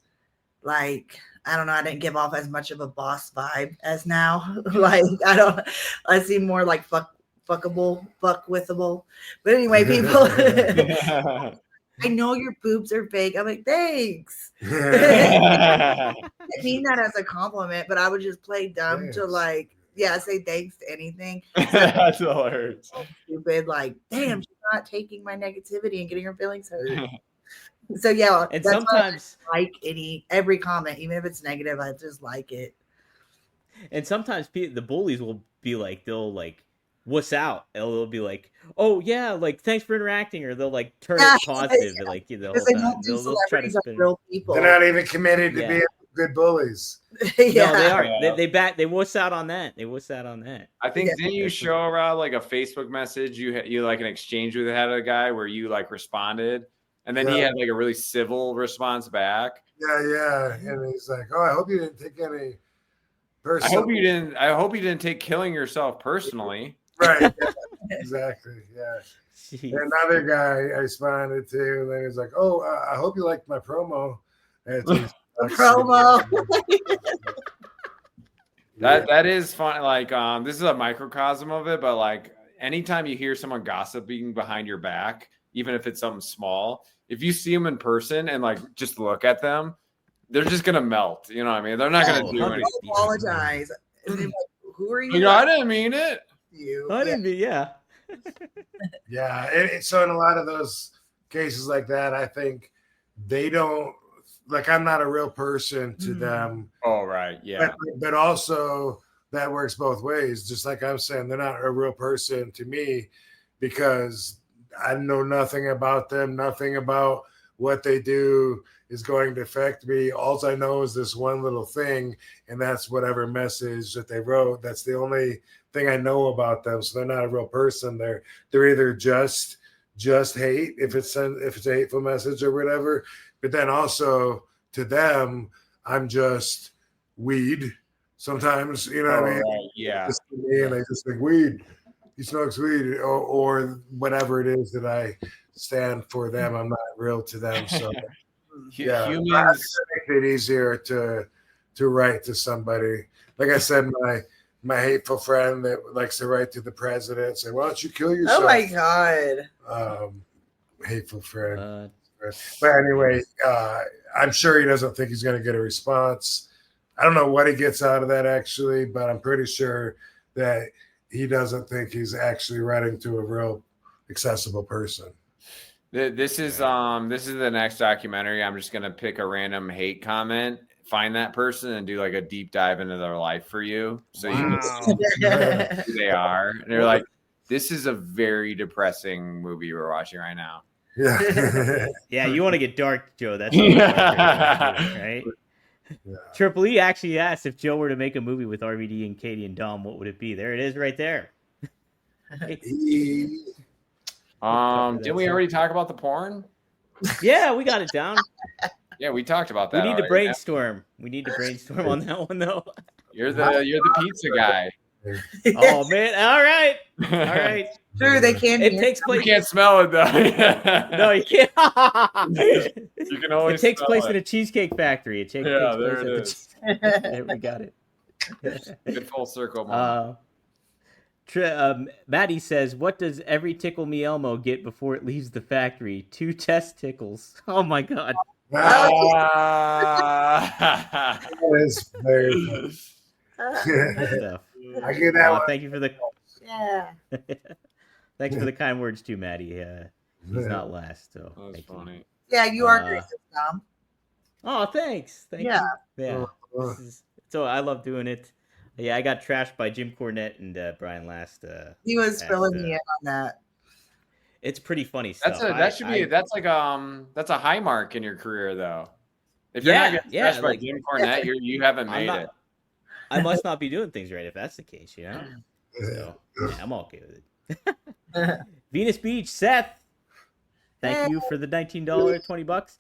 like, I don't know, I didn't give off as much of a boss vibe as now. Like, I seem more like fuckable, fuck withable. But anyway, people, I know your boobs are fake. I'm like, thanks. I didn't mean that as a compliment, but I would just play dumb to like, say thanks to anything. That's hilarious. Stupid, like, damn, she's not taking my negativity and getting her feelings hurt. So yeah, and that's sometimes why I like every comment, even if it's negative, I just like it. And sometimes the bullies will be like, they'll like, what's out? And they'll be like, oh yeah, like thanks for interacting, or they'll like turn it positive, and like the whole time. They'll try to spin. Real people. They're not even committed to being good bullies. No, they are. Yeah. They wuss out on that. I think didn't you show Rob like a Facebook message you like an exchange with had a guy where you like responded, and then he had like a really civil response back. Yeah, and he's like, "Oh, I hope you didn't take any personal." I hope you didn't take killing yourself personally. Right. Yeah, exactly. Yeah. And another guy I responded to, and then he's like, "Oh, I hope you liked my promo." Promo. That is fun. Like, this is a microcosm of it, but like anytime you hear someone gossiping behind your back, even if it's something small, if you see them in person and like just look at them, they're just gonna melt. You know what I mean? They're not gonna do anything. Apologize. Like, who are you? I didn't mean it. I didn't mean, yeah. Yeah. So in a lot of those cases like that, I think they don't like I'm not a real person to them. Oh, right. Yeah. But also that works both ways. Just like I'm saying, they're not a real person to me because I know nothing about them, nothing about what they do is going to affect me. All I know is this one little thing, and that's whatever message that they wrote. That's the only thing I know about them. So they're not a real person. They're either just hate if it's a hateful message or whatever. But then also to them, I'm just weed. Sometimes, you know what I mean? Right. Yeah. And they just think weed. He smokes weed, or whatever it is that I stand for them. I'm not real to them. So yeah, humans make it easier to write to somebody. Like I said, my hateful friend that likes to write to the president, say, "Why don't you kill yourself?" Oh my God. Hateful friend. But anyway, I'm sure he doesn't think he's going to get a response. I don't know what he gets out of that actually, but I'm pretty sure that he doesn't think he's actually writing to a real accessible person. This is the next documentary. I'm just gonna pick a random hate comment, find that person, and do like a deep dive into their life for you, so you can see who they are. And they're like, "This is a very depressing movie we're watching right now." Yeah, Yeah, you want to get dark, Joe? That's right. Yeah. Triple E actually asked if Joe were to make a movie with RVD and Katie and Dom, what would it be? There it is, right there. Didn't we already talk about the porn? Yeah, we got it down. Yeah, we talked about that. We need to brainstorm. We need to brainstorm on that one, though. You're the pizza guy. Oh man! All right. True, they can't. It takes place. You can't smell it though. No, you can't. You can always. It takes place in a cheesecake factory. It takes there place it at is. There we got it. Good full circle. Maddie says, "What does every Tickle Me Elmo get before it leaves the factory? 2 testicles." Oh my God. That is very funny. I get that one. Thank you for the Yeah. Thanks for the kind words too, Maddie. He's not last, so That was funny. Yeah, you are great, Tom. Oh, thanks. Thank you. Yeah. So I love doing it. Yeah, I got trashed by Jim Cornette and Brian last. He was filling me in on that. It's pretty funny stuff. That's a high mark in your career though. If you're not getting trashed by Jim Cornette, you haven't made it. I must not be doing things right if that's the case, you know? So, yeah, I'm okay with it. Venus Beach, Seth. Thank you for the $19, $20.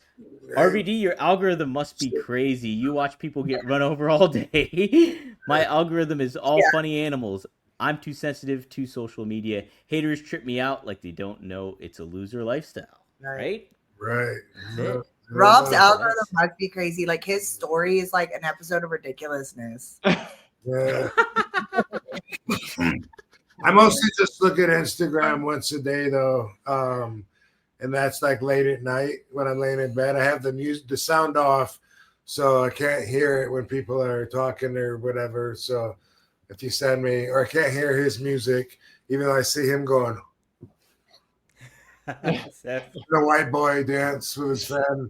RVD, your algorithm must be crazy. You watch people get run over all day. My algorithm is all funny animals. I'm too sensitive to social media. Haters trip me out like they don't know it's a loser lifestyle. Right? Right. Rob's algorithm must be crazy. Like his story is like an episode of Ridiculousness. Yeah. I mostly just look at Instagram once a day though. And that's like late at night when I'm laying in bed. I have the sound off, so I can't hear it when people are talking or whatever. So if you send me, or I can't hear his music, even though I see him going, the white boy dance with his friend,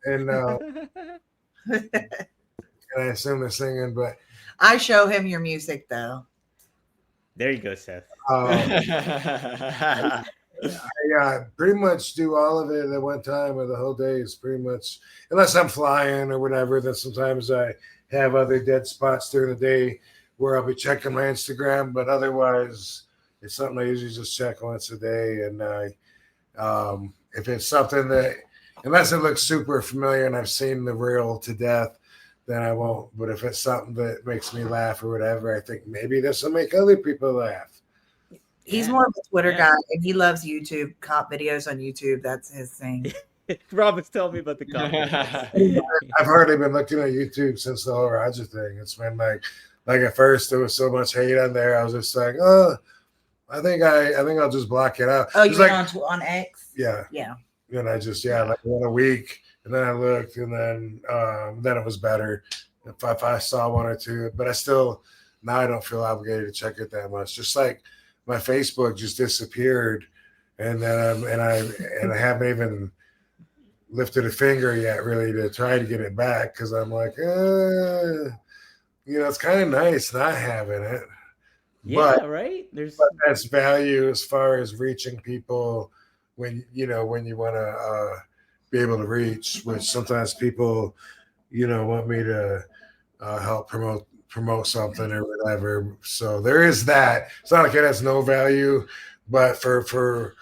and I assume they're singing, but I show him your music though. There you go, Seth. I pretty much do all of it at one time, or the whole day is pretty much, unless I'm flying or whatever, then sometimes I have other dead spots during the day where I'll be checking my Instagram, but otherwise it's something I usually just check once a day. And if it's something that, unless it looks super familiar and I've seen the reel to death, then I won't. But if it's something that makes me laugh or whatever, I think maybe this will make other people laugh. He's more of a Twitter guy, and he loves YouTube, cop videos on YouTube. That's his thing. Rob was telling me about the cop. I've hardly been looking at YouTube since the whole Roger thing. It's been like at first there was so much hate on there. I was just like, oh, I think I'll just block it out. Oh, you're on X? Yeah. Yeah. And I just like one a week, and then I looked, and then it was better if I saw one or two. But I still now I don't feel obligated to check it that much. Just like my Facebook just disappeared, and then I haven't even lifted a finger yet, really, to try to get it back because I'm like, it's kind of nice not having it. Yeah, But, right. but that's value as far as reaching people when you want to be able to reach, which sometimes people, want me to help promote something or whatever. So there is that. It's not like it has no value, but for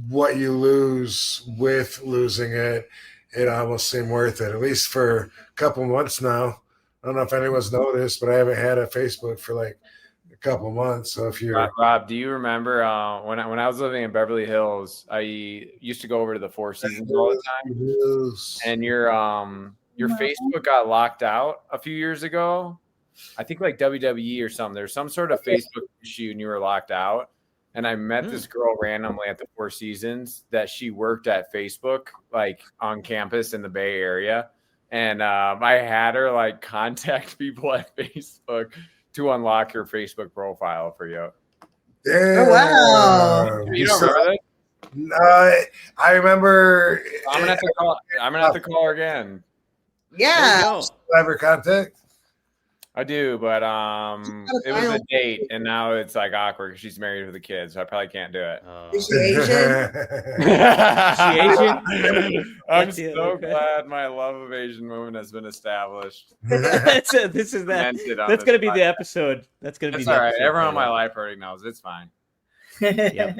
what you lose with losing it, it almost seemed worth it, at least for a couple months now. I don't know if anyone's noticed, but I haven't had a Facebook for like a couple months. So if you're Rob, do you remember when I was living in Beverly Hills, I used to go over to the Four Seasons all the time, and your Facebook got locked out a few years ago. I think like WWE or something. There's some sort of Facebook issue, and you were locked out. And I met this girl randomly at the Four Seasons that she worked at Facebook, like on campus in the Bay Area. And I had her like contact people at Facebook to unlock your Facebook profile for you. Yeah. Oh, wow. You don't remember that? No, I remember. I'm gonna have to call her again. Yeah. Ever contact? I do, but it was a date, and now it's like awkward because she's married with a kid, so I probably can't do it. Is she Asian? I'm so glad my love of Asian women has been established. That's going to be the episode. That's going to be the all right. episode. Everyone in my life already knows. It's fine. Yep.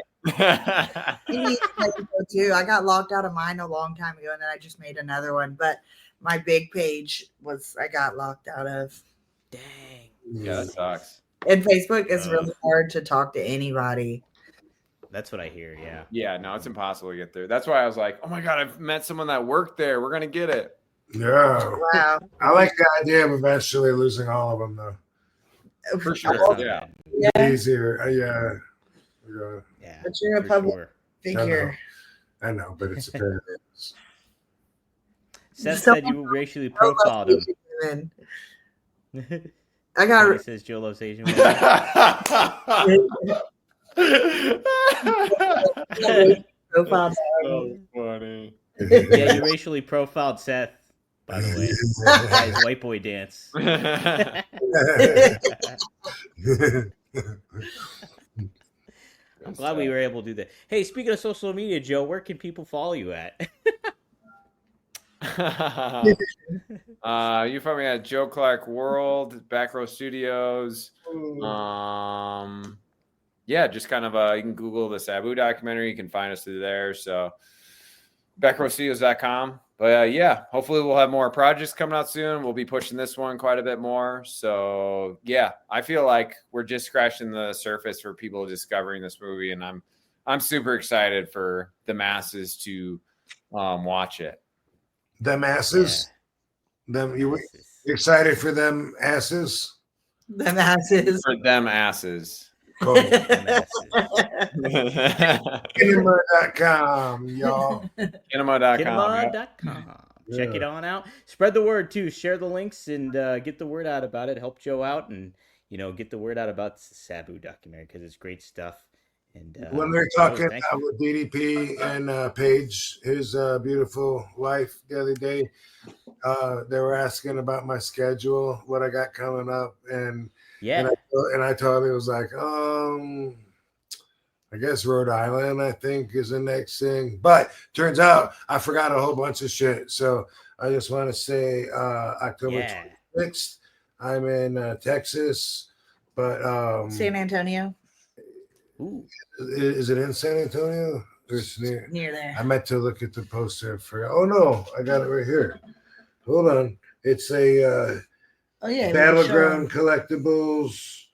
Too. I got locked out of mine a long time ago, and then I just made another one. But my big page I got locked out of. Dang. Yeah, that sucks. And Facebook is really hard to talk to anybody. That's what I hear. Yeah. Yeah. No, it's impossible to get through. That's why I was like, oh my God, I've met someone that worked there. We're gonna get it. Yeah. Wow. I like the idea of eventually losing all of them, though. For sure. Yeah. Easier. Yeah. But you're a public figure. I know, but it's a paradox. Seth said you racially profiled him. I got it. Says Joe loves Asian women. So funny. Yeah, you racially profiled Seth, by the way. By his white boy dance. I'm glad we were able to do that. Hey, speaking of social media, Joe, where can people follow you at? You find me at Joe Clarke World, Back Row Studios. Yeah, just kind of you can Google the Sabu documentary. You can find us through there. So backrowstudios.com. But yeah, hopefully we'll have more projects coming out soon. We'll be pushing this one quite a bit more. So yeah, I feel like we're just scratching the surface for people discovering this movie, and I'm super excited for the masses to watch it. Them asses? Yeah. You excited for them asses? Them asses. For them asses. Cool. Kinema.com, y'all. Kinema.com. Check it on out. Spread the word too. Share the links and get the word out about it. Help Joe out and get the word out about the Sabu documentary because it's great stuff. And when we were talking with DDP and Paige, his beautiful wife, the other day, they were asking about my schedule, what I got coming up, and I told him it was like, I guess Rhode Island, I think, is the next thing. But turns out I forgot a whole bunch of shit. So I just want to say October 26th, I'm in Texas, but San Antonio. Ooh. Is it in San Antonio? It's near there. I meant to look at the poster for. Oh no, I got it right here. Hold on, it's a Battleground Collectibles,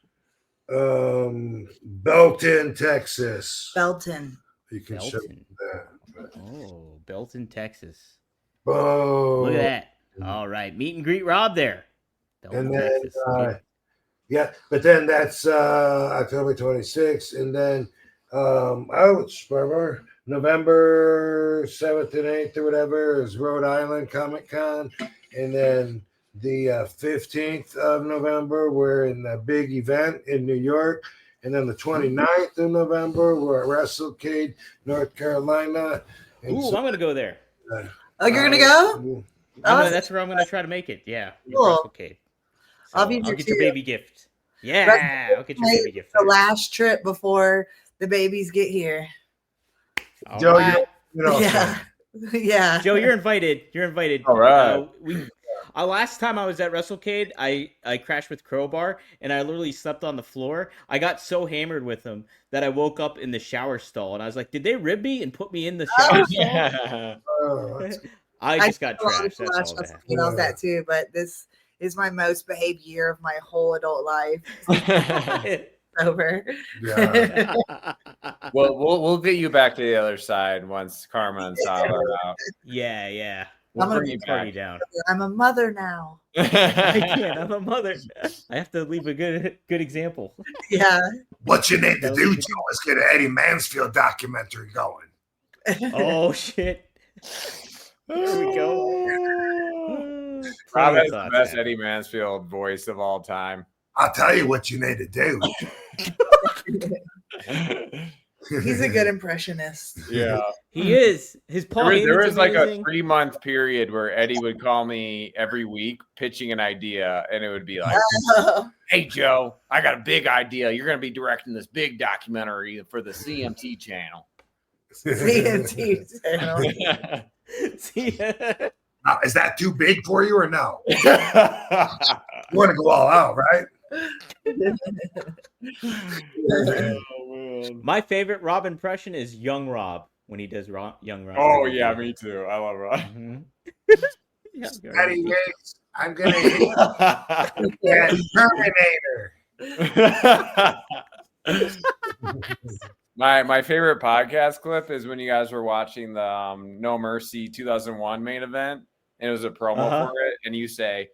Belton, Texas. Belton. You can show that. But. Oh, Belton, Texas. Oh, look at that! All right, meet and greet Rob there. Belton, and then, Texas. Yeah, but then that's October 26th, and then November 7th and 8th or whatever is Rhode Island Comic Con, and then the 15th of November we're in the big event in New York, and then the 29th of November we're at WrestleCade, North Carolina, Ooh, I'm gonna go there. Oh, you're gonna go? That's where I'm gonna try to make it. Yeah, Cool. WrestleCade. So I'll be I'll there get your too. baby gift. Yeah, I'll get your baby gift. The last trip before the babies get here. Joe, Alright. Yeah. Yeah. Joe, you're invited. You're invited. All right. Last time I was at WrestleCade, I crashed with Crowbar and I literally slept on the floor. I got so hammered with him that I woke up in the shower stall and I was like, "Did they rib me and put me in the shower stall?" I just got trashed. That's all that. I was that too, but this is my most behaved year of my whole adult life. Over. Yeah. Well, we'll get you back to the other side once Karma and Saba are out. Yeah. I'm gonna bring you party down. I'm a mother now. I can't. I'm a mother. I have to leave a good example. Yeah. What you need to do, Joe, is get an Eddie Mansfield documentary going. Oh shit. Here we go. Rob has the best Eddie Mansfield voice of all time. I'll tell you what you need to do. He's a good impressionist. Yeah, he is. His Paul there was like a amazing. 3-month period where Eddie would call me every week pitching an idea, and it would be like, "Hey Joe, I got a big idea. You're going to be directing this big documentary for the CMT channel." CMT channel. Now, is that too big for you or no? You want to go all out, right? My favorite Rob impression is Young Rob when he does Young Rob. Oh yeah, me too. I love Rob. Eddie Riggs, I'm gonna hit that Terminator. My favorite podcast clip is when you guys were watching the No Mercy 2001 main event, and it was a promo for it, and you say,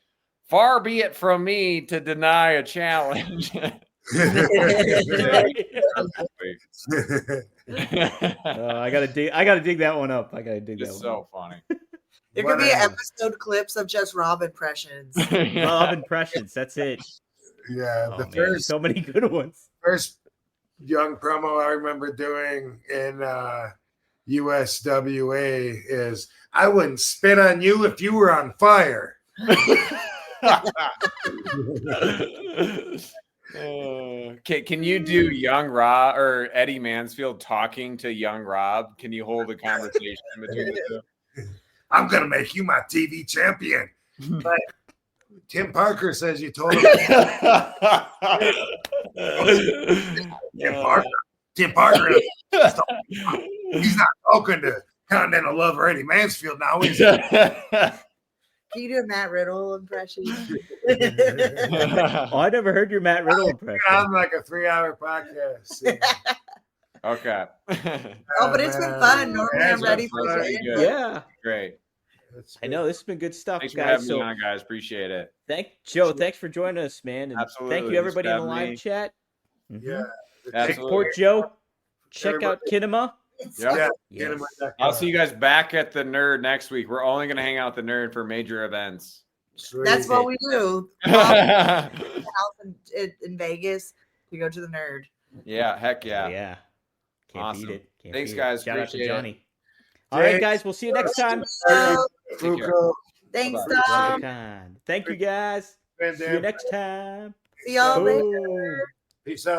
"Far be it from me to deny a challenge." I gotta dig that one up. It's so funny. There could be episode clips of just Rob impressions. Rob impressions. That's it. Yeah, the first so many good ones. First young promo I remember doing in USWA is, "I wouldn't spit on you if you were on fire." Can you do Young Rob or Eddie Mansfield talking to Young Rob? Can you hold a conversation between the two? "I'm gonna make you my TV champion." But Tim Parker says you told him. Tim Parker. He's not talking to Continental Lover Eddie Mansfield now, is he? Can you do a Matt Riddle impression? Oh, I never heard your Matt Riddle impression. I'm like a 3-hour podcast. Okay. Oh, but it's been fun. Normally I'm ready for it. Yeah. Great. I know this has been good stuff, Thanks guys. for having me on, guys. Appreciate it. Joe, thanks for joining us, man. And Absolutely. thank you, everybody in the Thanks for having live chat. Yeah. Support Joe. Check out Kinema. Yep. Yes. I'll see you guys back at the Nerd next week. We're only going to hang out at the Nerd for major events. That's what we do. House in Vegas, we go to the Nerd. Yeah, heck yeah. Yeah. Can't Awesome. beat it. Thanks, guys. Shout out to Appreciate Johnny. All right, guys. We'll see you next time. Thanks, Bye-bye. Dom. Thank you, guys. See you next time. See y'all Boom. later. Peace out.